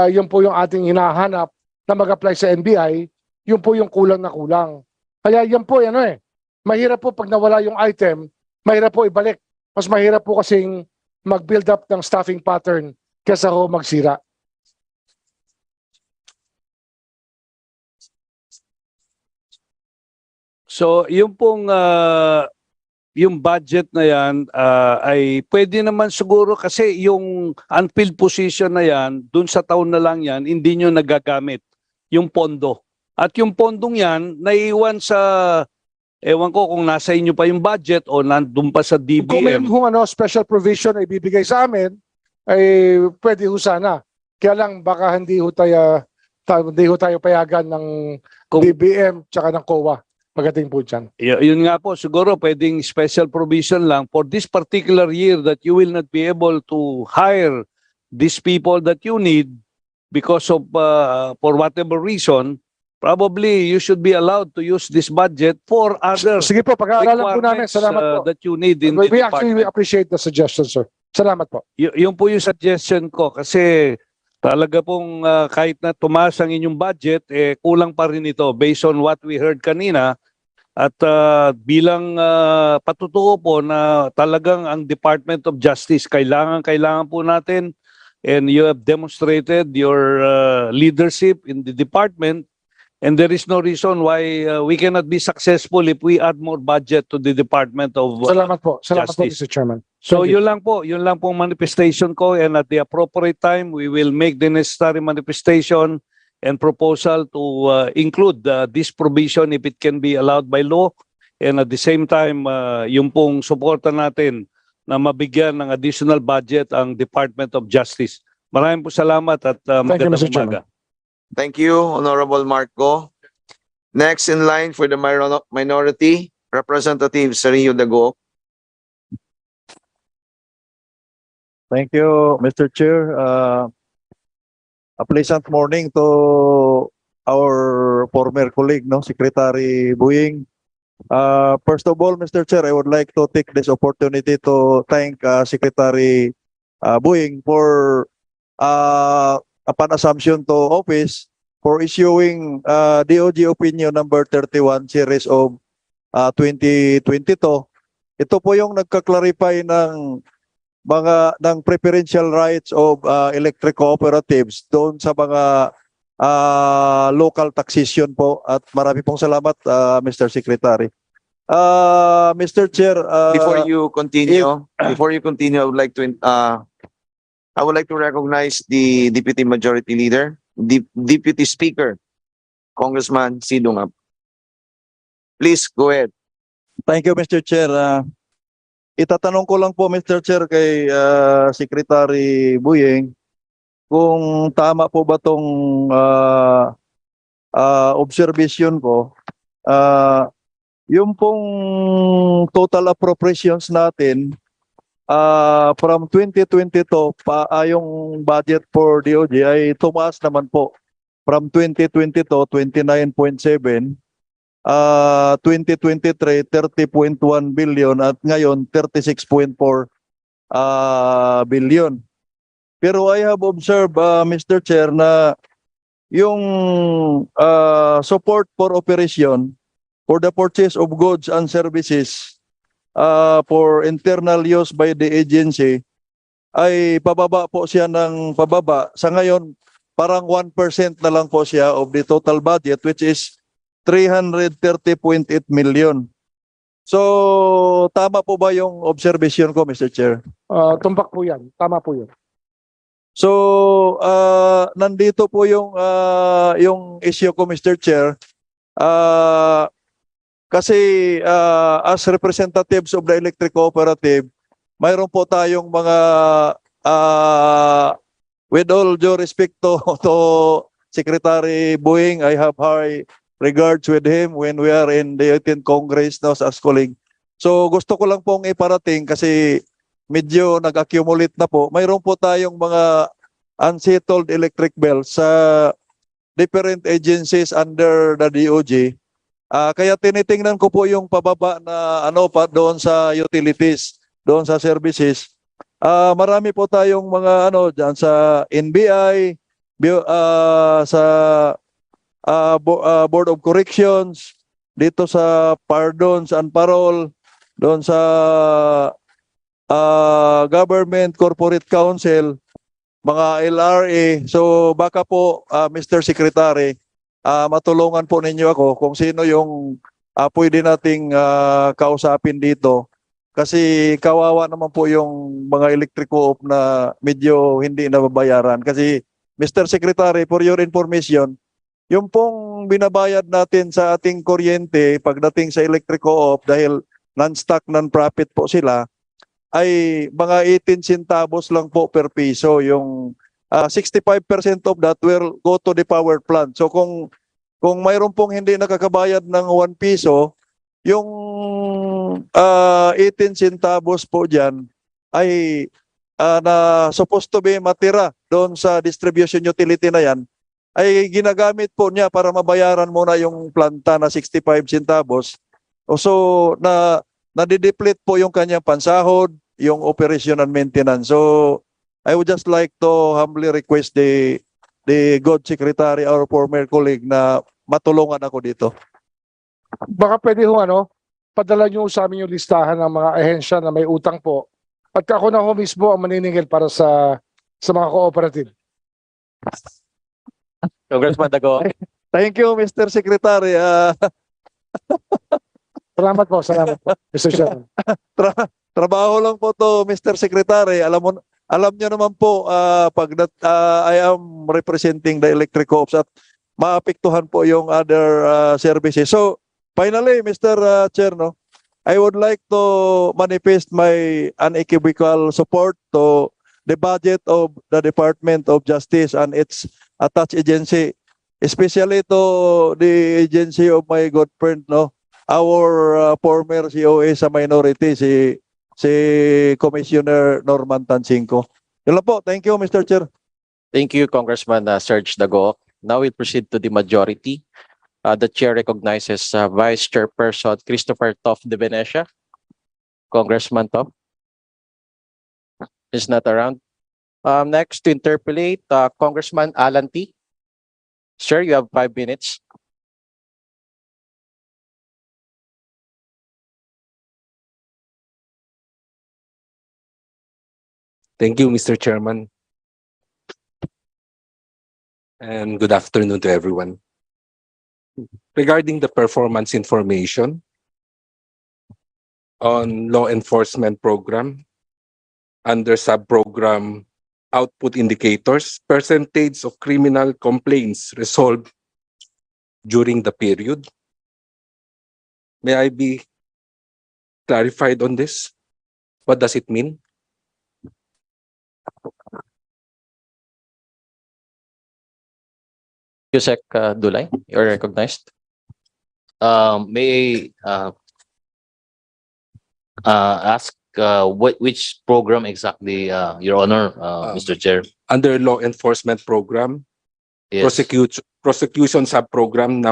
Yun po yung ating hinahanap na mag-apply sa NBI, yun po yung kulang na kulang. Kaya yan po, mahirap po pag nawala yung item, mahirap po ibalik. Mas mahirap po kasing mag-build up ng staffing pattern kesa ho magsira. So, yung pong yung budget na yan ay pwede naman siguro kasi yung unfilled position na yan, dun sa taon na lang yan, hindi nyo nagagamit yung pondo. At yung pondong yan, naiiwan sa, ewan ko kung nasa inyo pa yung budget o nandun pa sa DBM. Kung may special provision ay bibigay sa amin, ay pwede ho sana. Kaya lang baka hindi ho tayo payagan ng DBM tsaka ng COA. Pagdating po dyan. Yun nga po, siguro pwedeng special provision lang for this particular year that you will not be able to hire these people that you need because of, for whatever reason, probably you should be allowed to use this budget for other Sige po, pag-aaralan po namin. Salamat po. That you need in We actually appreciate the suggestion, sir. Salamat po. Yung po yung suggestion ko kasi Talaga pong kahit na tumaas ang inyong budget, kulang pa rin ito based on what we heard kanina. At bilang patutuo po na talagang ang Department of Justice, kailangan po natin, and you have demonstrated your leadership in the department, and there is no reason why we cannot be successful if we add more budget to the Department of Salamat po. Salamat po, Justice. Mr. Chairman. So Thank you. yun lang po manifestation ko, and at the appropriate time we will make the necessary manifestation and proposal to include this provision if it can be allowed by law, and at the same time yung pong suporta natin na mabigyan ng additional budget ang Department of Justice. Maraming po salamat at magandang Mr. Chairman. umaga. Thank you, Honorable Marco. Next in line for the minority, Representative Sergio Dago. Thank you, Mr. Chair. A pleasant morning to our former colleague, no, Secretary Buying. First of all, Mr. Chair, I would like to take this opportunity to thank Secretary Buying for upon assumption to office for issuing DOJ Opinion number 31 series of 2022. Ito po yung nagka-clarify ng preferential rights of electric cooperatives doon sa mga local taxation po, at marami pong salamat Mr. Secretary. Mr. Chair, Before you continue, I would like to recognize the Deputy Majority Leader, Deputy Speaker, Congressman Sidungap. Please go ahead. thank you, Mr. Chair. Itatanong ko lang po, Mr. Chair, kay Secretary Buying, kung tama po ba itong observation ko. Yung pong total appropriations natin from 2022, yung budget for DOJ ay tumaas naman po. From 2022, 29.7. 2023, 30.1 billion at ngayon 36.4 billion. Pero I have observed, Mr. Chair, na yung support for operation for the purchase of goods and services for internal use by the agency ay pababa po siya ng pababa. Sa ngayon, parang 1% na lang po siya of the total budget, which is 330.8 million. So, tama po ba yung observation ko, Mr. Chair? Tumpak po yan. Tama po yun. So, nandito po yung issue ko, Mr. Chair. Kasi as representatives of the electric cooperative, mayroon po tayong mga, with all due respect to Secretary Buying, I have high regards with him when we are in the 18th Congress now as colleague. So gusto ko lang pong iparating kasi medyo nag-accumulate na po. Mayroon po tayong mga unsettled electric bills sa different agencies under the DOJ. Kaya tinitingnan ko po yung pababa na doon sa utilities, doon sa services. Marami po tayong mga dyan sa NBI, sa Board of Corrections, dito sa pardons and parole, doon sa Government Corporate Council, mga LRA. So baka po, Mr. Secretary, matulungan po ninyo ako kung sino yung pwede nating kausapin dito. Kasi kawawa naman po yung mga electric co-op na medyo hindi nababayaran. Kasi Mr. Secretary, for your information, yung pong binabayad natin sa ating kuryente pagdating sa electric co-op dahil non-stock, non-profit po sila, ay mga 18 centavos lang po per piso. Yung 65% of that will go to the power plant. So kung mayroon pong hindi nakakabayad ng 1 piso, yung 18 centavos po dyan ay na supposed to be matira doon sa distribution utility na yan, ay ginagamit po niya para mabayaran muna yung planta na 65 centavos. So, nadideplete po yung kanyang pansahod, yung operation and maintenance. So, I would just like to humbly request the good secretary, our former colleague, na matulungan ako dito. Baka pwede ho padala nyo sa amin yung listahan ng mga ahensya na may utang po. At ako na ho mismo ang maniningil para sa mga cooperative. Congressman Dago. Thank you, Mr. Secretary. Salamat po, Mr. Chairman. Trabaho lang po to, Mr. Secretary. Alam niyo naman po, I am representing the electric co-ops at maapektuhan po yung other services. So, finally, Mr. Chair, I would like to manifest my unequivocal support to the budget of the Department of Justice and its attached agency, especially to the agency of my good friend, our former COA sa minority, si Commissioner Norman Tansinko. Yun lang po. Thank you, Mr. Chair. Thank you, Congressman Serge Dago. Now we proceed to the majority. The chair recognizes Vice Chairperson Christopher Toff de Venecia. Congressman Toff is not around. Next to interpolate, Congressman Alan T. Sir, you have 5 minutes. Thank you, Mr. Chairman. And good afternoon to everyone. Regarding the performance information on law enforcement program, under sub-program output indicators, percentage of criminal complaints resolved during the period. May I be clarified on this? What does it mean? Yusek Dulay, you're recognized. May I ask which program exactly, Your Honor, Mr. Chair? Under law enforcement program, Yes. prosecution sub-program,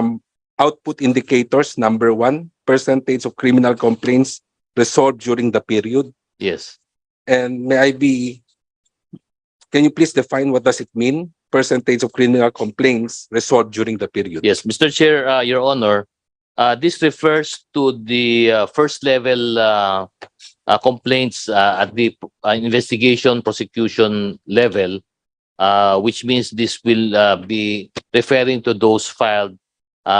output indicators, number 1, percentage of criminal complaints resolved during the period. Yes. And can you please define what does it mean? Percentage of criminal complaints resolved during the period. Yes, Mr. Chair, Your Honor, this refers to the first level complaints at the investigation prosecution level, which means this will be referring to those filed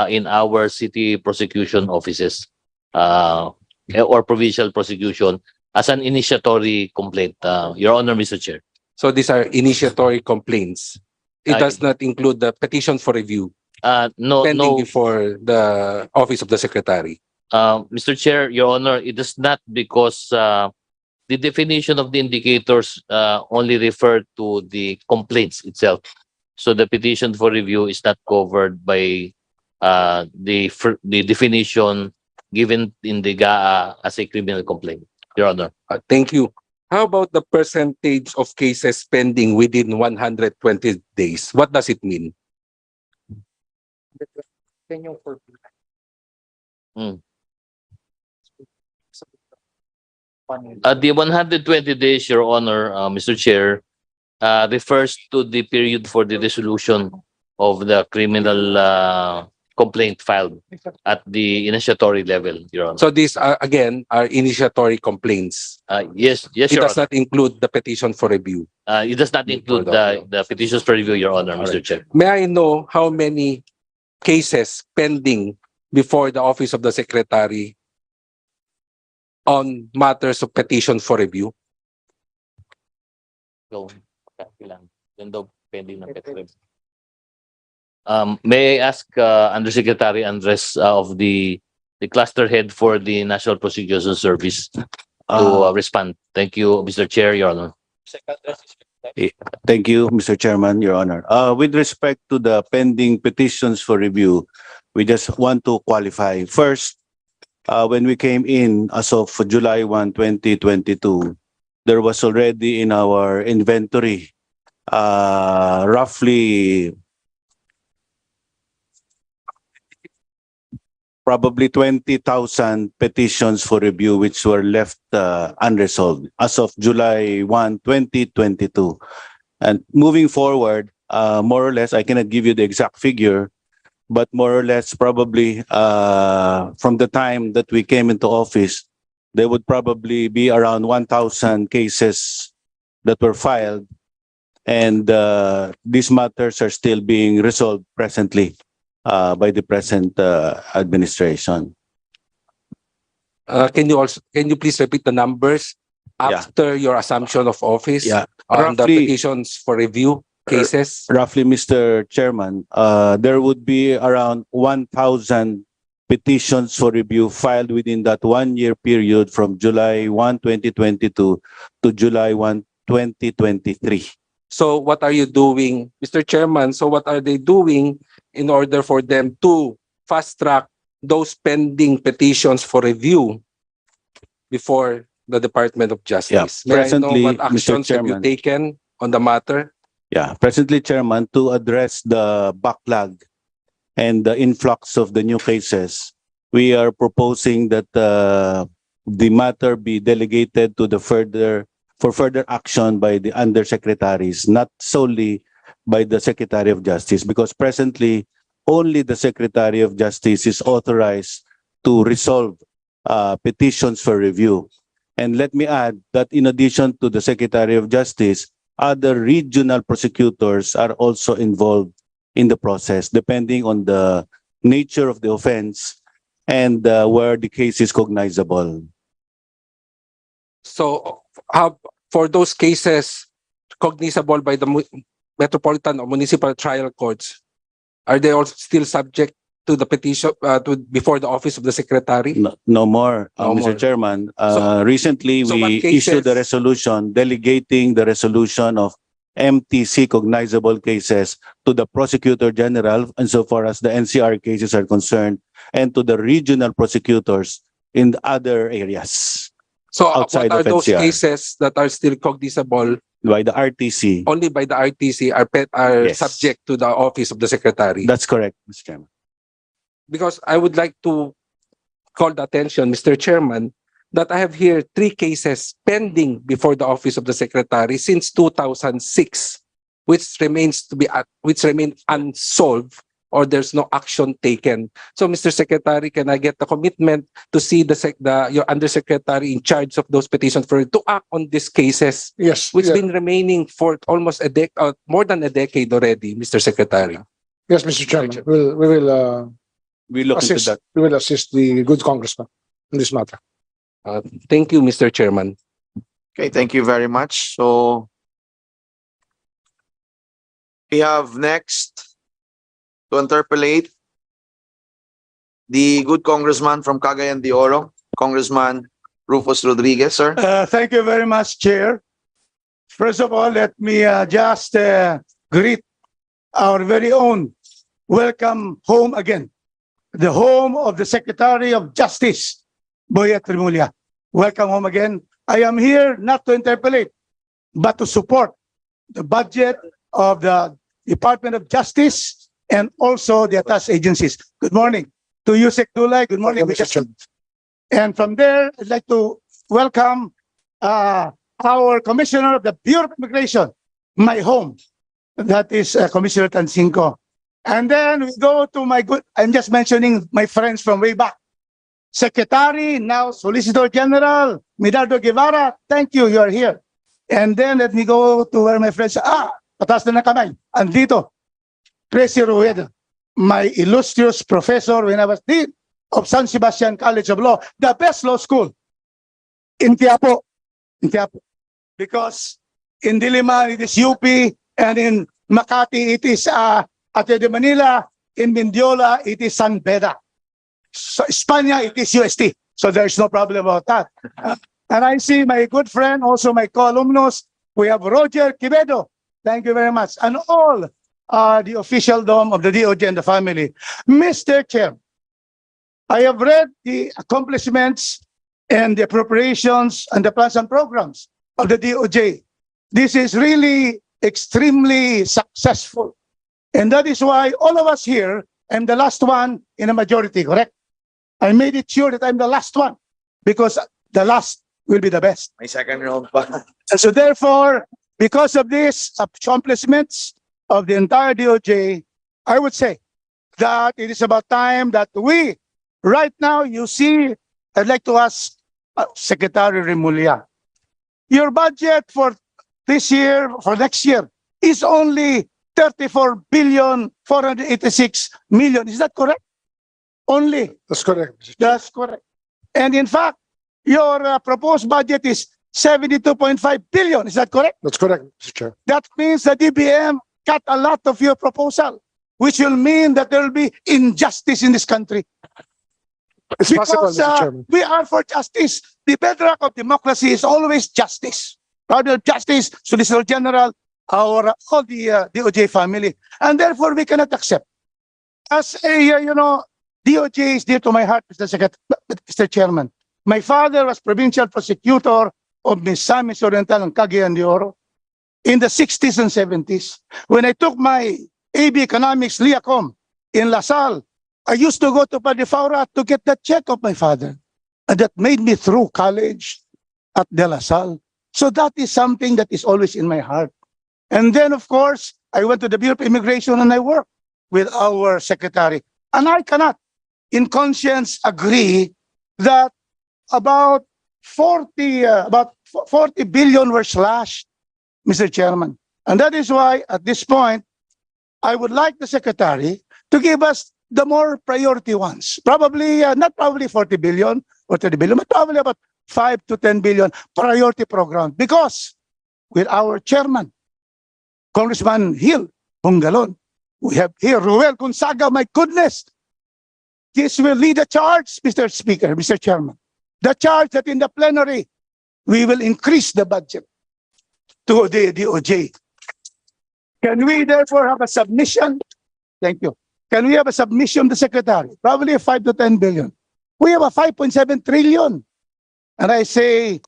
in our city prosecution offices or provincial prosecution as an initiatory complaint, Your Honor, Mr. Chair. So these are initiatory complaints. It does not include the petition for review pending before the Office of the Secretary. Mr. Chair, Your Honor, it does not, because the definition of the indicators only refer to the complaints itself. So the petition for review is not covered by the definition given in the GAA as a criminal complaint, Your Honor. Thank you. How about the percentage of cases pending within 120 days? What does it mean? The 120 days, Your Honor, Mr. Chair, refers to the period for the resolution of the criminal complaint filed at the initiatory level, Your Honor. So these are, again, are initiatory complaints. Yes, It Your does Honor. not include the petition for review. It does not include the petitions for review, Your Honor, Mr. Chair. May I know how many cases pending before the Office of the Secretary on matters of petition for review? Go. Yan daw pending ng PETREB. May I ask Undersecretary Andres of the cluster head for the National Prosecution Service to respond. Thank you, Mr. Chair, Your Honor. Thank you, Mr. Chairman, Your Honor. With respect to the pending petitions for review, we just want to qualify. First, when we came in as of July 1, 2022, there was already in our inventory roughly probably 20,000 petitions for review which were left unresolved as of July 1, 2022. And moving forward, more or less, I cannot give you the exact figure, but more or less probably from the time that we came into office, there would probably be around 1,000 cases that were filed, and these matters are still being resolved presently by the present administration. Can you please repeat the numbers after your assumption of office? Yeah, On the roughly- petitions for review cases? Roughly, Mr. Chairman, there would be around 1,000 petitions for review filed within that 1-year period from July 1, 2022 to July 1, 2023. So what are you doing, Mr. Chairman? So what are they doing in order for them to fast track those pending petitions for review before the Department of Justice? Yeah, May I presently, know what Mr. actions have you Chairman. taken on the matter? Yeah, presently, Chairman, to address the backlog and the influx of the new cases, we are proposing that the matter be delegated to for further action by the undersecretaries, not solely by the Secretary of Justice, because presently only the Secretary of Justice is authorized to resolve petitions for review. And let me add that in addition to the Secretary of Justice, other regional prosecutors are also involved in the process, depending on the nature of the offense and where the case is cognizable. So for those cases cognizable by the Metropolitan or Municipal Trial Courts, are they also still subject to the petition before the Office of the Secretary? No more, No Mr. more. Chairman. So- Recently, so what we cases- issued a resolution delegating the resolution of MTC cognizable cases to the Prosecutor General insofar as the NCR cases are concerned, and to the regional prosecutors in the other areas So outside what are of those NCR. cases that are still cognizable by the RTC. only by the RTC are Yes. subject to the Office of the Secretary? That's correct, Mr. Chairman. Because I would like to call the attention, Mr. Chairman, that I have here 3 cases pending before the Office of the Secretary since 2006, which remain unsolved, or there's no action taken. So, Mr. Secretary, can I get the commitment to see your undersecretary in charge of those petitions to act on these cases, Yes. which yeah. been remaining for almost more than a decade already, Mr. Secretary? Yes, Mr. Chairman. We will We look into assist. that. We will assist the good congressman in this matter. Thank you, Mr. Chairman. Okay, thank you very much. So we have next to interpolate the good congressman from Cagayan de Oro, Congressman Rufus Rodriguez, sir. Thank you very much, Chair. First of all, let me just greet our very own welcome home again, the home of the Secretary of Justice, Boyet Rimulya. Welcome home again. I am here not to interpolate, but to support the budget of the Department of Justice and also the attached agencies. Good morning to you, Sec Dulay. Good morning, Mr. Chairman. And from there, I'd like to welcome our Commissioner of the Bureau of Immigration, my home. That is Commissioner Tansinko. And then we go to my good, I'm just mentioning my friends from way back. Secretary, now Solicitor General, Midardo Guevara, thank you, you are here. And then let me go to where my friends, patas na kamay, andito, Tracy Rueda, my illustrious professor when I was dean of San Sebastian College of Law, the best law school in Quiapo. Because in Diliman, it is UP, and in Makati, it is Ate de Manila, in Mindiola, it is San Beda. So España, it is UST. So there's no problem about that. And I see my good friend, also my co-alumnus, we have Roger Quevedo. Thank you very much. And all the officialdom of the DOJ and the family. Mr. Chair, I have read the accomplishments and the appropriations and the plans and programs of the DOJ. This is really extremely successful. And that is why all of us here, I'm the last one in a majority, correct? I made it sure that I'm the last one because the last will be the best. May second round pa. And so therefore, because of these accomplishments of the entire DOJ, I would say that it is about time that we, right now, you see, I'd like to ask Secretary Remulla, your budget for this year, for next year, is only 34,486,000,000. Is that correct? Only. That's correct. That's correct. And in fact, your proposed budget is 72.5 billion. Is that correct? That's correct, Mr. Chair. That means the DBM cut a lot of your proposal, which will mean that there will be injustice in this country. It's possible, Mr. Chairman. We are for justice. The bedrock of democracy is always justice. Rather justice, Solicitor General, all the DOJ family. And therefore, we cannot accept. As a, DOJ is dear to my heart, Mr. Chairman. My father was provincial prosecutor of Misamis Oriental and Cagayan de Oro in the 60s and 70s. When I took my AB Economics Liacom in La Salle, I used to go to Padifaura to get the check of my father. And that made me through college at De La Salle. So that is something that is always in my heart. And then, of course, I went to the Bureau of Immigration and I worked with our secretary. And I cannot, in conscience, agree that about 40 billion were slashed, Mr. Chairman. And that is why, at this point, I would like the secretary to give us the more priority ones. Probably, not probably 40 billion or 30 billion, but probably about 5 to 10 billion priority program. Because with our chairman, Congressman Hill Bungalon, we have here Ruel Gonzaga, my goodness. This will lead the charge, Mr. Speaker, Mr. Chairman. The charge that in the plenary, we will increase the budget to the DOJ. Can we therefore have a submission? Thank you. Can we have a submission to the secretary? Probably 5 to 10 billion. We have a 5.7 trillion. And I say,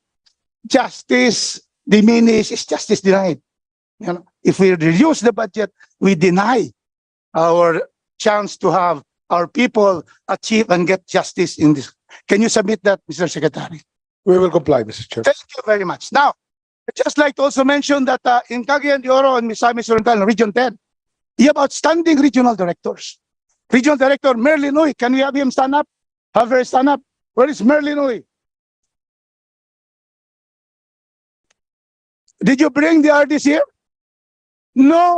justice diminished is justice denied. If we reduce the budget, we deny our chance to have our people achieve and get justice in this. Can you submit that, Mr. Secretary? We will comply, Mr. Chair. Thank you very much. Now, I'd just like to also mention that in Cagayan de Oro and Misamis Oriental, Region 10, you have outstanding regional directors. Regional Director Merlin Uy, can we have him stand up? Have her stand up. Where is Merlin Uy? Did you bring the RDs here? No.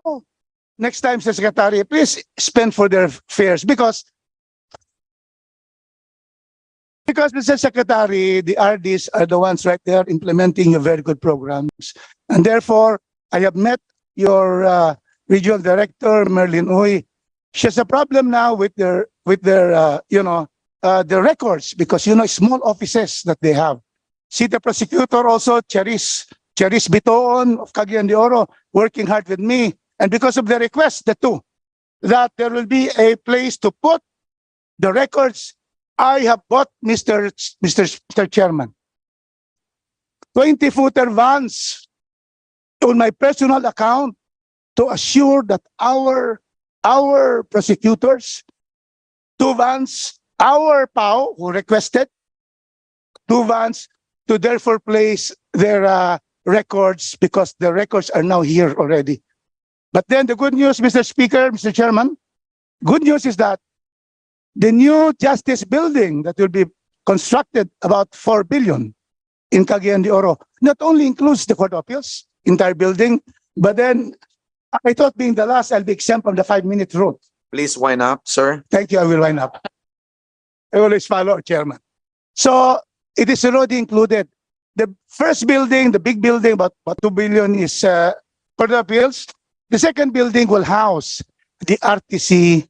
Next time, Mr. Secretary, please spend for their fares because Mr. Secretary, the RDs are the ones right there implementing your very good programs. And therefore, I have met your regional director, Merlin Uy. She has a problem now with their the records because, small offices that they have. See the prosecutor also, Charis Bitoon of Cagayan de Oro, working hard with me. And because of the request, the two, that there will be a place to put the records. I have bought, Mr. Chairman, 20-footer vans on my personal account to assure that our prosecutors, 2 vans, our PAO who requested 2 vans to therefore place their records because the records are now here already. But then the good news, Mr. Speaker, Mr. Chairman, good news is that the new justice building that will be constructed about 4 billion in Cagayan de Oro not only includes the Court of Appeals, entire building, but then I thought being the last, I'll be exempt from the 5-minute rule. Please wind up, sir. Thank you, I will wind up. I always follow, Chairman. So it is already included. The first building, the big building, about 2 billion is Court of Appeals. The second building will house the RTC,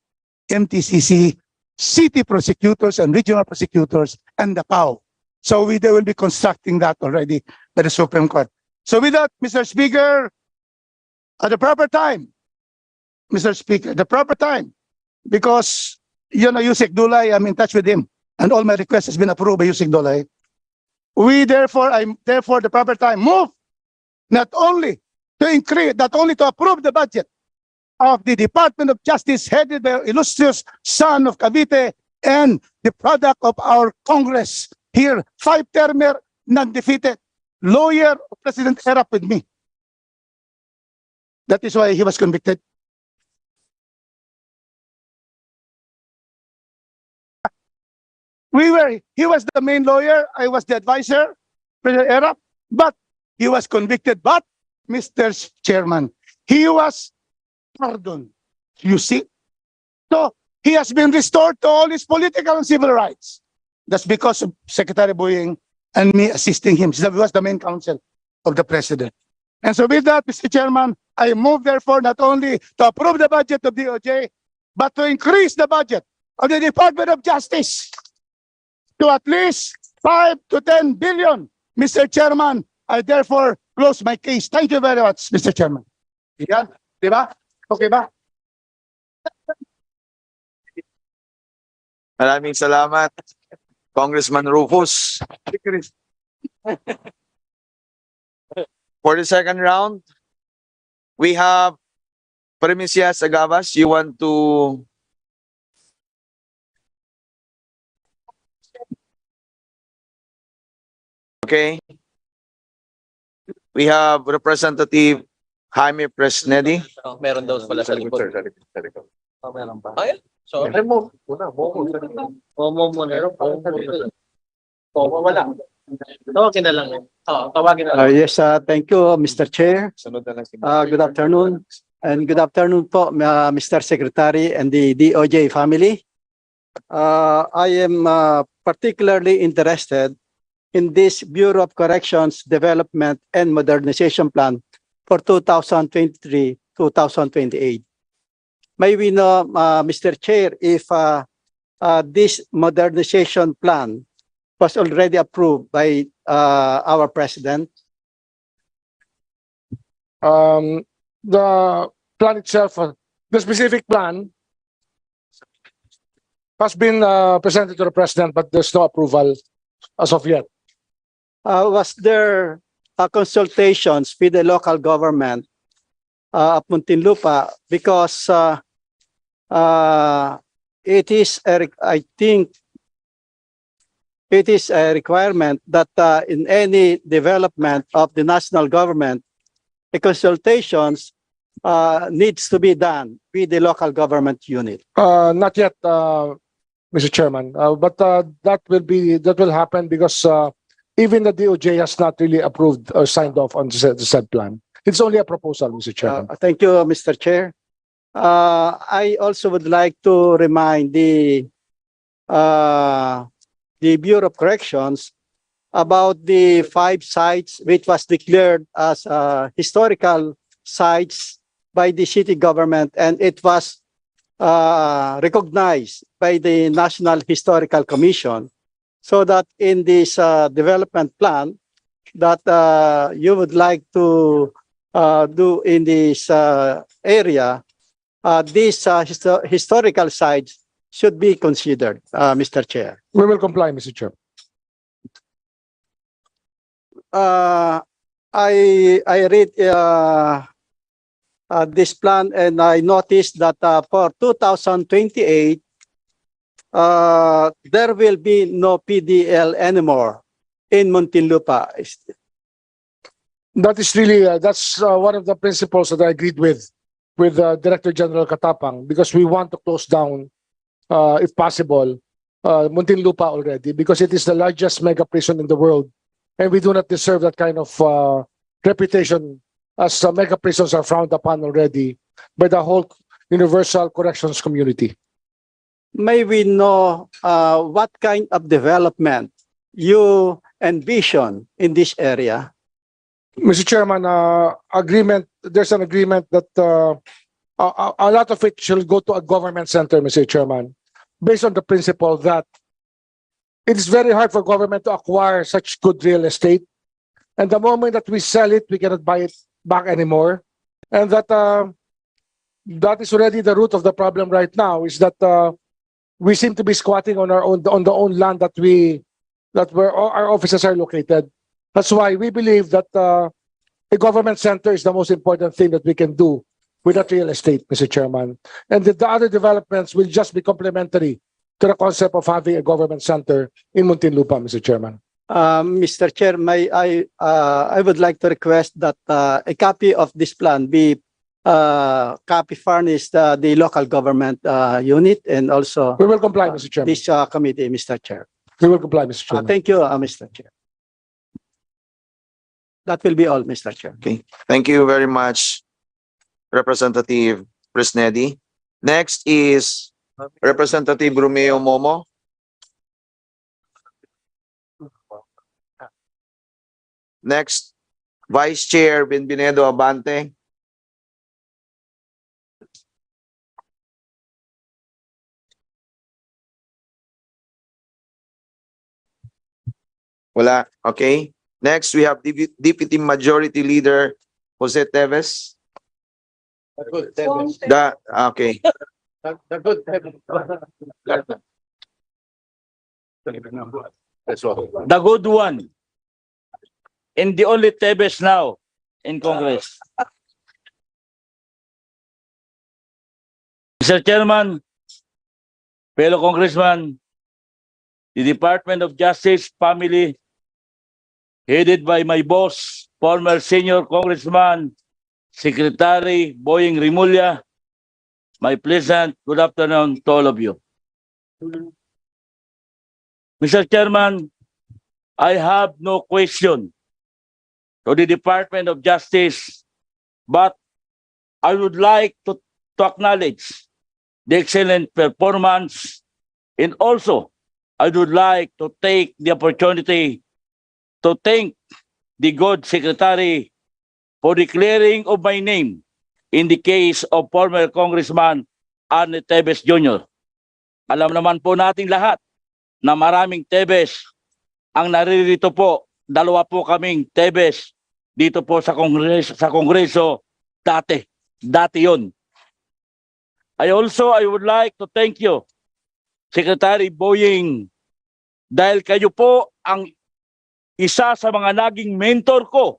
MTCC, city prosecutors and regional prosecutors, and the PAO. So they will be constructing that already by the Supreme Court. So with that, Mr. Speaker, at the proper time, Mr. Speaker, the proper time, because, Yusek Dulay, I'm in touch with him, and all my requests has been approved by Yusek Dulay. Therefore, the proper time, move not only to approve the budget of the Department of Justice headed by illustrious son of Cavite, and the product of our Congress here, 5-termer, non-defeated, lawyer of President Erap with me. That is why he was convicted. He was the main lawyer, I was the advisor, President Erap, but he was convicted. But, Mr. Chairman, he was pardoned. You see? So, he has been restored to all his political and civil rights. That's because of Secretary Boying and me assisting him. He was the main counsel of the President. And so with that, Mr. Chairman, I move therefore not only to approve the budget of DOJ, but to increase the budget of the Department of Justice to at least 5 to 10 billion. Mr. Chairman, I therefore close my case. Thank you very much, Mr. Chairman. Yan, di ba? Okay ba? Maraming salamat, Congressman Rufus. For the second round, we have Primicias Agabas. You want to... Okay. We have Representative Jaime Presnedi. Meron daw pala sa likod. Meron pa. Ay, sorry. Mo muna. Wala. Tawagin na lang. Tawagin na lang. Yes, thank you, Mr. Chair. Good afternoon. And good afternoon po, Mr. Secretary and the DOJ family. I am particularly interested in this Bureau of Corrections Development and Modernization Plan for 2023-2028. May we know, Mr. Chair, if this modernization plan was already approved by our President? The plan itself, the specific plan has been presented to the President, but there's no approval as of yet. Was there consultations with the local government of Muntinlupa? Because it is, I think, it is a requirement that in any development of the national government, the consultations needs to be done with the local government unit. Not yet, Mr. Chairman, but that will happen because even the DOJ has not really approved or signed off on the said plan. It's only a proposal, Mr. Chairman. Thank you, Mr. Chair. I also would like to remind the Bureau of Corrections about the 5 sites which was declared as historical sites by the city government, and it was recognized by the National Historical Commission, so that in this development plan that you would like to do in this area, these historical sites should be considered, Mr. Chair. We will comply, Mr. Chair. I read this plan and I noticed that for 2028, there will be no PDL anymore in Muntinlupa. That is really, that's one of the principles that I agreed with Director General Katapang, because we want to close down, if possible, Muntinlupa already, because it is the largest mega prison in the world, and we do not deserve that kind of reputation, as mega prisons are frowned upon already by the whole universal corrections community. May we know what kind of development you envision in this area? Mr. Chairman, there's an agreement that a lot of it shall go to a government center, Mr. Chairman, based on the principle that it is very hard for government to acquire such good real estate. And the moment that we sell it, we cannot buy it back anymore. And that is already the root of the problem right now, is that we seem to be squatting on the own land that where our offices are located. That's why we believe that a government center is the most important thing that we can do with that real estate, Mr. Chairman. And the other developments will just be complementary to the concept of having a government center in Muntinlupa, Mr. Chairman. Mr. Chair, I would like to request that a copy of this plan be copy furnished the local government unit and also We will comply, Mr. Chairman. this committee, Mr. Chair. We will comply, Mr. Chairman. Thank you, Mr. Chair. That will be all, Mr. Chair. Okay, thank you very much, Representative Presnedi. Next is Representative Romeo Momo. Next, Vice Chair Benbinedo Abante. Wala. Okay. Next, we have Deputy Majority Leader Jose Teves. Okay. The good one. And the only Tebes now in Congress. Mr. Chairman, fellow Congressman, the Department of Justice family, headed by my boss, former senior Congressman, Secretary Boying Rimulya, my pleasant good afternoon to all of you. Mr. Chairman, I have no question to the Department of Justice, but I would like to acknowledge the excellent performance, and also I would like to take the opportunity to thank the good Secretary for declaring of my name in the case of former Congressman Arne Tebes Jr. Alam naman po nating lahat na maraming Tebes ang naririto po. Dalawa po kaming Tebes dito po sa Kongreso dati. Dati yun. I would like to thank you, Secretary Boying, dahil kayo po ang isa sa mga naging mentor ko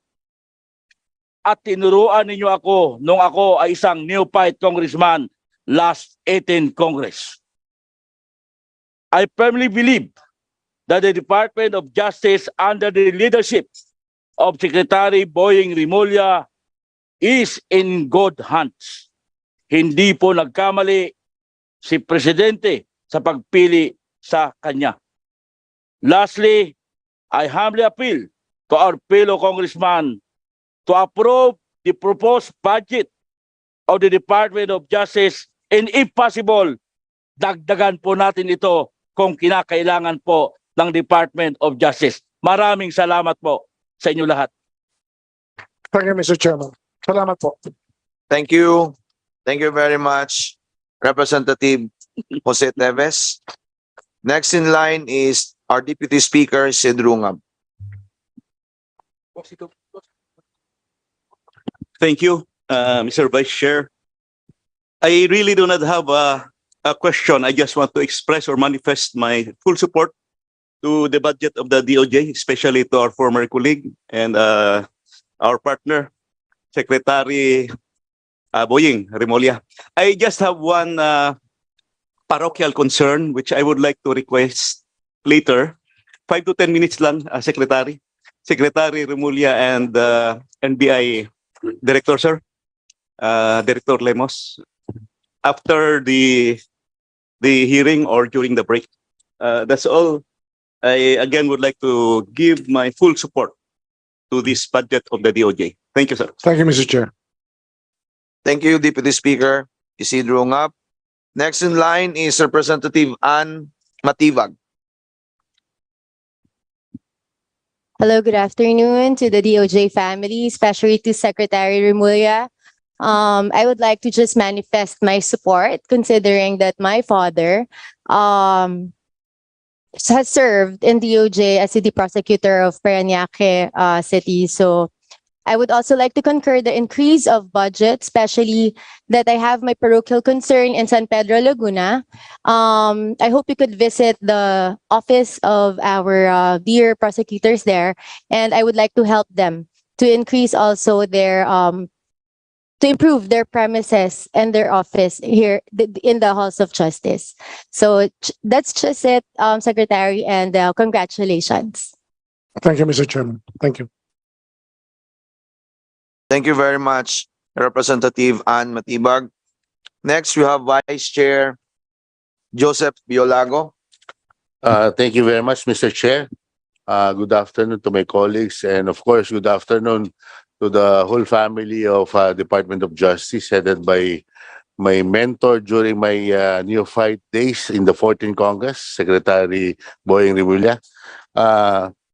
at tinuruan ninyo ako nung ako ay isang neophyte congressman last 18th Congress. I firmly believe that the Department of Justice under the leadership of Secretary Boying Rimulya is in good hands. Hindi po nagkamali si Presidente sa pagpili sa kanya. Lastly, I humbly appeal to our fellow congressman to approve the proposed budget of the Department of Justice, and if possible, dagdagan po natin ito kung kinakailangan po ng Department of Justice. Maraming salamat po sa inyo lahat. Thank you, Mr. Chairman. Salamat po. Thank you. Thank you very much, Representative Jose Teves. Next in line is our Deputy Speaker, Sid Rungab. Thank you, Mr. Vice Chair. I really do not have a question. I just want to express or manifest my full support to the budget of the DOJ, especially to our former colleague and our partner, Secretary Boying Rimulya. I just have one parochial concern which I would like to request later. 5 to 10 minutes lang, Secretary. Secretary Rimulya and NBI Director, sir. Director Lemos. After the hearing or during the break. That's all. I again would like to give my full support to this budget of the DOJ. Thank you, sir. Thank you, Mr. Chair. Thank you, Deputy Speaker Isidro Ngap. Next in line is Representative Ann Matibag. Hello, good afternoon to the DOJ family, especially to Secretary Rimulya. I would like to just manifest my support considering that my father has served in DOJ as city prosecutor of Parañaque City. So I would also like to concur the increase of budget, especially that I have my parochial concern in San Pedro, Laguna. I hope you could visit the office of our dear prosecutors there, and I would like to help them to increase also their to improve their premises and their office here in the halls of justice. So that's just it, Secretary, and congratulations. Thank you, Mr. Chairman. Thank you. Thank you very much, Representative Ann Matibag. Next, we have Vice Chair Joseph Biolago. Thank you very much, Mr. Chair. Good afternoon to my colleagues, and of course, good afternoon to the whole family of Department of Justice, headed by my mentor during my neophyte days in the 14th Congress, Secretary Boying Rimulya.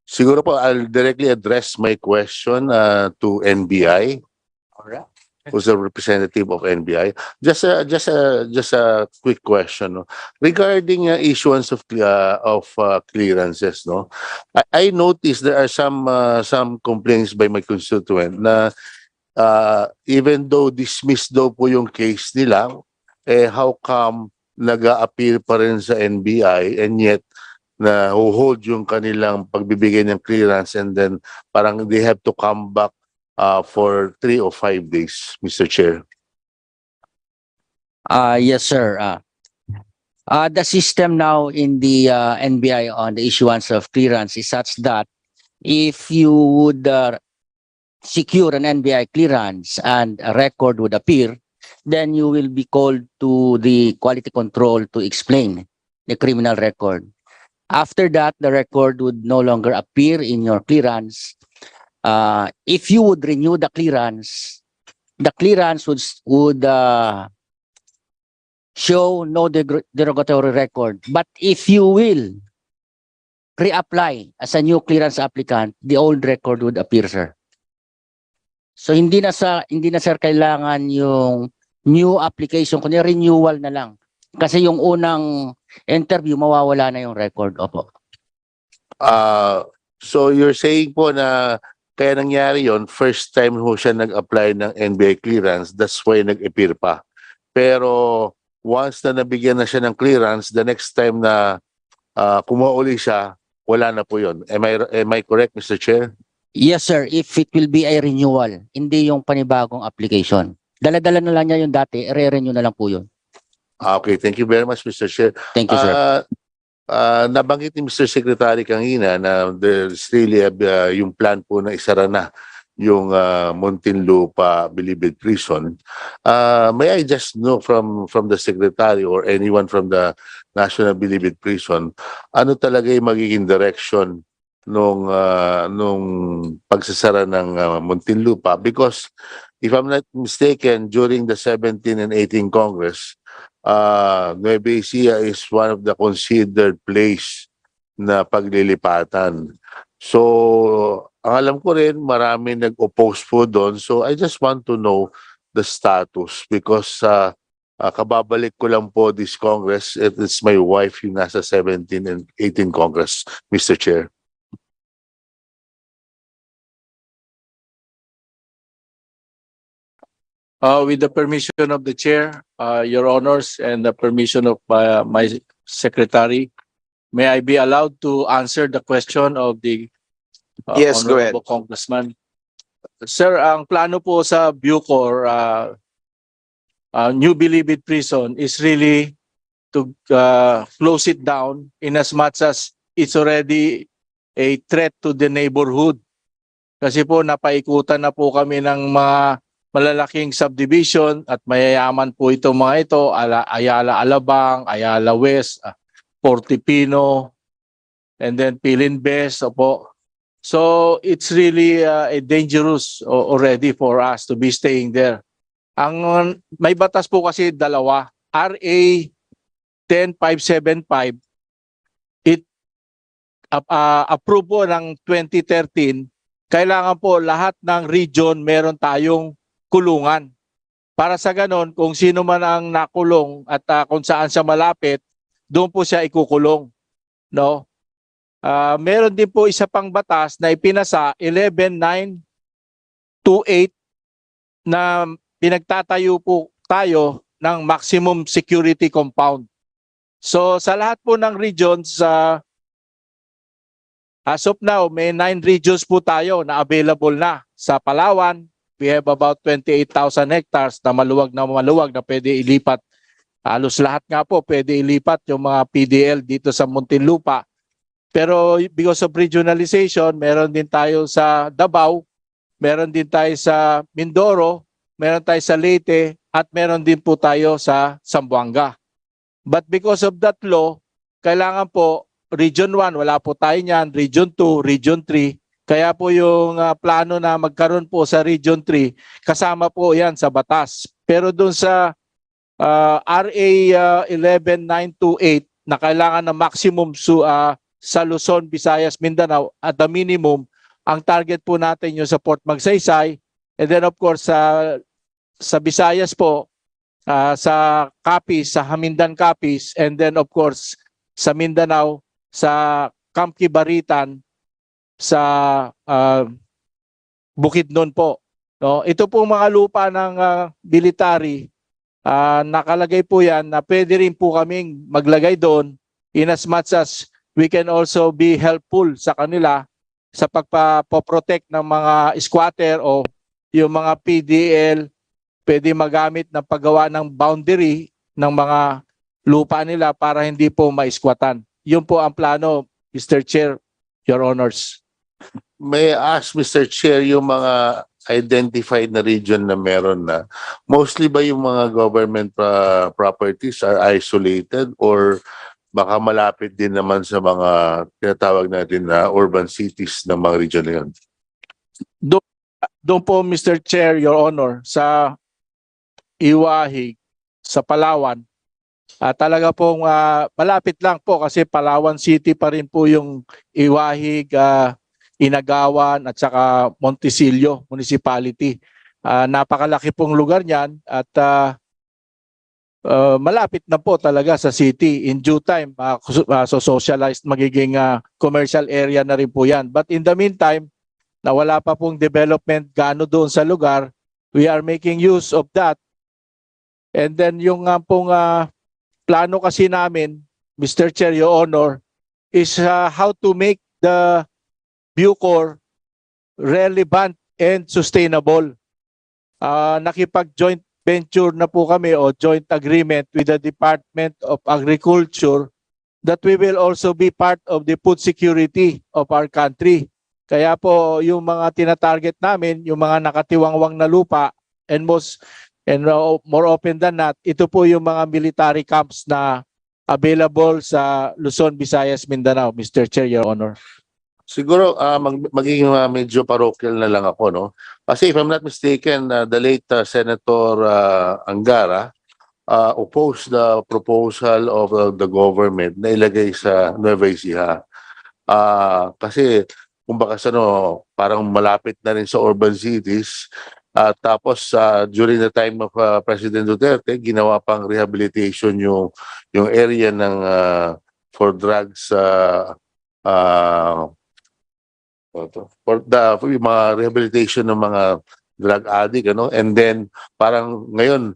Siguro po, I'll directly address my question to NBI. Alright. Who's a representative of NBI? Just a quick question, no? Regarding issuance of clearances, no. I noticed there are some complaints by my constituent na even though dismissed daw po yung case nila, how come nag-a-appeal pa rin sa NBI and yet na hold yung kanilang pagbibigay ng clearance and then parang they have to come back for 3 or 5 days, Mr. Chair. Yes, sir. The system now in the NBI on the issuance of clearance is such that if you would secure an NBI clearance and a record would appear, then you will be called to the quality control to explain the criminal record. After that, the record would no longer appear in your clearance. If you would renew the clearance would show no derogatory record. But if you will reapply as a new clearance applicant, the old record would appear, sir. So hindi na sir kailangan yung new application, kunya renewal na lang. Kasi yung unang interview mawawala na yung record. Opo. So you're saying po na kaya nangyari yon, first time ho siya nag-apply ng NBI clearance, that's why nag-appear pa. Pero once na nabigyan na siya ng clearance, the next time na kumuha uli siya, wala na po yon. Am I correct, Mr. Chair? Yes, sir. If it will be a renewal, hindi yung panibagong application. Dala-dala na lang niya yung dati, re-renew na lang po yun. Okay, thank you very much, Mr. Chair. Thank you, sir. Nabanggit ni Mr. Secretary kanina na there's really yung plan po na isara na yung Muntinlupa Bilibid Prison. May I just know from the Secretary or anyone from the National Bilibid Prison, ano talaga yung magiging direction nung pagsasara ng Muntinlupa? Because if I'm not mistaken, during the 17 and 18 Congress, Nueva Ecija is one of the considered place na paglilipatan. So, ang alam ko rin, marami nag-oppose po doon. So, I just want to know the status because kababalik ko lang po this Congress. It's my wife yung nasa 17 and 18 Congress, Mr. Chair. With the permission of the chair, your honors, and the permission of my secretary, may I be allowed to answer the question of the Yes, go ahead. honorable congressman? Sir, ang plano po sa Bucor, New Bilibid Prison is really to close it down in as much as it's already a threat to the neighborhood. Kasi po napaikutan na po kami ng mga malalaking subdivision at mayayaman po itong mga ito, Ayala Alabang, Ayala West, Portipino, and then Pilinbes. Opo. So it's really a dangerous already for us to be staying there. Ang may batas po kasi dalawa, RA 10575, it approve po ng 2013, kailangan po lahat ng region meron tayong kulungan. Para sa ganon, kung sino man ang nakulong at kung saan siya malapit, doon po siya ikukulong. No? Meron din po isa pang batas na ipinasa 11928 na pinagtatayo po tayo ng maximum security compound. So sa lahat po ng regions, as of now, may 9 regions po tayo na available na sa Palawan, we have about 28,000 hectares na maluwag na pwede ilipat. Halos lahat nga po pwede ilipat yung mga PDL dito sa Muntinlupa. Pero because of regionalization, meron din tayo sa Davao, meron din tayo sa Mindoro, meron tayo sa Leyte, at meron din po tayo sa Zamboanga. But because of that law, kailangan po Region 1, wala po tayo niyan, Region 2, Region 3. Kaya po yung plano na magkaroon po sa Region 3, kasama po yan sa batas. Pero doon sa RA 11928 na kailangan na maximum sa Luzon, Visayas, Mindanao at the minimum, ang target po natin yung sa Port Magsaysay, and then of course sa Visayas po, sa Capiz, sa Hamindan Capiz, and then of course sa Mindanao, sa Camp Kibaritan, sa Bukidnon po. No? Ito po mga lupa ng military, nakalagay po yan na pwede rin po kaming maglagay doon in as much as we can also be helpful sa kanila sa pagpapoprotect ng mga squatter o yung mga PDL pwede magamit na paggawa ng boundary ng mga lupa nila para hindi po maiskwatan. Yun po ang plano, Mr. Chair, Your Honors. May I ask, Mr. Chair, yung mga identified na region na meron na, mostly ba yung mga government properties are isolated or baka malapit din naman sa mga tinatawag natin na urban cities ng mga region na yun? Doon po, Mr. Chair, Your Honor, sa Iwahig, sa Palawan, talaga pong malapit lang po kasi Palawan City pa rin po yung Iwahig, Inagawan at saka Monticello Municipality. Napakalaki pong lugar niyan at malapit na po talaga sa city. In due time, so socialized, magiging commercial area na rin po yan. But in the meantime, na wala pa pong development gaano doon sa lugar, we are making use of that. And then yung pong plano kasi namin, Mr. Chair, Your Honor, is how to make the Bucor relevant and sustainable. Nakipag-joint venture na po kami o joint agreement with the Department of Agriculture that we will also be part of the food security of our country. Kaya po yung mga tinatarget namin, yung mga nakatiwangwang na lupa and more often than not, ito po yung mga military camps na available sa Luzon, Visayas, Mindanao, Mr. Chair, Your Honor. Siguro magiging medyo parochial na lang ako, no? Kasi if I'm not mistaken, the late Senator Angara opposed the proposal of the government na ilagay sa Nueva Ecija. Kasi kumbaga parang malapit na rin sa urban cities. Tapos during the time of President Duterte, ginawa pang rehabilitation yung area ng for drugs for yung mga rehabilitation ng mga drug addict, ano? And then parang ngayon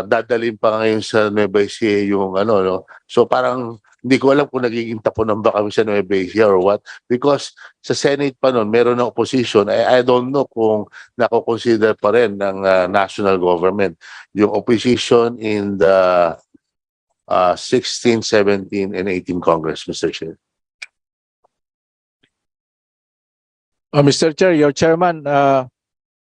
dadalhin pa ngayon sa Nueva Ecija yung no? So parang hindi ko alam kung nagiging tapunan ba kami sa Nueva Ecija or what, because sa Senate pa noon meron ng opposition. I don't know kung nako-consider pa rin ng national government yung opposition in the 16, 17, and 18 Congress, Mr. Chair. Mr. Chair, your chairman,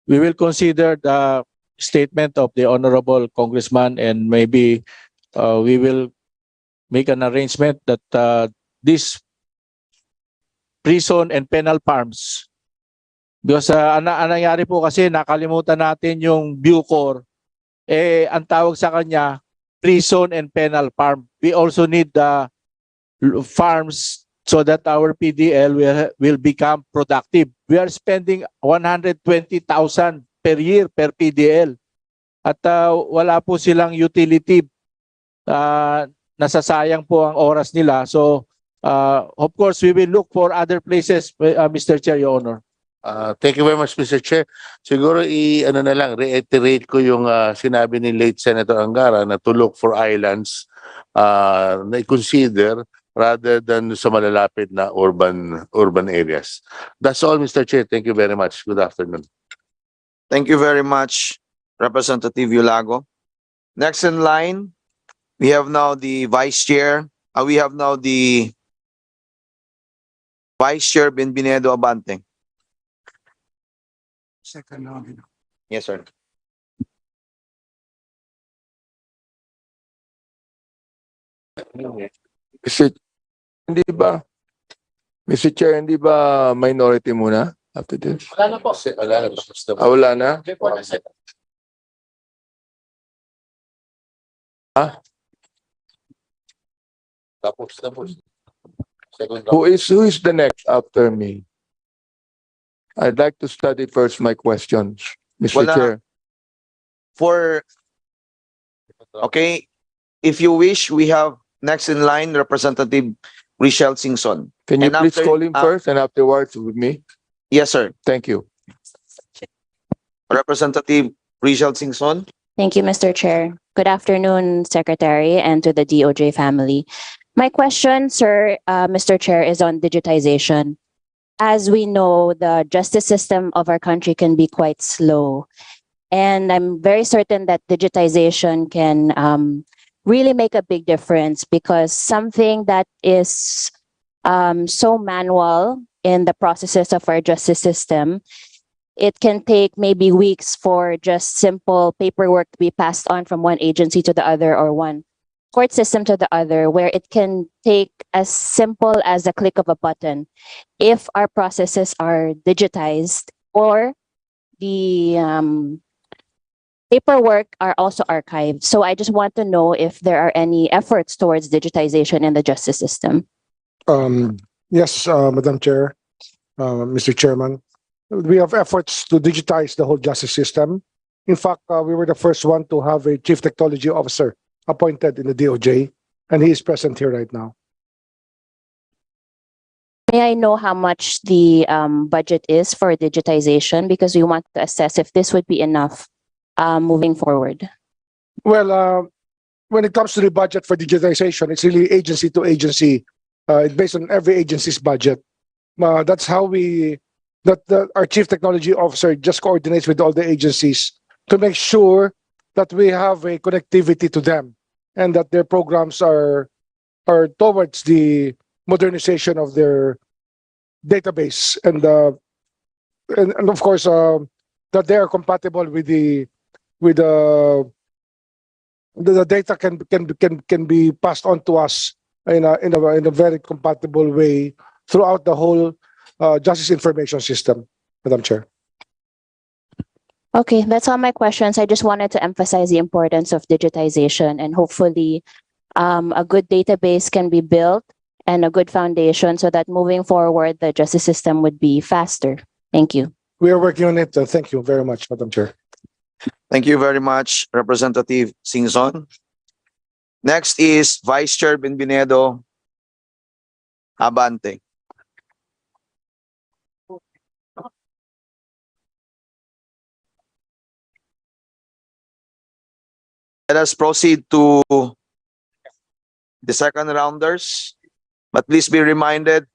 we will consider the statement of the Honorable Congressman and maybe we will make an arrangement that this prison and penal farms, because ang nangyari po kasi nakalimutan natin yung Bucor, ang tawag sa kanya prison and penal farm. We also need the farms so that our PDL will become productive. We are spending 120,000 per year per PDL. At wala po silang utility. Nasasayang po ang oras nila. So, of course, we will look for other places, Mr. Chair, Your Honor. Thank you very much, Mr. Chair. Siguro reiterate ko yung sinabi ni late Senator Angara na to look for islands na i-consider rather than sa malalapit na urban areas. That's all, Mr. Chair. Thank you very much. Good afternoon. Thank you very much, Representative Yulago. Next in line, we have now the Vice Chair. We have now the Vice Chair Benbinedo Abante. Yes, sir. Hindi ba, Mr. Chair, hindi ba minority muna after this? Wala na po. Wala na. Wala na? Tapos. Second round. Who is the next after me? I'd like to study first my questions, Mr. Wala. Chair. Okay, if you wish, we have next in line Representative Richelle Singson. Can you And please after- call him first and afterwards with me? Yes, sir. Thank you. Representative Richelle Singson. Thank you, Mr. Chair. Good afternoon, Secretary, and to the DOJ family. My question, sir, Mr. Chair, is on digitization. As we know, the justice system of our country can be quite slow. And I'm very certain that digitization can really make a big difference, because something that is so manual in the processes of our justice system, it can take maybe weeks for just simple paperwork to be passed on from one agency to the other, or one court system to the other, where it can take as simple as a click of a button if our processes are digitized, or the paperwork are also archived. So I just want to know if there are any efforts towards digitization in the justice system. Yes, Madam Chair, Mr. Chairman, we have efforts to digitize the whole justice system. In fact, we were the first one to have a chief technology officer appointed in the DOJ, and he is present here right now. May I know how much the budget is for digitization? Because we want to assess if this would be enough moving forward. Well, when it comes to the budget for digitization, it's really agency to agency. It's based on every agency's budget. That's how our chief technology officer just coordinates with all the agencies to make sure that we have a connectivity to them, and that their programs are towards the modernization of their database, and of course that they are compatible with the data can be passed on to us in a very compatible way throughout the whole justice information system, Madam Chair. Okay, that's all my questions. I just wanted to emphasize the importance of digitization, and hopefully a good database can be built and a good foundation so that moving forward, the justice system would be faster. Thank you. We are working on it. Thank you very much, Madam Chair. Thank you very much, Representative Singson. Next is Vice Chair Benbinedo Abante. Let us proceed to the second rounders, but please be reminded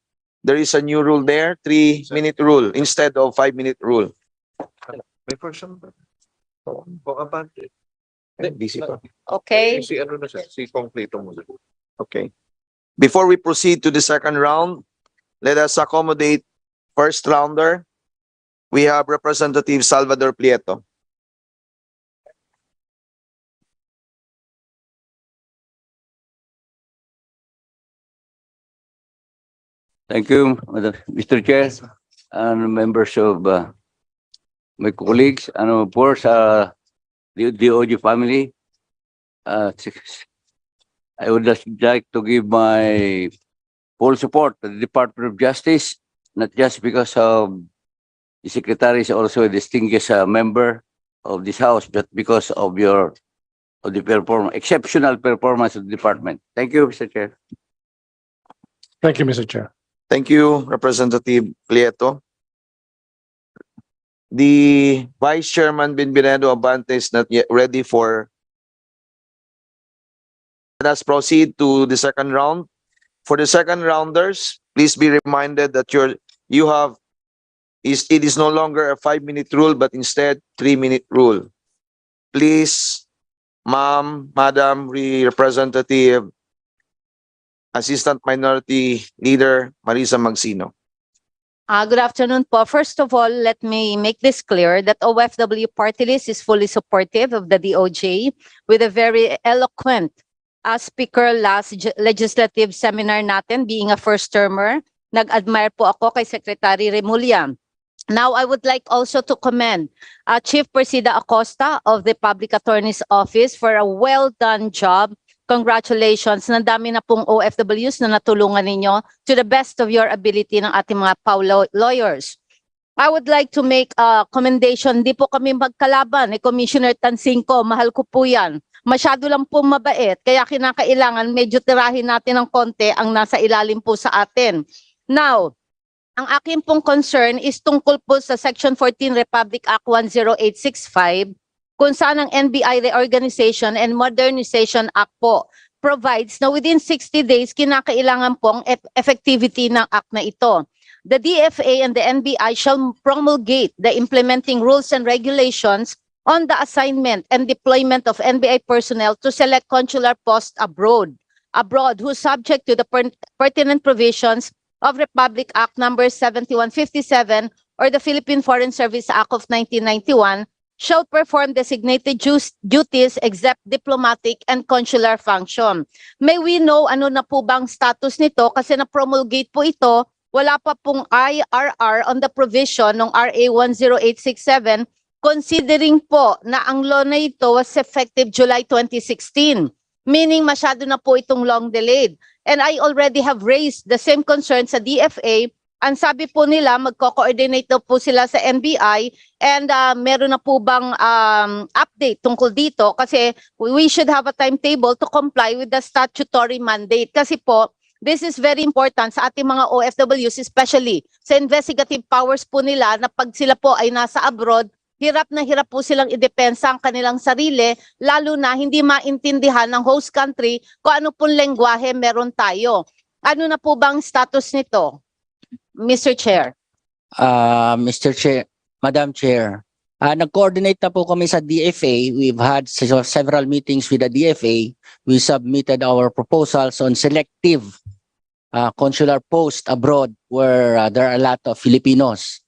there is a new rule there, 3-minute rule instead of 5-minute rule. May person ba? Busy pa. Okay. Si ano na siya, si kompleto mo. Okay. Before we proceed to the second round, let us accommodate first rounder. We have Representative Salvador Prieto. Thank you, Mr. Chair, and members of my colleagues, and of course, the DOJ family. I would just like to give my full support to the Department of Justice, not just because of the Secretary is also a distinguished member of this House, but because of the exceptional performance of the department. Thank you, Mr. Chair. Thank you, Mr. Chair. Thank you, Representative Prieto. The Vice Chairman Benbinedo Abante is not yet ready for. Let us proceed to the second round. For the second rounders, please be reminded that you have it is no longer a 5-minute rule, but instead 3-minute rule. Please, Ma'am, Madam Representative, Assistant Minority Leader Marisa Magsino. Good afternoon po. First of all, let me make this clear that OFW Party List is fully supportive of the DOJ with a very eloquent speaker last legislative seminar natin, being a first-termer. Nag-admire po ako kay Secretary Remulla. Now, I would like also to commend Chief Persida Acosta of the Public Attorney's Office for a well-done job. Congratulations. Nandami na pong OFWs na natulungan ninyo to the best of your ability ng ating mga lawyers. I would like to make a commendation. Di po kami magkalaban ni Commissioner Tansinko. Mahal ko po yan. Masyado lang po mabait. Kaya kinakailangan medyo tirahin natin ng konti ang nasa ilalim po sa atin. Now, ang akin pong concern is tungkol po sa Section 14 Republic Act 10865 kung saan ang NBI Reorganization and Modernization Act po provides na within 60 days kinakailangan pong effectivity ng act na ito. The DFA and the NBI shall promulgate the implementing rules and regulations on the assignment and deployment of NBI personnel to select consular posts abroad who subject to the pertinent provisions of Republic Act number 7157 or the Philippine Foreign Service Act of 1991 shall perform designated duties except diplomatic and consular function. May we know ano na po bang status nito kasi na-promulgate po ito, wala pa pong IRR on the provision ng RA 10867 considering po na ang law na ito was effective July 2016, meaning masyado na po itong long delayed. And I already have raised the same concern sa DFA. Ang sabi po nila, magko-coordinate daw po sila sa NBI and meron na po bang update tungkol dito kasi we should have a timetable to comply with the statutory mandate. Kasi po, this is very important sa ating mga OFWs, especially sa investigative powers po nila na pag sila po ay nasa abroad, hirap na hirap po silang idepensa ang kanilang sarili, lalo na hindi maintindihan ng host country kung ano pong lengguwahe meron tayo. Ano na po bang status nito? Mr. Chair. Mr. Chair, Madam Chair, nag-coordinate na po kami sa DFA. We've had several meetings with the DFA. We submitted our proposals on selective consular post abroad where there are a lot of Filipinos.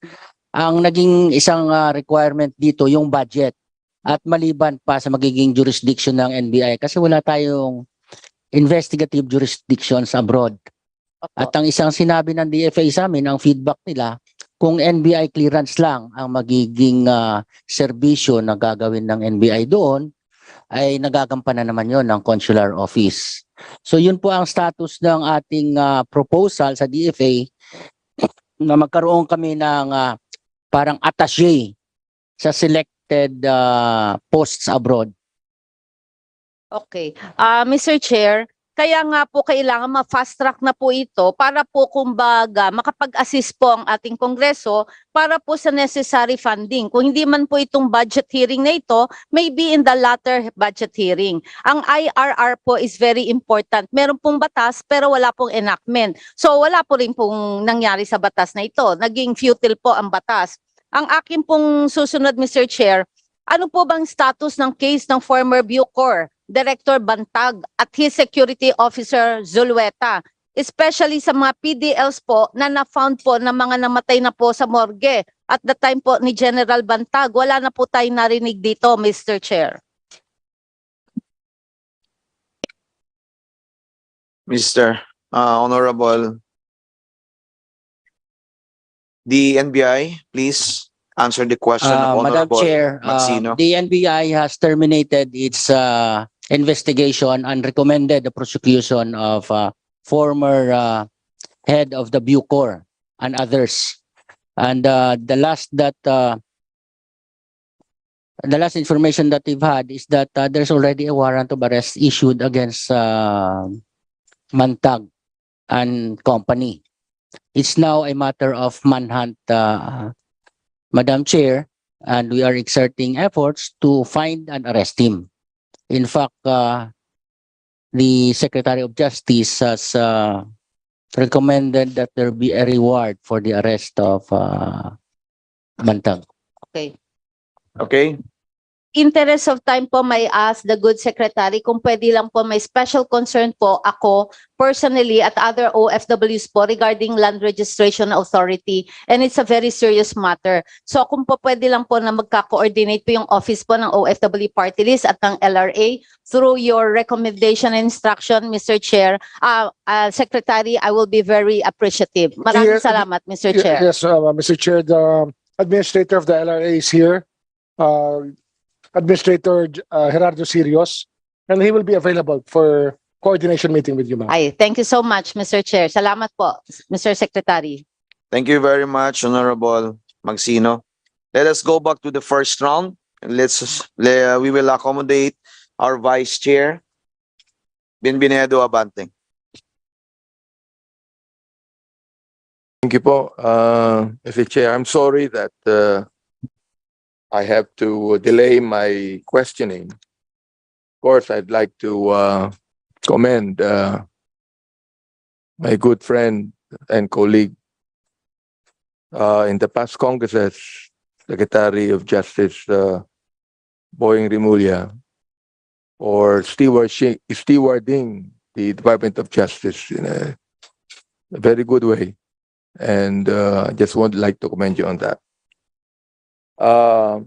Ang naging isang requirement dito yung budget at maliban pa sa magiging jurisdiction ng NBI kasi wala tayong investigative jurisdictions abroad. At ang isang sinabi ng DFA sa amin, ang feedback nila, kung NBI clearance lang ang magiging serbisyo na gagawin ng NBI doon, ay nagagampanan naman yon ng consular office. So yun po ang status ng ating proposal sa DFA na magkaroon kami ng parang attaché sa selected posts abroad. Okay. Mr. Chair, kaya nga po kailangan ma-fast track na po ito para po kumbaga makapag-assist po ang ating Kongreso para po sa necessary funding. Kung hindi man po itong budget hearing na ito, maybe in the latter budget hearing. Ang IRR po is very important. Meron pong batas pero wala pong enactment. So wala po rin pong nangyari sa batas na ito. Naging futile po ang batas. Ang akin pong susunod, Mr. Chair, ano po bang status ng case ng former Bucor Director Bantag at his security officer Juliet, especially sa mga PDLs po na na-found po na mga namatay na po sa morgue at the time po ni General Bantag? Wala na po tayong narinig dito, Mr. Chair. Mr. Honorable, the NBI, please answer the question of Madam Honorable Chair, Magsino. the NBI has terminated its investigation and recommended the prosecution of former head of the Bucor and others. And the last information that we've had is that there's already a warrant of arrest issued against Mantag and company. It's now a matter of manhunt, Madam Chair, and we are exerting efforts to find and arrest him. In fact, the Secretary of Justice has recommended that there be a reward for the arrest of Bantag. Okay. Okay? Interest of time po, may ask the good secretary kung pwede lang po may special concern po ako personally at other OFWs po regarding land registration authority, and it's a very serious matter. So kung po pwede lang po na magka-coordinate po yung office po ng OFW party list at ng LRA through your recommendation and instruction, Mr. Chair, Secretary, I will be very appreciative. Maraming salamat, Mr. Chair. Yes, Mr. Chair, the administrator of the LRA is here. Administrator Gerardo Sirios, and he will be available for coordination meeting with you, ma'am. Ay, thank you so much, Mr. Chair. Salamat po, Mr. Secretary. Thank you very much, Honorable Magsino. Let us go back to the first round. We will accommodate our Vice Chair, Binbinedo Abante. Thank you po, Mr. Chair. I'm sorry that I have to delay my questioning. Of course, I'd like to commend my good friend and colleague in the past Congresses, Secretary of Justice Boying Rimulya, for stewarding the Department of Justice in a very good way. And I just would like to commend you on that. Ang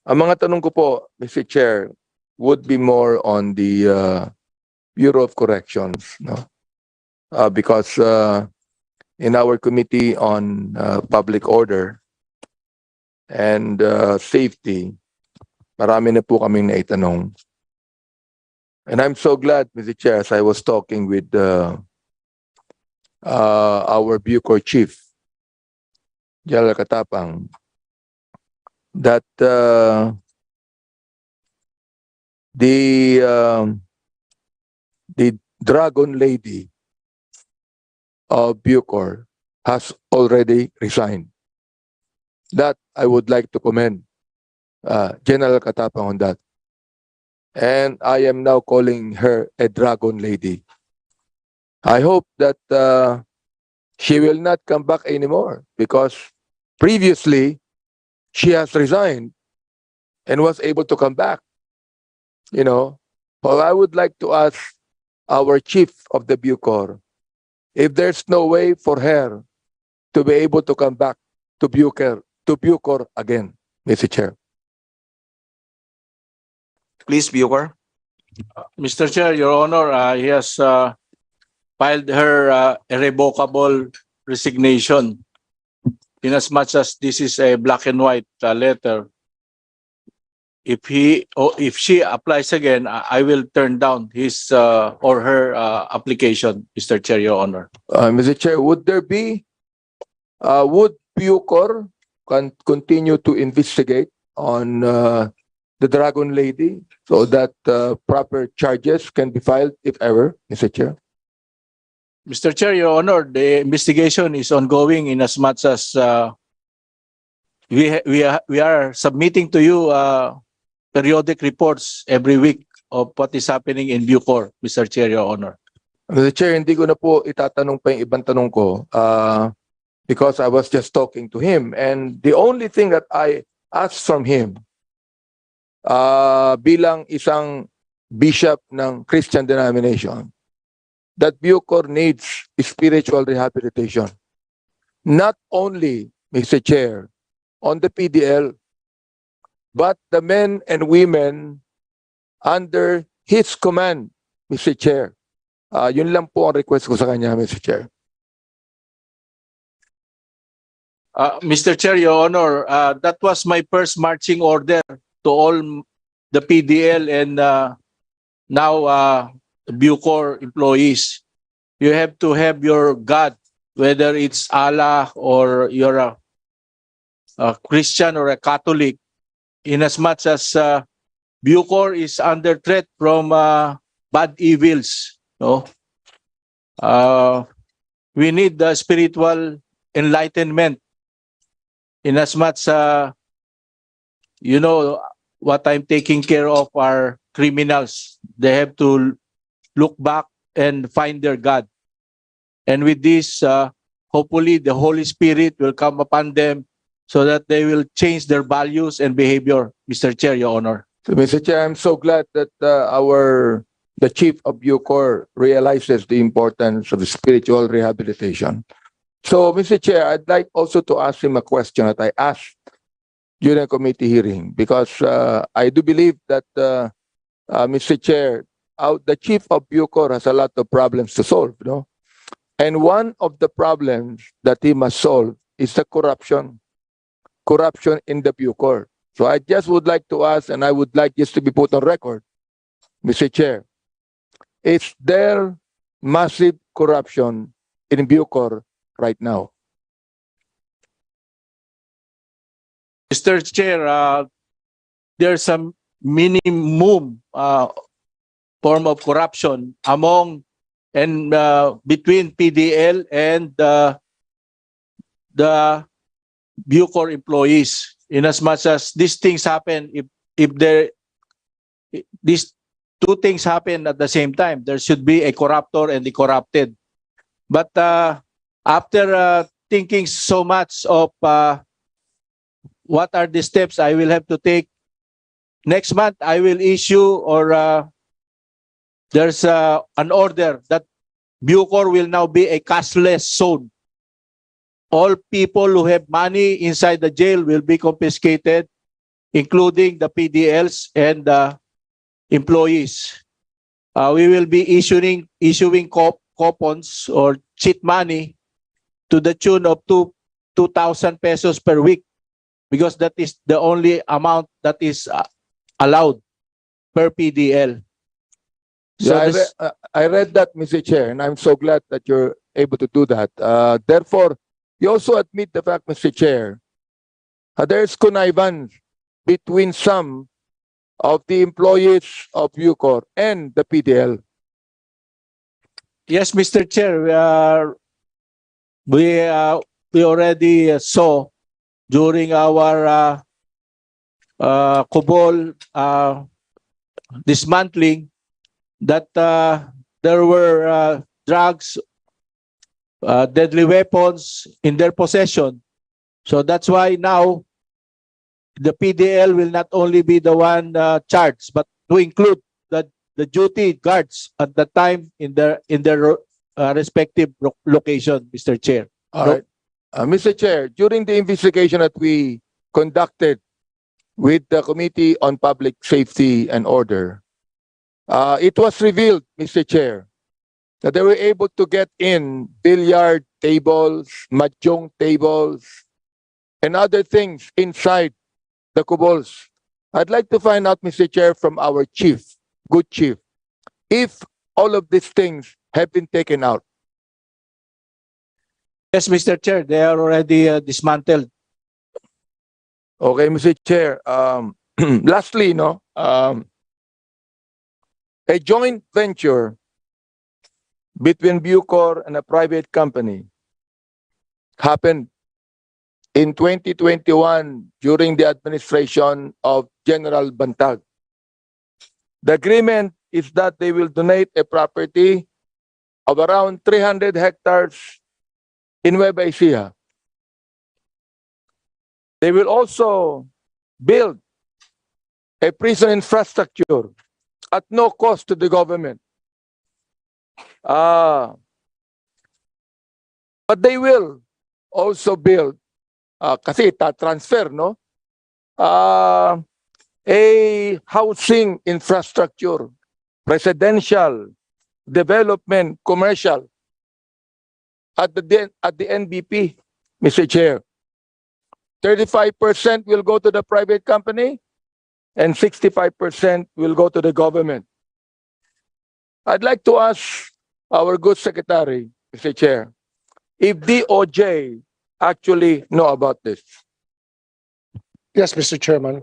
mga tanong ko po, Mr. Chair, would be more on the Bureau of Corrections, no? Because in our Committee on Public Order and Safety, marami na po kaming naitanong. And I'm so glad, Mr. Chair, as I was talking with our Bucor Chief, General Katapang, that the Dragon Lady of Bucor has already resigned. That I would like to commend General Katapang on that. And I am now calling her a Dragon Lady. I hope that she will not come back anymore, because previously she has resigned and was able to come back. You know, well, I would like to ask our chief of the Bucor if there's no way for her to be able to come back to Bucor again, Mr. Chair. Please, Bucor. Mr. Chair, Your Honor, he has filed her irrevocable resignation. In as much as this is a black and white letter, if she applies again, I will turn down his or her application, Mr. Chair, Your Honor. Mr. Chair, would Bucor continue to investigate on the Dragon Lady so that proper charges can be filed, if ever, Mr. Chair? Mr. Chair, Your Honor, the investigation is ongoing in as much as we are submitting to you periodic reports every week of what is happening in Bucor, Mr. Chair, Your Honor. Mr. Chair, hindi ko na po itatanong pa yung ibang tanong ko because I was just talking to him, and the only thing that I asked from him bilang isang bishop ng Christian denomination, that Bucor needs spiritual rehabilitation. Not only, Mr. Chair, on the PDL, but the men and women under his command, Mr. Chair. Yun lang po ang request ko sa kanya, Mr. Chair. Mr. Chair, Your Honor, that was my first marching order to all the PDL and now Bucor employees. You have to have your God, whether it's Allah or you're a Christian or a Catholic, in as much as Bucor is under threat from bad evils. No, we need the spiritual enlightenment. In as much, you know, what I'm taking care of are criminals. They have to look back and find their God. And with this, hopefully the Holy Spirit will come upon them so that they will change their values and behavior, Mr. Chair, Your Honor. So, Mr. Chair, I'm so glad that the chief of Bucor realizes the importance of spiritual rehabilitation. So, Mr. Chair, I'd like also to ask him a question that I asked during a committee hearing, because I do believe that, Mr. Chair, the chief of Bucor has a lot of problems to solve, no? And one of the problems that he must solve is the corruption in the Bucor. So I just would like to ask, and I would like this to be put on record, Mr. Chair, is there massive corruption in Bucor right now? Mr. Chair, there's some minimum form of corruption among and between PDL and the Bucor employees. In as much as these things happen, these two things happen at the same time, there should be a corruptor and the corrupted. But after thinking so much of what are the steps I will have to take, next month I will issue, or there's an order that Bucor will now be a cashless zone. All people who have money inside the jail will be confiscated, including the PDLs and the employees. We will be issuing coupons or cheat money to the tune of 2,000 pesos per week, because that is the only amount that is allowed per PDL. So Yeah, I read that, Mr. Chair, and I'm so glad that you're able to do that. Therefore, you also admit the fact, Mr. Chair, there's connivance between some of the employees of Bucor and the PDL. Yes, Mr. Chair, we already saw during our Kubol dismantling that there were drugs, deadly weapons in their possession. So that's why now the PDL will not only be the one charged, but to include the duty guards at the time in their respective location, Mr. Chair. All right. Mr. Chair, during the investigation that we conducted with the Committee on Public Safety and Order, it was revealed, Mr. Chair, that they were able to get in billiard tables, mahjong tables, and other things inside the kubols. I'd like to find out, Mr. Chair, from our chief, good chief, if all of these things have been taken out. Yes, Mr. Chair, they are already dismantled. Okay, Mr. Chair. Lastly, a joint venture between Bucor and a private company happened in 2021 during the administration of General Bantag. The agreement is that they will donate a property of around 300 hectares in Nueva Ecija. They will also build a prison infrastructure at no cost to the government. But they will also build, kasi transfer, no? A housing infrastructure, residential, development, commercial, at the NBP, Mr. Chair. 35% will go to the private company and 65% will go to the government. I'd like to ask our good secretary, Mr. Chair, if DOJ actually know about this. Yes, Mr. Chairman.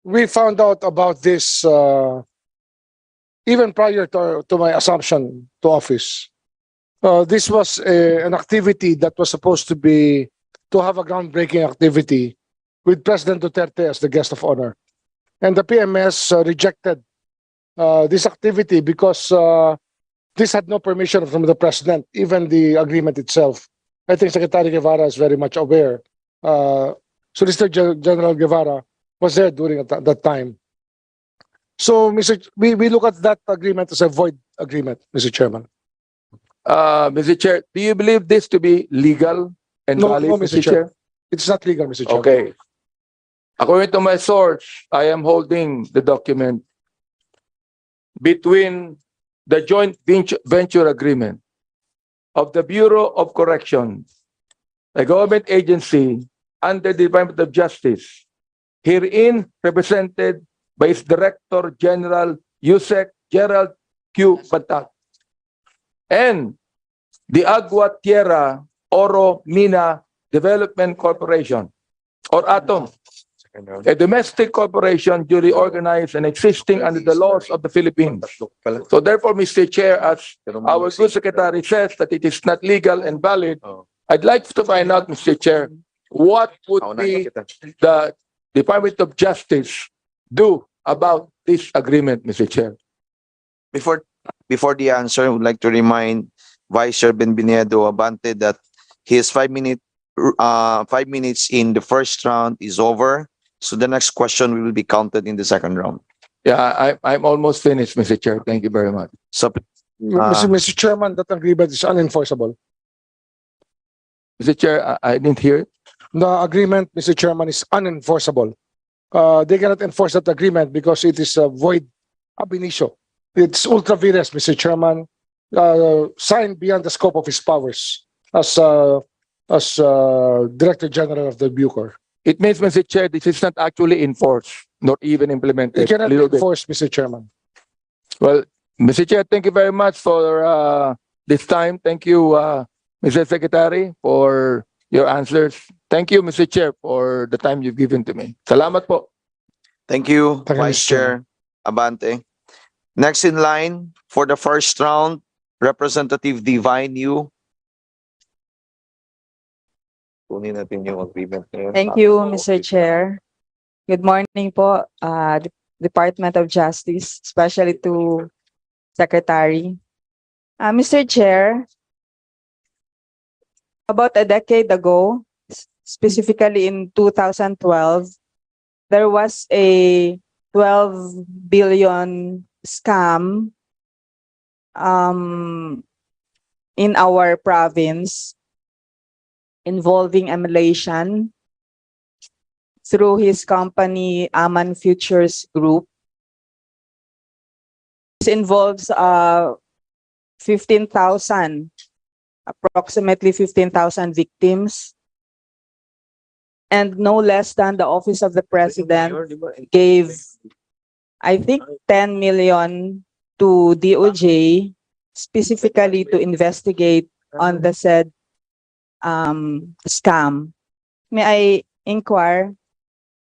We found out about this even prior to my assumption to office. This was an activity that was supposed to have a groundbreaking activity with President Duterte as the guest of honor. And the PMS rejected this activity because this had no permission from the President, even the agreement itself. I think Secretary Guevara is very much aware Solicitor General Guevara was there during that time. So, we look at that agreement as a void agreement, Mr. Chairman. Mr. Chair, do you believe this to be legal and No, valid, no, Mr. Mr. Chair. It's not legal, Mr. Chairman. Okay. According to my source, I am holding the document between the joint venture agreement of the Bureau of Corrections, a government agency under the Department of Justice, herein represented by its Director General Yusek Gerald Q. Batak, and the Agua Tierra Oro Mina Development Corporation, or ATOM, a domestic corporation duly organized and existing under the laws of the Philippines. So therefore, Mr. Chair, as our good secretary says that it is not legal and valid, I'd like to find out, Mr. Chair, what would be the Department of Justice do about this agreement, Mr. Chair? Before the answer, I would like to remind Vice Chair Benbinedo Abante that his 5 minutes in the first round is over. So the next question will be counted in the second round. Yeah, I'm almost finished, Mr. Chair. Thank you very much. So, Mr. Chairman, that agreement is unenforceable. Mr. Chair, I didn't hear it. The agreement, Mr. Chairman, is unenforceable. They cannot enforce that agreement because it is a void ab initio. It's ultra vires, Mr. Chairman, signed beyond the scope of his powers as Director General of the Bucor. It means, Mr. Chair, this is not actually enforced, not even implemented. It cannot be Little bit. enforced, Mr. Chairman. Well, Mr. Chair, thank you very much for this time. Thank you, Mr. Secretary, for your answers. Thank you, Mr. Chair, for the time you've given to me. Salamat po. thank you, Thank you, Vice Mr. Chair Abante. Next in line for the first round, Representative Divine Yu. Kunin natin yung agreement na yun. Thank you, Mr. Chair. Good morning po, Department of Justice, especially to Secretary. Mr. Chair, about a decade ago, specifically in 2012, there was a 12 billion scam in our province involving emulation through his company, Aman Futures Group. This involves 15,000, approximately 15,000 victims. And no less than the Office of the President gave, I think, 10 million to DOJ, specifically to investigate on the said scam. May I inquire,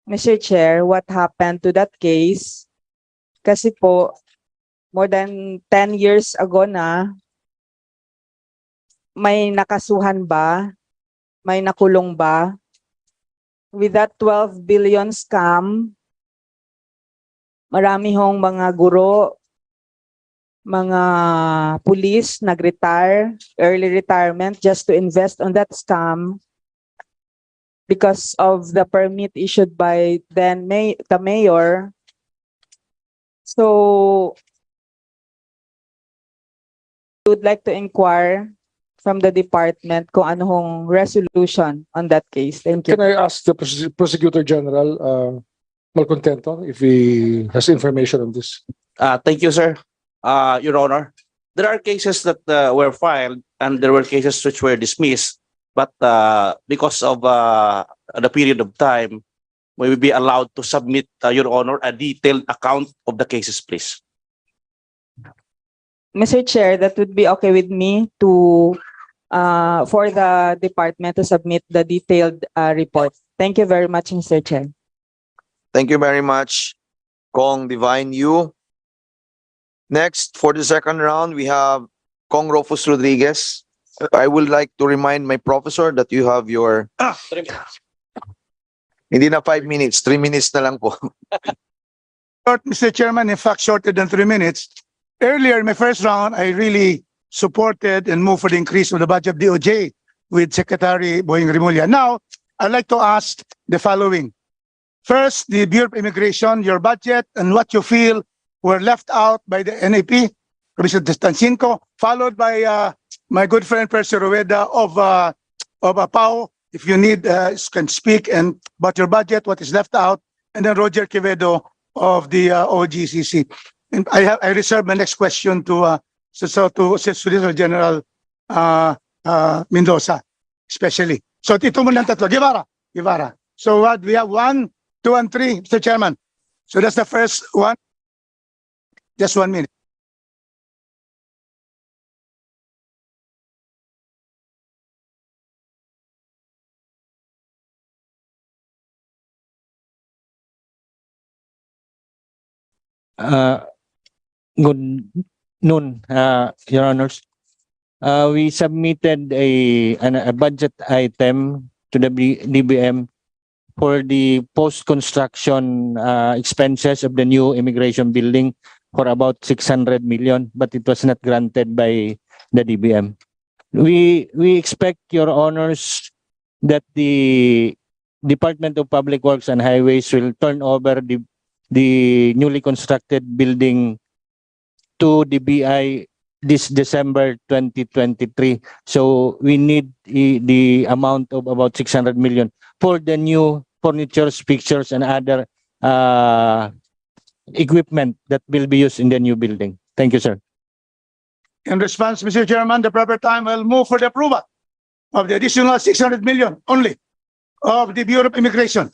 Mr. Chair, what happened to that case? Kasi po, more than 10 years ago na, may nakasuhan ba? May nakulong ba? With that 12 billion scam, marami hong mga guro, mga police nag-retire, early retirement just to invest on that scam because of the permit issued by then the mayor. So, I would like to inquire from the department kung ano hong resolution on that case. Thank you. Can I ask the Prosecutor General, Malcontento, if he has information on this? Thank you, sir. Your Honor, there are cases that were filed and there were cases which were dismissed, but because of the period of time, we will be allowed to submit, Your Honor, a detailed account of the cases, please. Mr. Chair, that would be okay with me to for the department to submit the detailed report. Thank you very much, Mr. Chair. Thank you very much, Kong Divine Yu. Next, for the second round, we have Kong Rufus Rodriguez. I would like to remind my professor that you have your... Hindi na 5 minutes, 3 minutes na lang po. Short, Mr. Chairman, in fact, shorter than 3 minutes. Earlier, in my first round, I really supported and moved for the increase of the budget of DOJ with Secretary Boying Rimulya. Now, I'd like to ask the following. First, the Bureau of Immigration, your budget and what you feel were left out by the NAP, Commissioner Distancinco, followed by my good friend Percy Rueda of APAO. If you need, can speak and about your budget, what is left out, and then Roger Quevedo of the OGCC. And I reserve my next question to Solicitor General Mendoza, especially. So ito muna ang tatlo. Guevara. So what we have 1, 2, and 3, Mr. Chairman. So that's the first one. Just 1 minute. Good noon, Your Honors. We submitted a budget item to the DBM for the post-construction expenses of the new immigration building for about 600 million, but it was not granted by the DBM. We expect, Your Honors, that the Department of Public Works and Highways will turn over the newly constructed building to the BI this December 2023. So we need the amount of about 600 million for the new furnitures, fixtures, and other equipment that will be used in the new building. Thank you, sir. In response, Mr. Chairman, the proper time will move for the approval of the additional 600 million only of the Bureau of Immigration.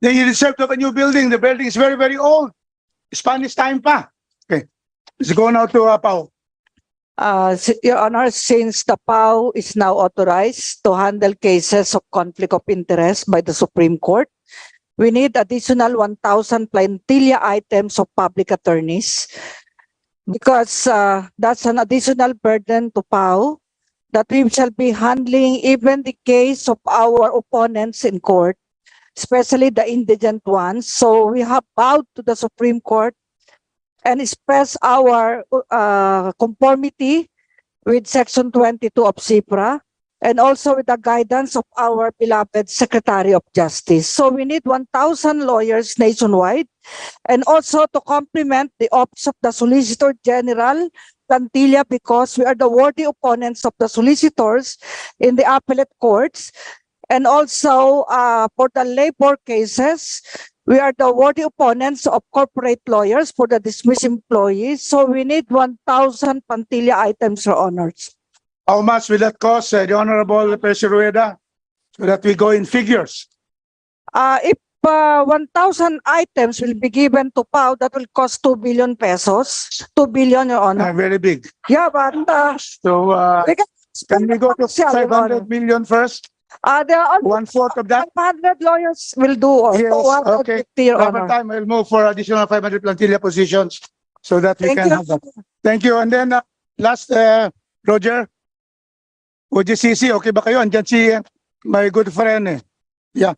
They deserve to have a new building. The building is very, very old. Spanish time pa. Okay. Let's go now to PAO. Your Honor, since the PAO is now authorized to handle cases of conflict of interest by the Supreme Court, we need additional 1,000 plantilla items of public attorneys because that's an additional burden to PAO that we shall be handling even the case of our opponents in court, especially the indigent ones. So we have bowed to the Supreme Court and express our conformity with Section 22 of CIPRA and also with the guidance of our beloved Secretary of Justice. So we need 1,000 lawyers nationwide and also to complement the Office of the Solicitor General plantilla because we are the worthy opponents of the solicitors in the appellate courts. And also for the labor cases, we are the worthy opponents of corporate lawyers for the dismissed employees. So we need 1,000 plantilla items, Your Honors. How much will that cost, the Honorable Percy Rueda, so that we go in figures? If 1,000 items will be given to PAO, that will cost 2 billion pesos. 2 billion, Your Honor. Very big. Yeah, but So can we go to 500 million first? There are 1/4 of that. 500 lawyers will do also. Yes, 150, okay. Your Proper Honor. time, I'll move for additional 500 plantilla positions so that we Thank can you. have that. Thank you. And then last, Roger, OGCC, okay ba kayo? Andyan si my good friend eh. Yeah.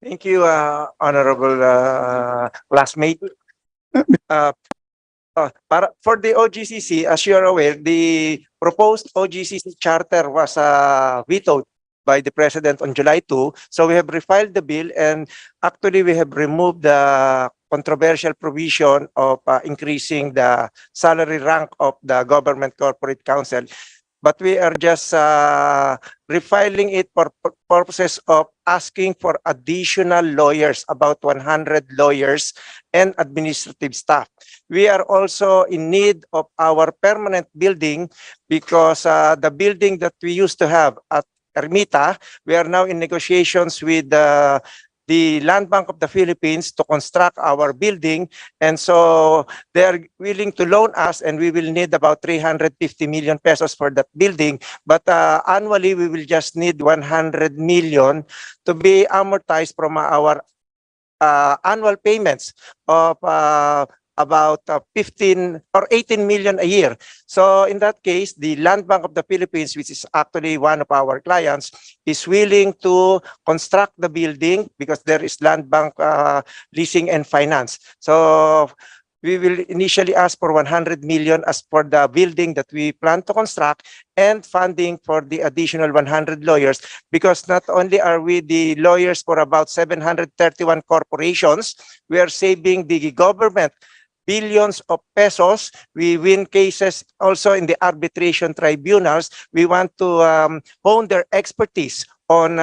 Thank you, honorable classmate. For the OGCC, as you are aware, the proposed OGCC charter was vetoed by the President on July 2. So we have refiled the bill and actually we have removed the controversial provision of increasing the salary rank of the Government Corporate Council. But we are just refiling it for purposes of asking for additional lawyers, about 100 lawyers and administrative staff. We are also in need of our permanent building because the building that we used to have at Ermita, we are now in negotiations with the Land Bank of the Philippines to construct our building. And so they are willing to loan us and we will need about 350 million pesos for that building. But annually, we will just need 100 million to be amortized from our annual payments of about 15 or 18 million a year. So in that case, the Land Bank of the Philippines, which is actually one of our clients, is willing to construct the building because there is Land Bank leasing and finance. So we will initially ask for 100 million as for the building that we plan to construct and funding for the additional 100 lawyers, because not only are we the lawyers for about 731 corporations, we are saving the government billions of pesos. We win cases also in the arbitration tribunals. We want to hone their expertise on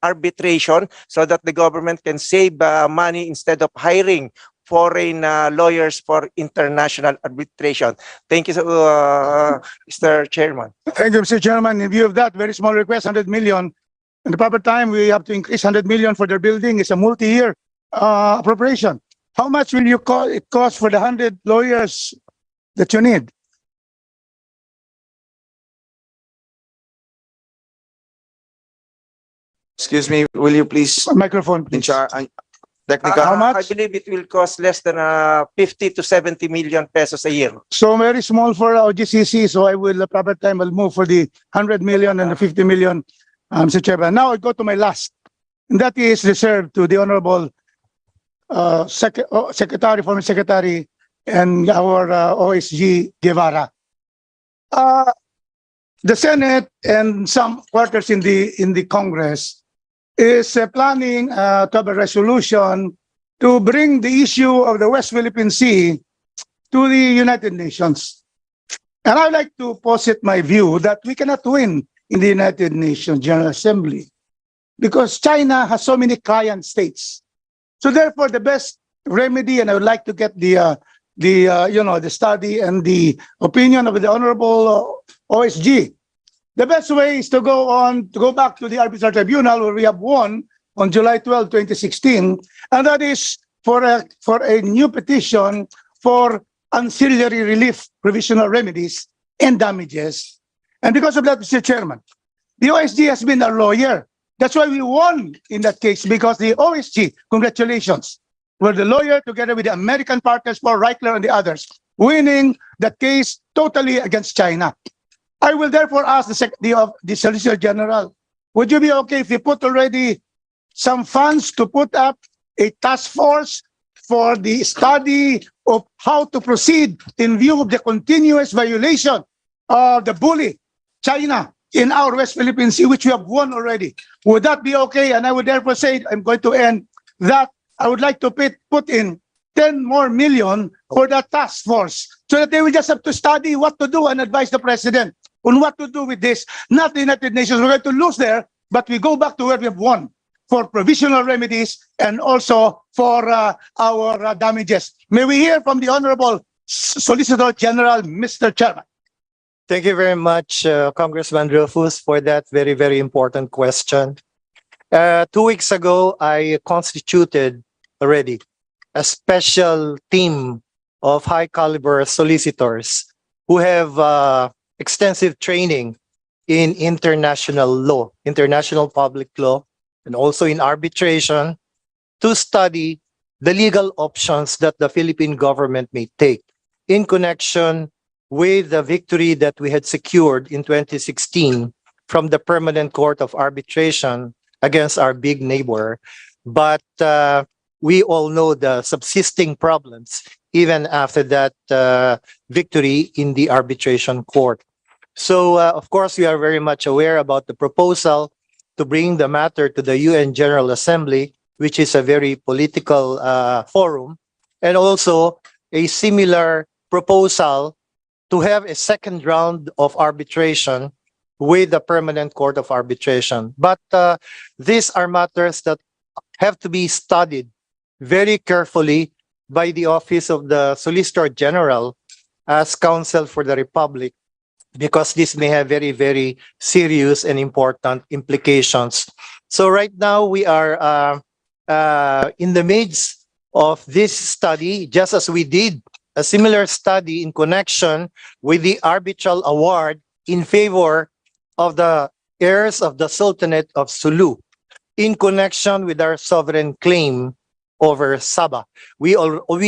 arbitration so that the government can save money instead of hiring foreign lawyers for international arbitration. Thank you, Mr. Chairman. Thank you, Mr. Chairman. In view of that, very small request, 100 million. In the proper time, we have to increase 100 million for their building. It's a multi-year appropriation. How much will it cost for the 100 lawyers that you need? Excuse me, will you please Microphone, please. technical? How much? I believe it will cost less than 50 to 70 million pesos a year. So very small for OGCC. So I will, proper time, will move for the 100 million and the 50 million, Mr. Chairman. Now I go to my last, and that is reserved to the Honorable Secretary, former Secretary, and our OSG Guevara. The Senate and some quarters in the Congress is planning to have a resolution to bring the issue of the West Philippine Sea to the United Nations. And I'd like to posit my view that we cannot win in the United Nations General Assembly because China has so many client states. So therefore, the best remedy, and I would like to get the study and the opinion of the Honorable OSG. The best way is to go back to the arbitral tribunal where we have won on July 12, 2016, and that is for a new petition for ancillary relief, provisional remedies, and damages. And because of that, Mr. Chairman, the OSG has been a lawyer. That's why we won in that case, because the OSG, congratulations, were the lawyer together with the American partners, Paul Reichler and the others, winning that case totally against China. I will therefore ask the Solicitor General, would you be okay if we put already some funds to put up a task force for the study of how to proceed in view of the continuous violation of the bully China in our West Philippine Sea, which we have won already? Would that be okay? And I would therefore say, I'm going to end that. I would like to put in 10 more million for that task force so that they will just have to study what to do and advise the president on what to do with this. Not the United Nations. We're going to lose there, but we go back to where we have won for provisional remedies and also for our damages. May we hear from the Honorable Solicitor General, Mr. Chairman. Thank you very much, Congressman Rufus, for that very, very important question. 2 weeks ago, I constituted already a special team of high caliber solicitors who have extensive training in international law, international public law, and also in arbitration to study the legal options that the Philippine government may take in connection with the victory that we had secured in 2016 from the Permanent Court of Arbitration against our big neighbor. But we all know the subsisting problems even after that victory in the arbitration court. So, of course, we are very much aware about the proposal to bring the matter to the UN General Assembly, which is a very political forum, and also a similar proposal to have a second round of arbitration with the Permanent Court of Arbitration. But these are matters that have to be studied very carefully by the Office of the Solicitor General as Counsel for the Republic, because this may have very, very serious and important implications. So right now we are in the midst of this study, just as we did a similar study in connection with the arbitral award in favor of the heirs of the Sultanate of Sulu in connection with our sovereign claim over Sabah. We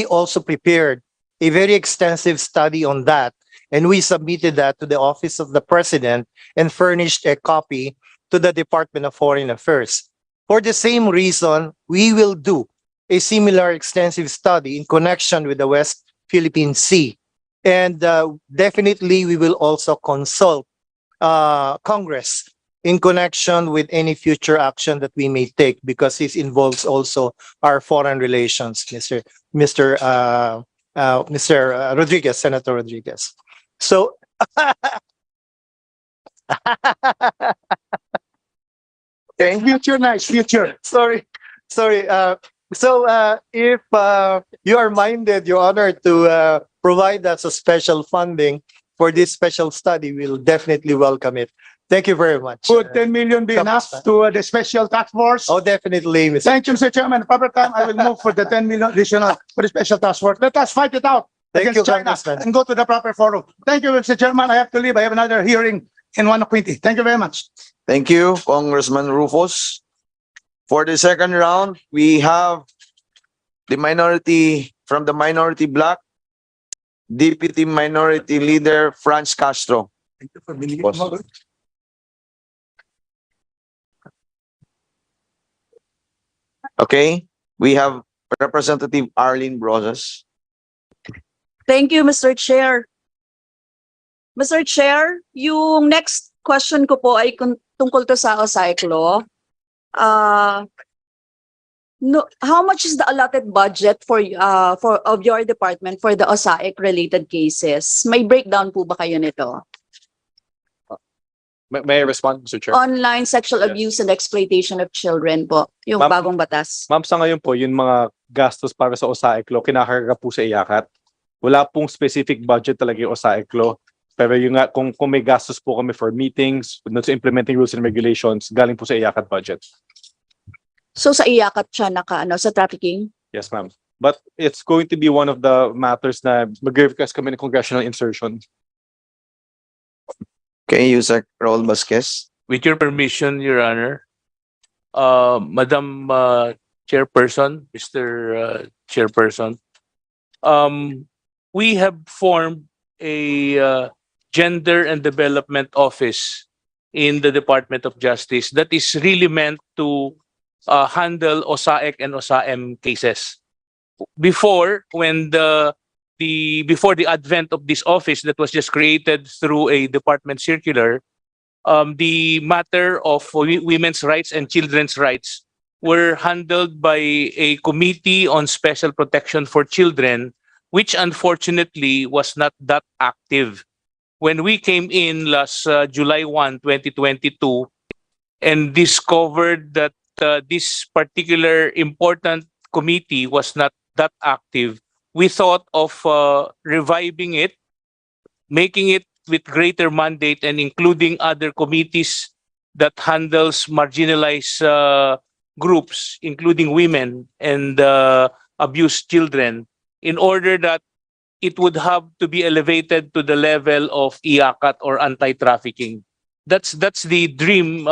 also prepared a very extensive study on that, and we submitted that to the Office of the President and furnished a copy to the Department of Foreign Affairs. For the same reason, we will do a similar extensive study in connection with the West Philippine Sea. And definitely, we will also consult Congress in connection with any future action that we may take, because this involves also our foreign relations, Mr. Rodriguez, Senator Rodriguez. So, Okay, future nice, future. sorry. If you are minded, Your Honor, to provide us a special funding for this special study, we'll definitely welcome it. Thank you very much. Would 10 million be enough to the special task force? Oh, definitely, Mr. Thank you, Mr. Chairman. Proper time, I will move for the 10 million additional for the special task force. Let us fight it out Thank you, against China Congressman. and go to the proper forum. Thank you, Mr. Chairman. I have to leave. I have another hearing in 1:20. Thank you very much. Thank you, Congressman Rufus. For the second round, we have the minority from the minority bloc, Deputy Minority Leader Franz Castro. Thank you for being Boss. Okay, we have Representative Arlene Brosas. Thank you, Mr. Chair. Mr. Chair, yung next question ko po ay tungkol to sa OSAIC law. No, how much is the allotted budget for of your department for the OSAIC related cases? May breakdown po ba kayo nito? May I respond, Mr. Chair? Online sexual abuse and exploitation of children po, yung Ma'am- bagong batas. Ma'am, sa ngayon po, yung mga gastos para sa OSAIC law, kinakarga po sa IACAT. Wala pong specific budget talaga yung OSAIC law. Pero yung nga, kung may gastos po kami for meetings, not implementing rules and regulations, galing po sa IACAT budget. So sa iyakat siya sa trafficking? Yes, ma'am. But it's going to be one of the matters na mag-request kami ng congressional insertion. Okay, Yusek Raul Vasquez. With your permission, Your Honor, Madam Chairperson, Mr. Chairperson, we have formed a Gender and Development Office in the Department of Justice that is really meant to handle OSAIC and OSAM cases. Before, when before the advent of this office that was just created through a department circular, the matter of women's rights and children's rights were handled by a committee on special protection for children, which unfortunately was not that active. When we came in last July 1, 2022, and discovered that this particular important committee was not that active, we thought of reviving it, making it with greater mandate and including other committees that handles marginalized groups, including women and abused children, in order that it would have to be elevated to the level of IACAT or anti-trafficking. That's the dream,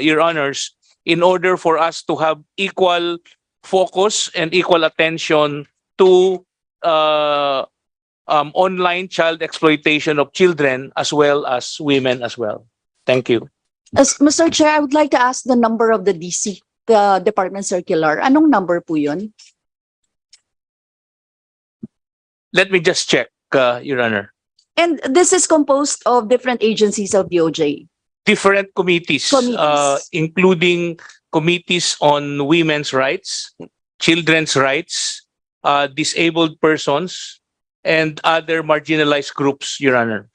Your Honors, in order for us to have equal focus and equal attention to online child exploitation of children as well as women as well. Thank you. As Mr. Chair, I would like to ask the number of the DC, the department circular. Anong number po yun? Let me just check, Your Honor. And this is composed of different agencies of DOJ. Different committees, including committees on women's rights, children's rights, disabled persons, and other marginalized groups, Your Honor.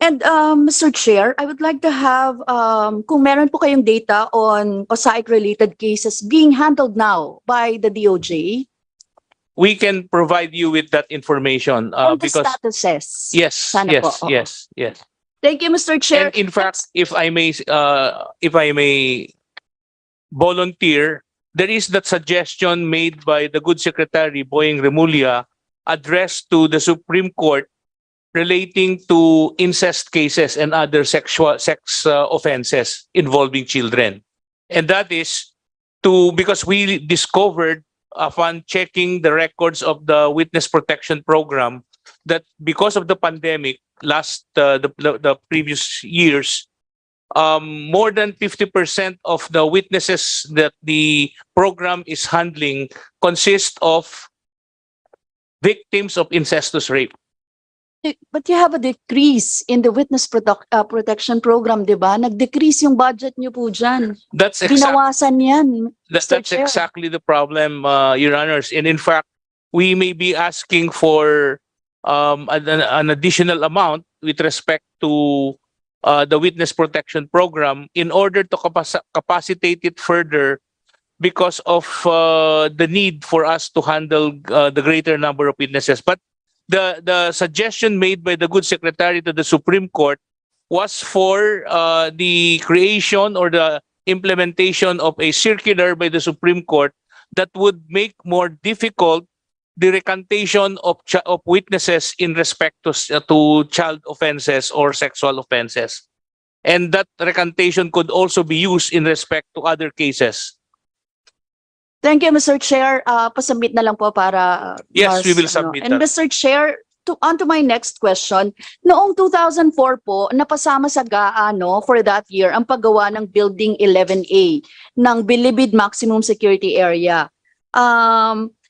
And Mr. Chair, I would like to have, kung meron po kayong data on OSAIC-related cases being handled now by the DOJ, We can provide you with that information on the because statuses. yes, Sana yes, po, oo. yes. Thank you, Mr. Chair. And in fact, if I may volunteer, there is that suggestion made by the good Secretary Boying Remulla addressed to the Supreme Court relating to incest cases and other sex offenses involving children. And that is because we discovered upon checking the records of the Witness Protection Program that because of the pandemic the previous years, more than 50% of the witnesses that the program is handling consist of victims of incestuous rape. But you have a decrease in the witness protection program, di ba? Nag-decrease yung budget niyo po dyan. That's Binawasan yan, That's Mr. Chair. exactly the problem, Your Honors. And in fact, we may be asking for an additional amount with respect to the witness protection program in order to capacitate it further because of the need for us to handle the greater number of witnesses. But the suggestion made by the good secretary to the Supreme Court was for the creation or the implementation of a circular by the Supreme Court that would make more difficult the recantation of witnesses in respect to child offenses or sexual offenses. And that recantation could also be used in respect to other cases. Thank you, Mr. Chair. Pasubmit na lang po para Yes, we will submit And that. Mr. Chair, on to my next question. Noong 2004 po, napasama sa GAA for that year ang paggawa ng Building 11A ng Bilibid Maximum Security Area.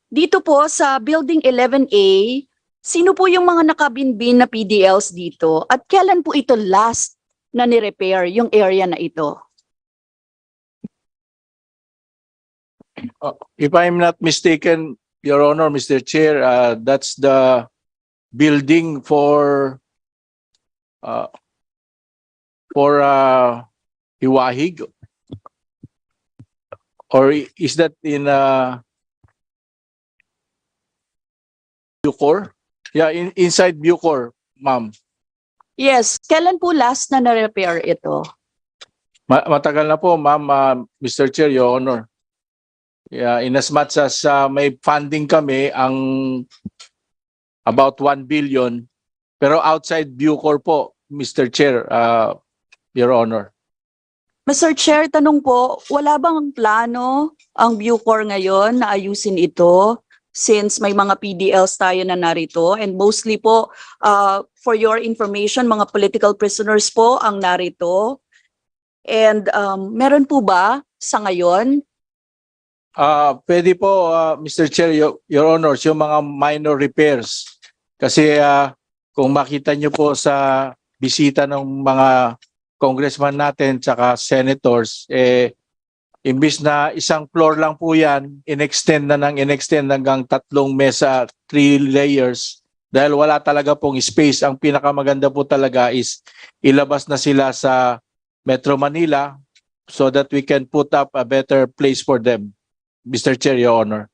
Dito po sa Building 11A, sino po yung mga nakabinbin na PDLs dito? At kailan po ito last na ni-repair yung area na ito? If I'm not mistaken, Your Honor, Mr. Chair, that's the building for Iwahig, or is that in Bucor? Yeah, inside Bucor, ma'am. Yes, kailan po last na na-repair ito? Matagal na po, ma'am, Mr. Chair, Your Honor. Yeah, in as much as may funding kami ang about 1 billion, pero outside Bucor po, Mr. Chair, Your Honor. Mr. Chair, tanong po, wala bang plano ang Bucor ngayon na ayusin ito since may mga PDLs tayo na narito and mostly po, for your information, mga political prisoners po ang narito. And meron po ba sa ngayon? Pwede po, Mr. Chair, Your Honors, yung mga minor repairs. Kasi kung makita nyo po sa bisita ng mga congressman natin tsaka senators, imbis na isang floor lang po yan, in-extend hanggang 3 mesa, 3 layers. Dahil wala talaga pong space. Ang pinakamaganda po talaga is ilabas na sila sa Metro Manila so that we can put up a better place for them. Mr. Chair, Your Honor.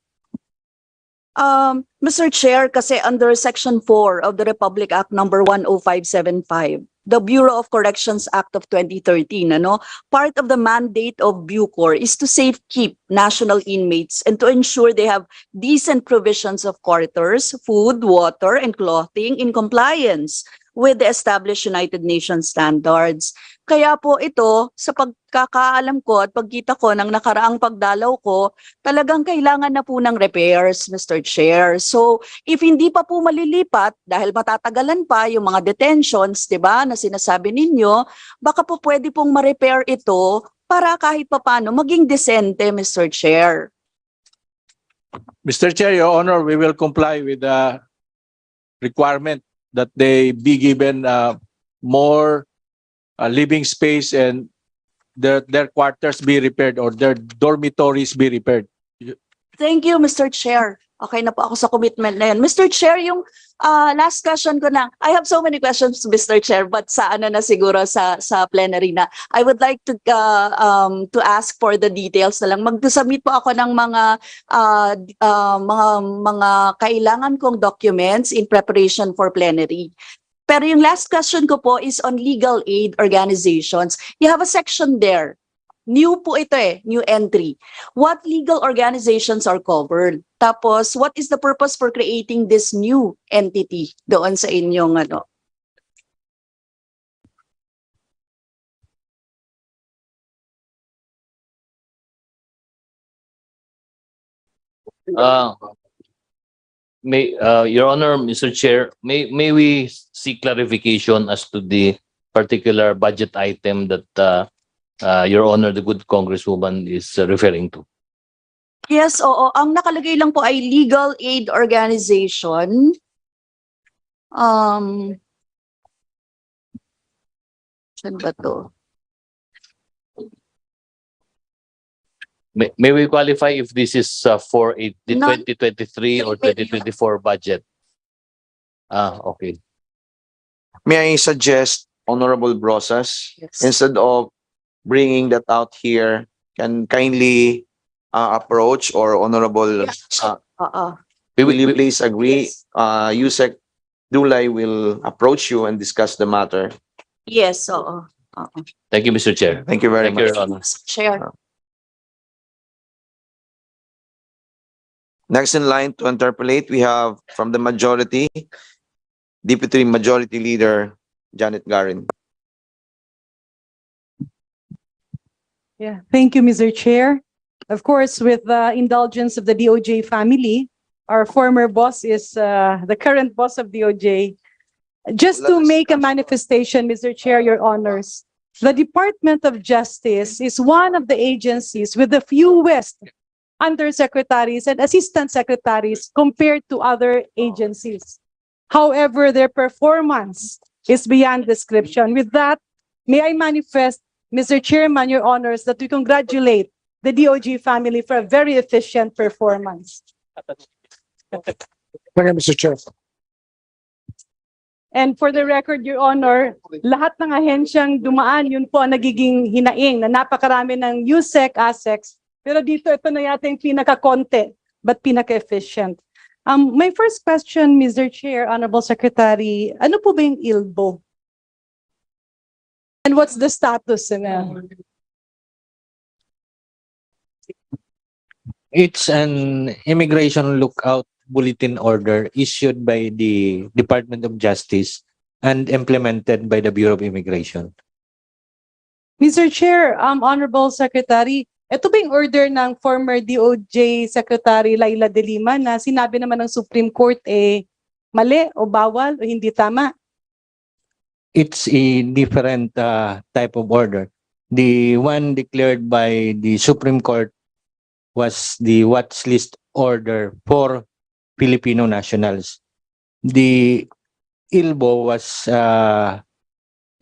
Mr. Chair, kasi under Section 4 of the Republic Act number 10575, the Bureau of Corrections Act of 2013, part of the mandate of Bucor is to safekeep national inmates and to ensure they have decent provisions of quarters, food, water, and clothing in compliance with the established United Nations standards. Kaya po ito, sa pagkakaalam ko at pagkita ko ng nakaraang pagdalaw ko, talagang kailangan na po ng repairs, Mr. Chair. So, if hindi pa po malilipat, dahil matatagalan pa yung mga detentions, di ba, na sinasabi ninyo, baka po pwede pong ma-repair ito para kahit papano maging desente, Mr. Chair. Mr. Chair, Your Honor, we will comply with the requirement that they be given more living space and their quarters be repaired or their dormitories be repaired. Thank you, Mr. Chair. Okay na po ako sa commitment na yan. Mr. Chair, yung last question ko na. I have so many questions, Mr. Chair, but sa na siguro sa plenary na. I would like to ask for the details na lang. Mag-submit po ako ng mga kailangan kong documents in preparation for plenary. Pero yung last question ko po is on legal aid organizations. You have a section there. New po ito new entry. What legal organizations are covered? Tapos, what is the purpose for creating this new entity doon sa inyong Your Honor, Mr. Chair, may we seek clarification as to the particular budget item that Your Honor, the good Congresswoman is referring to? Yes, oo. Ang nakalagay lang po ay legal aid organization. Saan ba to? May we qualify if this is for the Non- 2023 or 2024 budget? Okay. May I suggest, Honorable Brosas, Yes. instead of bringing that out here, can kindly approach or Honorable, will you please agree? Yes. Yusek Dulay will approach you and discuss the matter. Yes, oo. Oo. Thank you, Mr. Chair. Thank you very Thank you, much. Your Honor. Chair. Next in line to interpolate, we have from the majority, Deputy Majority Leader Janet Garin. Yeah, thank you, Mr. Chair. Of course, with the indulgence of the DOJ family, our former boss is the current boss of DOJ. Just to make a manifestation, Mr. Chair, Your Honors, the Department of Justice is one of the agencies with the fewest undersecretaries and assistant secretaries compared to other agencies. However, their performance is beyond description. With that, may I manifest, Mr. Chairman, Your Honors, that we congratulate the DOJ family for a very efficient performance. Thank you, Mr. Chair. And for the record, Your Honor, lahat ng ahensyang dumaan, yun po ang nagiging hinaing na napakarami ng USEC, ASECs. Pero dito, ito na yata yung pinaka-konti, but pinaka-efficient. My first question, Mr. Chair, Honorable Secretary, ano po ba yung ILBO? And what's the status na? It's an immigration lookout bulletin order issued by the Department of Justice and implemented by the Bureau of Immigration. Mr. Chair, Honorable Secretary, ito ba yung order ng former DOJ Secretary Laila De Lima na sinabi naman ng Supreme Court mali o bawal o hindi tama? It's a different type of order. The one declared by the Supreme Court was the watch list order for Filipino nationals. The ILBO was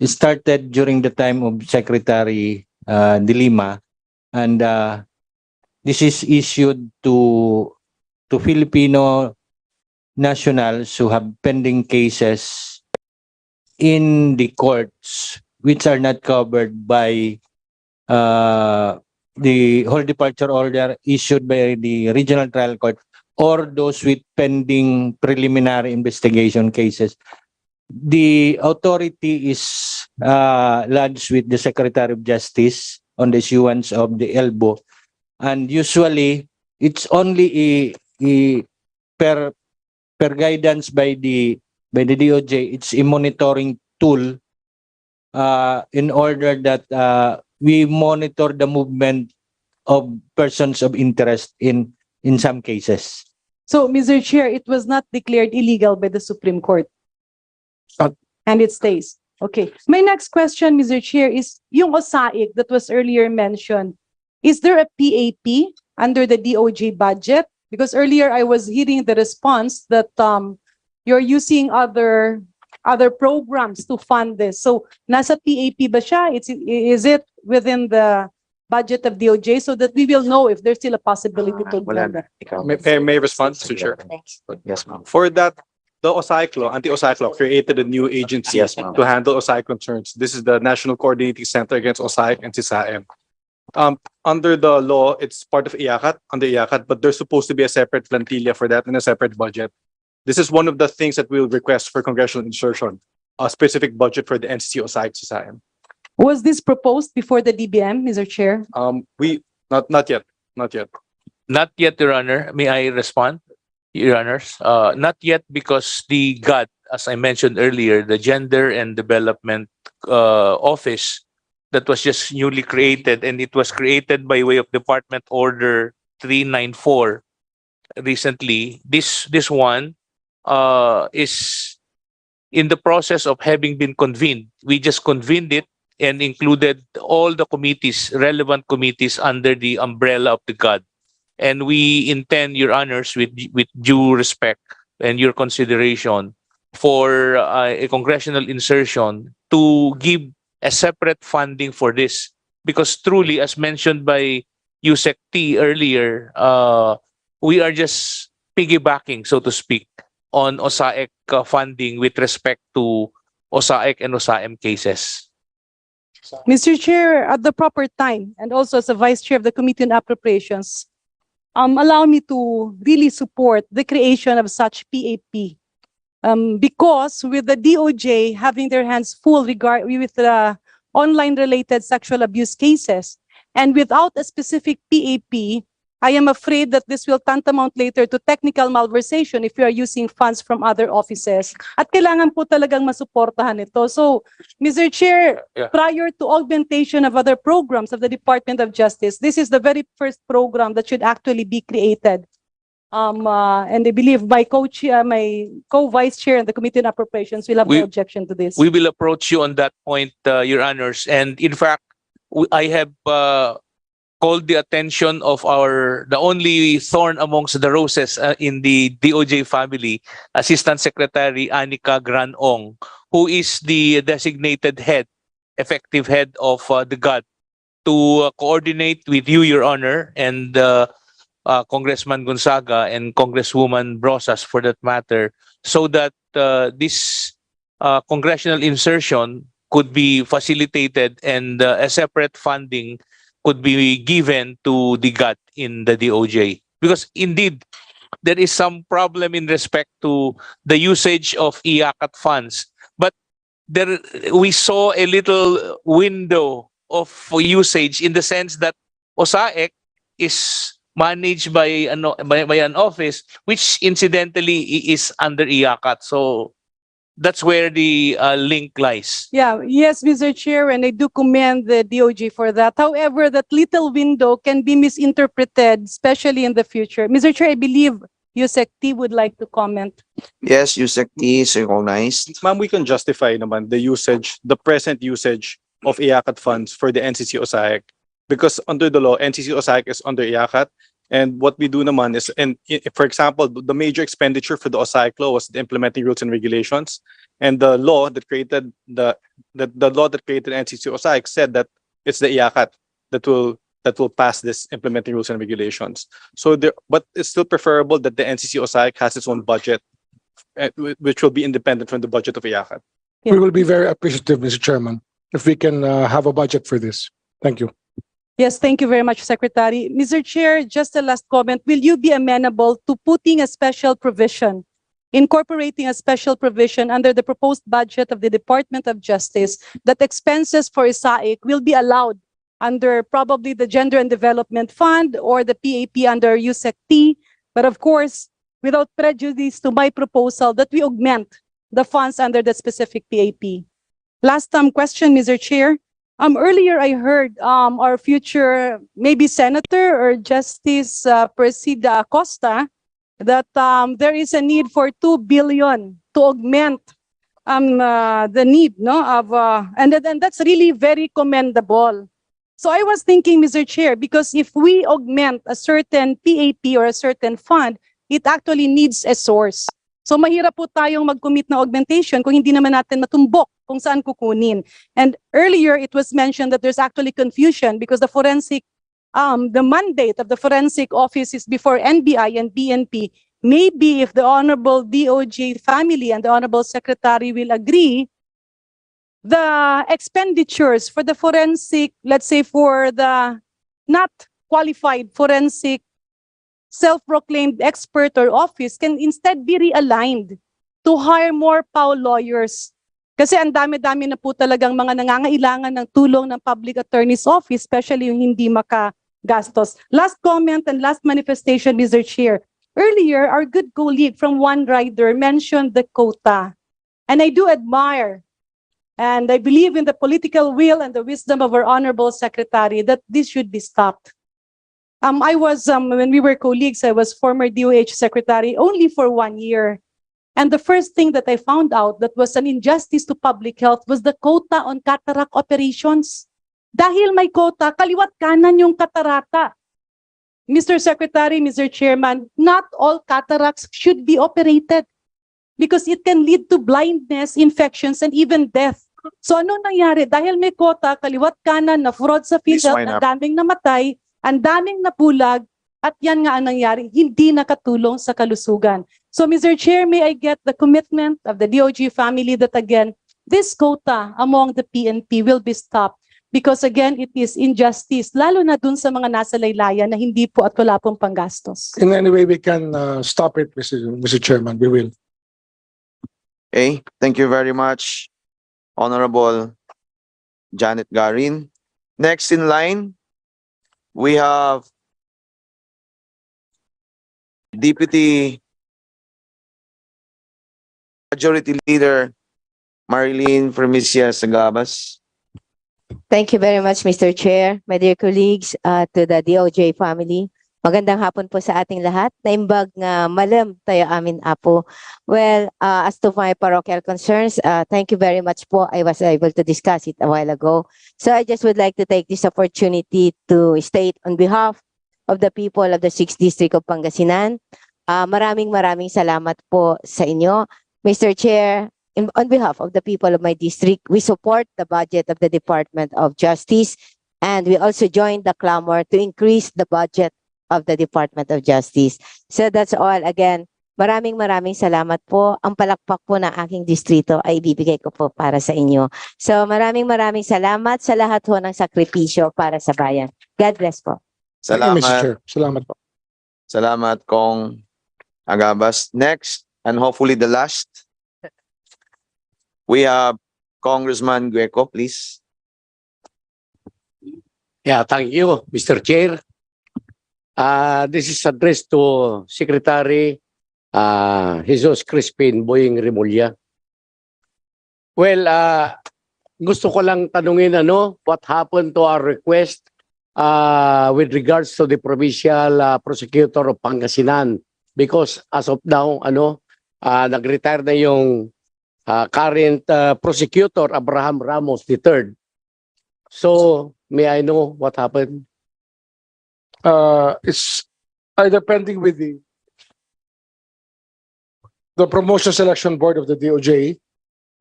started during the time of Secretary De Lima, and this is issued to Filipino nationals who have pending cases in the courts which are not covered by the whole departure order issued by the regional trial court or those with pending preliminary investigation cases. The authority is lodged with the Secretary of Justice on the issuance of the ILBO, and usually it's only a per guidance by the DOJ. It's a monitoring tool in order that we monitor the movement of persons of interest in some cases. So, Mr. Chair, it was not declared illegal by the Supreme Court. And it stays. Okay. My next question, Mr. Chair, is yung OSAIC that was earlier mentioned. Is there a PAP under the DOJ budget? Because earlier I was hearing the response that you're using other programs to fund this. So, nasa PAP ba siya? Is it within the budget of DOJ so that we will know if there's still a possibility to Wala fund that? May respond, Mr. Chair. Yes, ma'am. For that, the OSAIC law, anti-OSAIC law, created a new agency Yes, ma'am. to handle OSAIC concerns. This is the National Coordinating Center Against OSAIC and CISAM. Under the law, it's part of IACAT, under IACAT, but there's supposed to be a separate plantilla for that and a separate budget. This is one of the things that we'll request for congressional insertion, a specific budget for the NCC OSAIC CISAM. Was this proposed before the DBM, Mr. Chair? Not yet. Not yet, Your Honor. May I respond, Your Honors? Not yet, because the GAD, as I mentioned earlier, the Gender and Development Office that was just newly created, and it was created by way of Department Order 394 recently. This one is in the process of having been convened. We just convened it and included all the committees, relevant committees under the umbrella of the GAD. And we intend, Your Honors, with due respect and your consideration for a congressional insertion to give a separate funding for this. Because truly, as mentioned by Yusek T earlier, we are just piggybacking, so to speak, on OSAEC funding with respect to OSAEC and OSAM cases. Mr. Chair, at the proper time, and also as a Vice Chair of the Committee on Appropriations, allow me to really support the creation of such PAP. Because with the DOJ having their hands full with the online-related sexual abuse cases, and without a specific PAP, I am afraid that this will tantamount later to technical malversation if you are using funds from other offices. At kailangan po talagang masuportahan ito. So, Mr. Chair, prior to augmentation of other programs of the Department of Justice, this is the very first program that should actually be created. And I believe my co-vice chair and the Committee on Appropriations will have no objection to this. We will approach you on that point, Your Honors. And in fact, I have called the attention of the only thorn amongst the roses in the DOJ family, Assistant Secretary Anika Granong, who is the designated head, effective head of the GAD, to coordinate with you, Your Honor, and Congressman Gonzaga and Congresswoman Brosas, for that matter, so that this congressional insertion could be facilitated and a separate funding could be given to the GAT in the DOJ. Because indeed, there is some problem in respect to the usage of IACAT funds. But we saw a little window of usage in the sense that OSAEC is managed by an office, which incidentally is under IACAT. So that's where the link lies. Yeah, yes, Mr. Chair, and I do commend the DOJ for that. However, that little window can be misinterpreted, especially in the future. Mr. Chair, I believe Yusek T would like to comment. Yes, Yusek T is recognized. Ma'am, we can justify naman the present usage of IACAT funds for the NCC OSAEC. Because under the law, NCC OSAEC is under IACAT. And what we do naman is, for example, the major expenditure for the OSAEC law was the implementing rules and regulations. And the law that created the law that created NCC OSAEC said that it's the IACAT that will pass this implementing rules and regulations. So but it's still preferable that the NCC OSAEC has its own budget, which will be independent from the budget of IACAT. We will be very appreciative, Mr. Chairman, if we can have a budget for this. Thank you. Yes, thank you very much, Secretary. Mr. Chair, just a last comment. Will you be amenable to putting a special provision, incorporating a special provision under the proposed budget of the Department of Justice that expenses for ISAIC will be allowed under probably the Gender and Development Fund or the PAP under USEC-T, but of course, without prejudice to my proposal that we augment the funds under the specific PAP. Last question, Mr. Chair. Earlier I heard our future maybe Senator or Justice Presida Acosta that there is a need for 2 billion to augment the need of and that's really very commendable. So I was thinking, Mr. Chair, because if we augment a certain PAP or a certain fund, it actually needs a source. So mahirap po tayong mag-commit na augmentation kung hindi naman natin matumbok kung saan kukunin. And earlier it was mentioned that there's actually confusion because the forensic, the mandate of the forensic office is before NBI and BNP. Maybe if the Honorable DOJ family and the Honorable Secretary will agree, the expenditures for the forensic, let's say for the not qualified forensic self-proclaimed expert or office can instead be realigned to hire more PAO lawyers. Kasi ang dami-dami na po talagang mga nangangailangan ng tulong ng public attorney's office, especially yung hindi makagastos. Last comment and last manifestation, Mr. Chair. Earlier, our good colleague from One Rider mentioned the quota. And I do admire, and I believe in the political will and the wisdom of our Honorable Secretary that this should be stopped. I was, when we were colleagues, I was former DOH secretary only for 1 year. And the first thing that I found out that was an injustice to public health was the quota on cataract operations. Dahil may quota, kaliwat kanan yung katarata. Mr. Secretary, Mr. Chairman, not all cataracts should be operated because it can lead to blindness, infections, and even death. So ano nangyari? Dahil may quota, kaliwat kanan na fraud sa Please PhilHealth, wind ang up. daming namatay, ang daming nabulag, at yan nga ang nangyari, hindi nakatulong sa kalusugan. So Mr. Chair, may I get the commitment of the DOJ family that again, this quota among the PNP will be stopped because again, it is injustice, lalo na dun sa mga nasa laylayan na hindi po at wala pong panggastos. In any way we can stop it, Mr. Chairman, we will. Okay, thank you very much, Honorable Janet Garin. Next in line, we have Deputy Majority Leader Marilyn Fermisia Sagabas. Thank you very much, Mr. Chair, my dear colleagues, to the DOJ family. Magandang hapon po sa ating lahat. Naimbag nga malam tayo amin apo. Well, as to my parochial concerns, thank you very much po. I was able to discuss it a while ago. So I just would like to take this opportunity to state on behalf of the people of the 6th District of Pangasinan, maraming salamat po sa inyo. Mr. Chair, on behalf of the people of my district, we support the budget of the Department of Justice, and we also join the clamor to increase the budget of the Department of Justice. So that's all. Again, maraming salamat po. Ang palakpak po ng aking distrito ay ibibigay ko po para sa inyo. So maraming salamat sa lahat po ng sakripisyo para sa bayan. God bless po. Thank you, Mr. Salamat. Chair. Salamat po. Salamat, Kong Agabas. Next, and hopefully the last, we have Congressman Gueco, please. Yeah, thank you, Mr. Chair. This is addressed to Secretary Jesus Crispin Boying Remulla. Well, gusto ko lang tanungin what happened to our request with regards to the provincial prosecutor of Pangasinan, because as of now nag-retire na yung current prosecutor Abraham Ramos III. So may I know what happened? It's either pending with the promotion selection board of the DOJ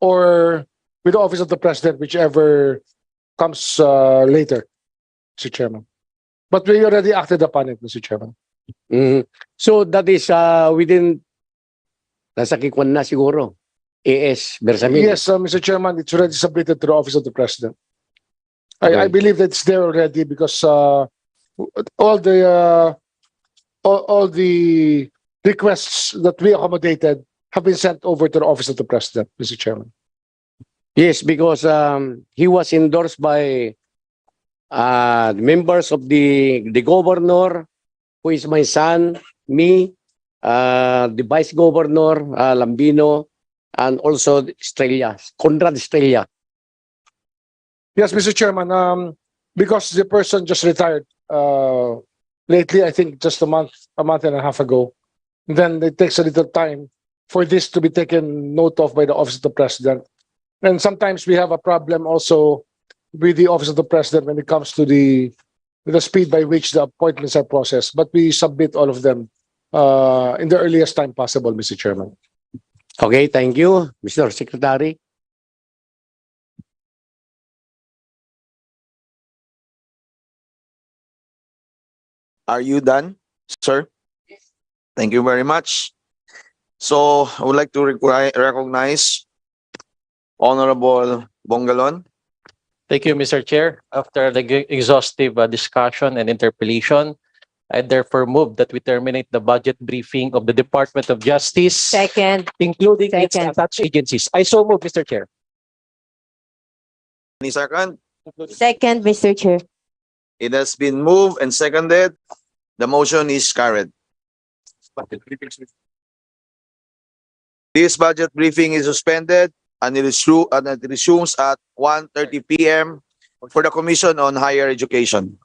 or with the office of the president, whichever comes later, Mr. Chairman. But we already acted upon it, Mr. Chairman. So that is within nasa kikwan na siguro. AS Bersamin. Yes, Mr. Chairman, it's already submitted to the office of the president. I believe that it's there already because all the requests that we accommodated have been sent over to the office of the president, Mr. Chairman. Yes, because he was endorsed by members of the governor, who is my son, me, the vice governor, Lambino, and also Estrella, Conrad Estrella. Yes, Mr. Chairman, because the person just retired lately, I think just a month and a half ago, then it takes a little time for this to be taken note of by the office of the president. And sometimes we have a problem also with the office of the president when it comes to the speed by which the appointments are processed. But we submit all of them in the earliest time possible, Mr. Chairman. Okay, thank you, Mr. Secretary. Are you done, sir? Thank you very much. So I would like to recognize Honorable Bongalon. Thank you, Mr. Chair. After the exhaustive discussion and interpellation, I therefore move that we terminate the budget briefing of the Department of Justice, Second. including its Second. attached agencies. I so move, Mr. Chair. Any second? Second, Mr. Chair. It has been moved and seconded. The motion is carried. This budget briefing is suspended and it resumes at 1:30 p.m. for the Commission on Higher Education.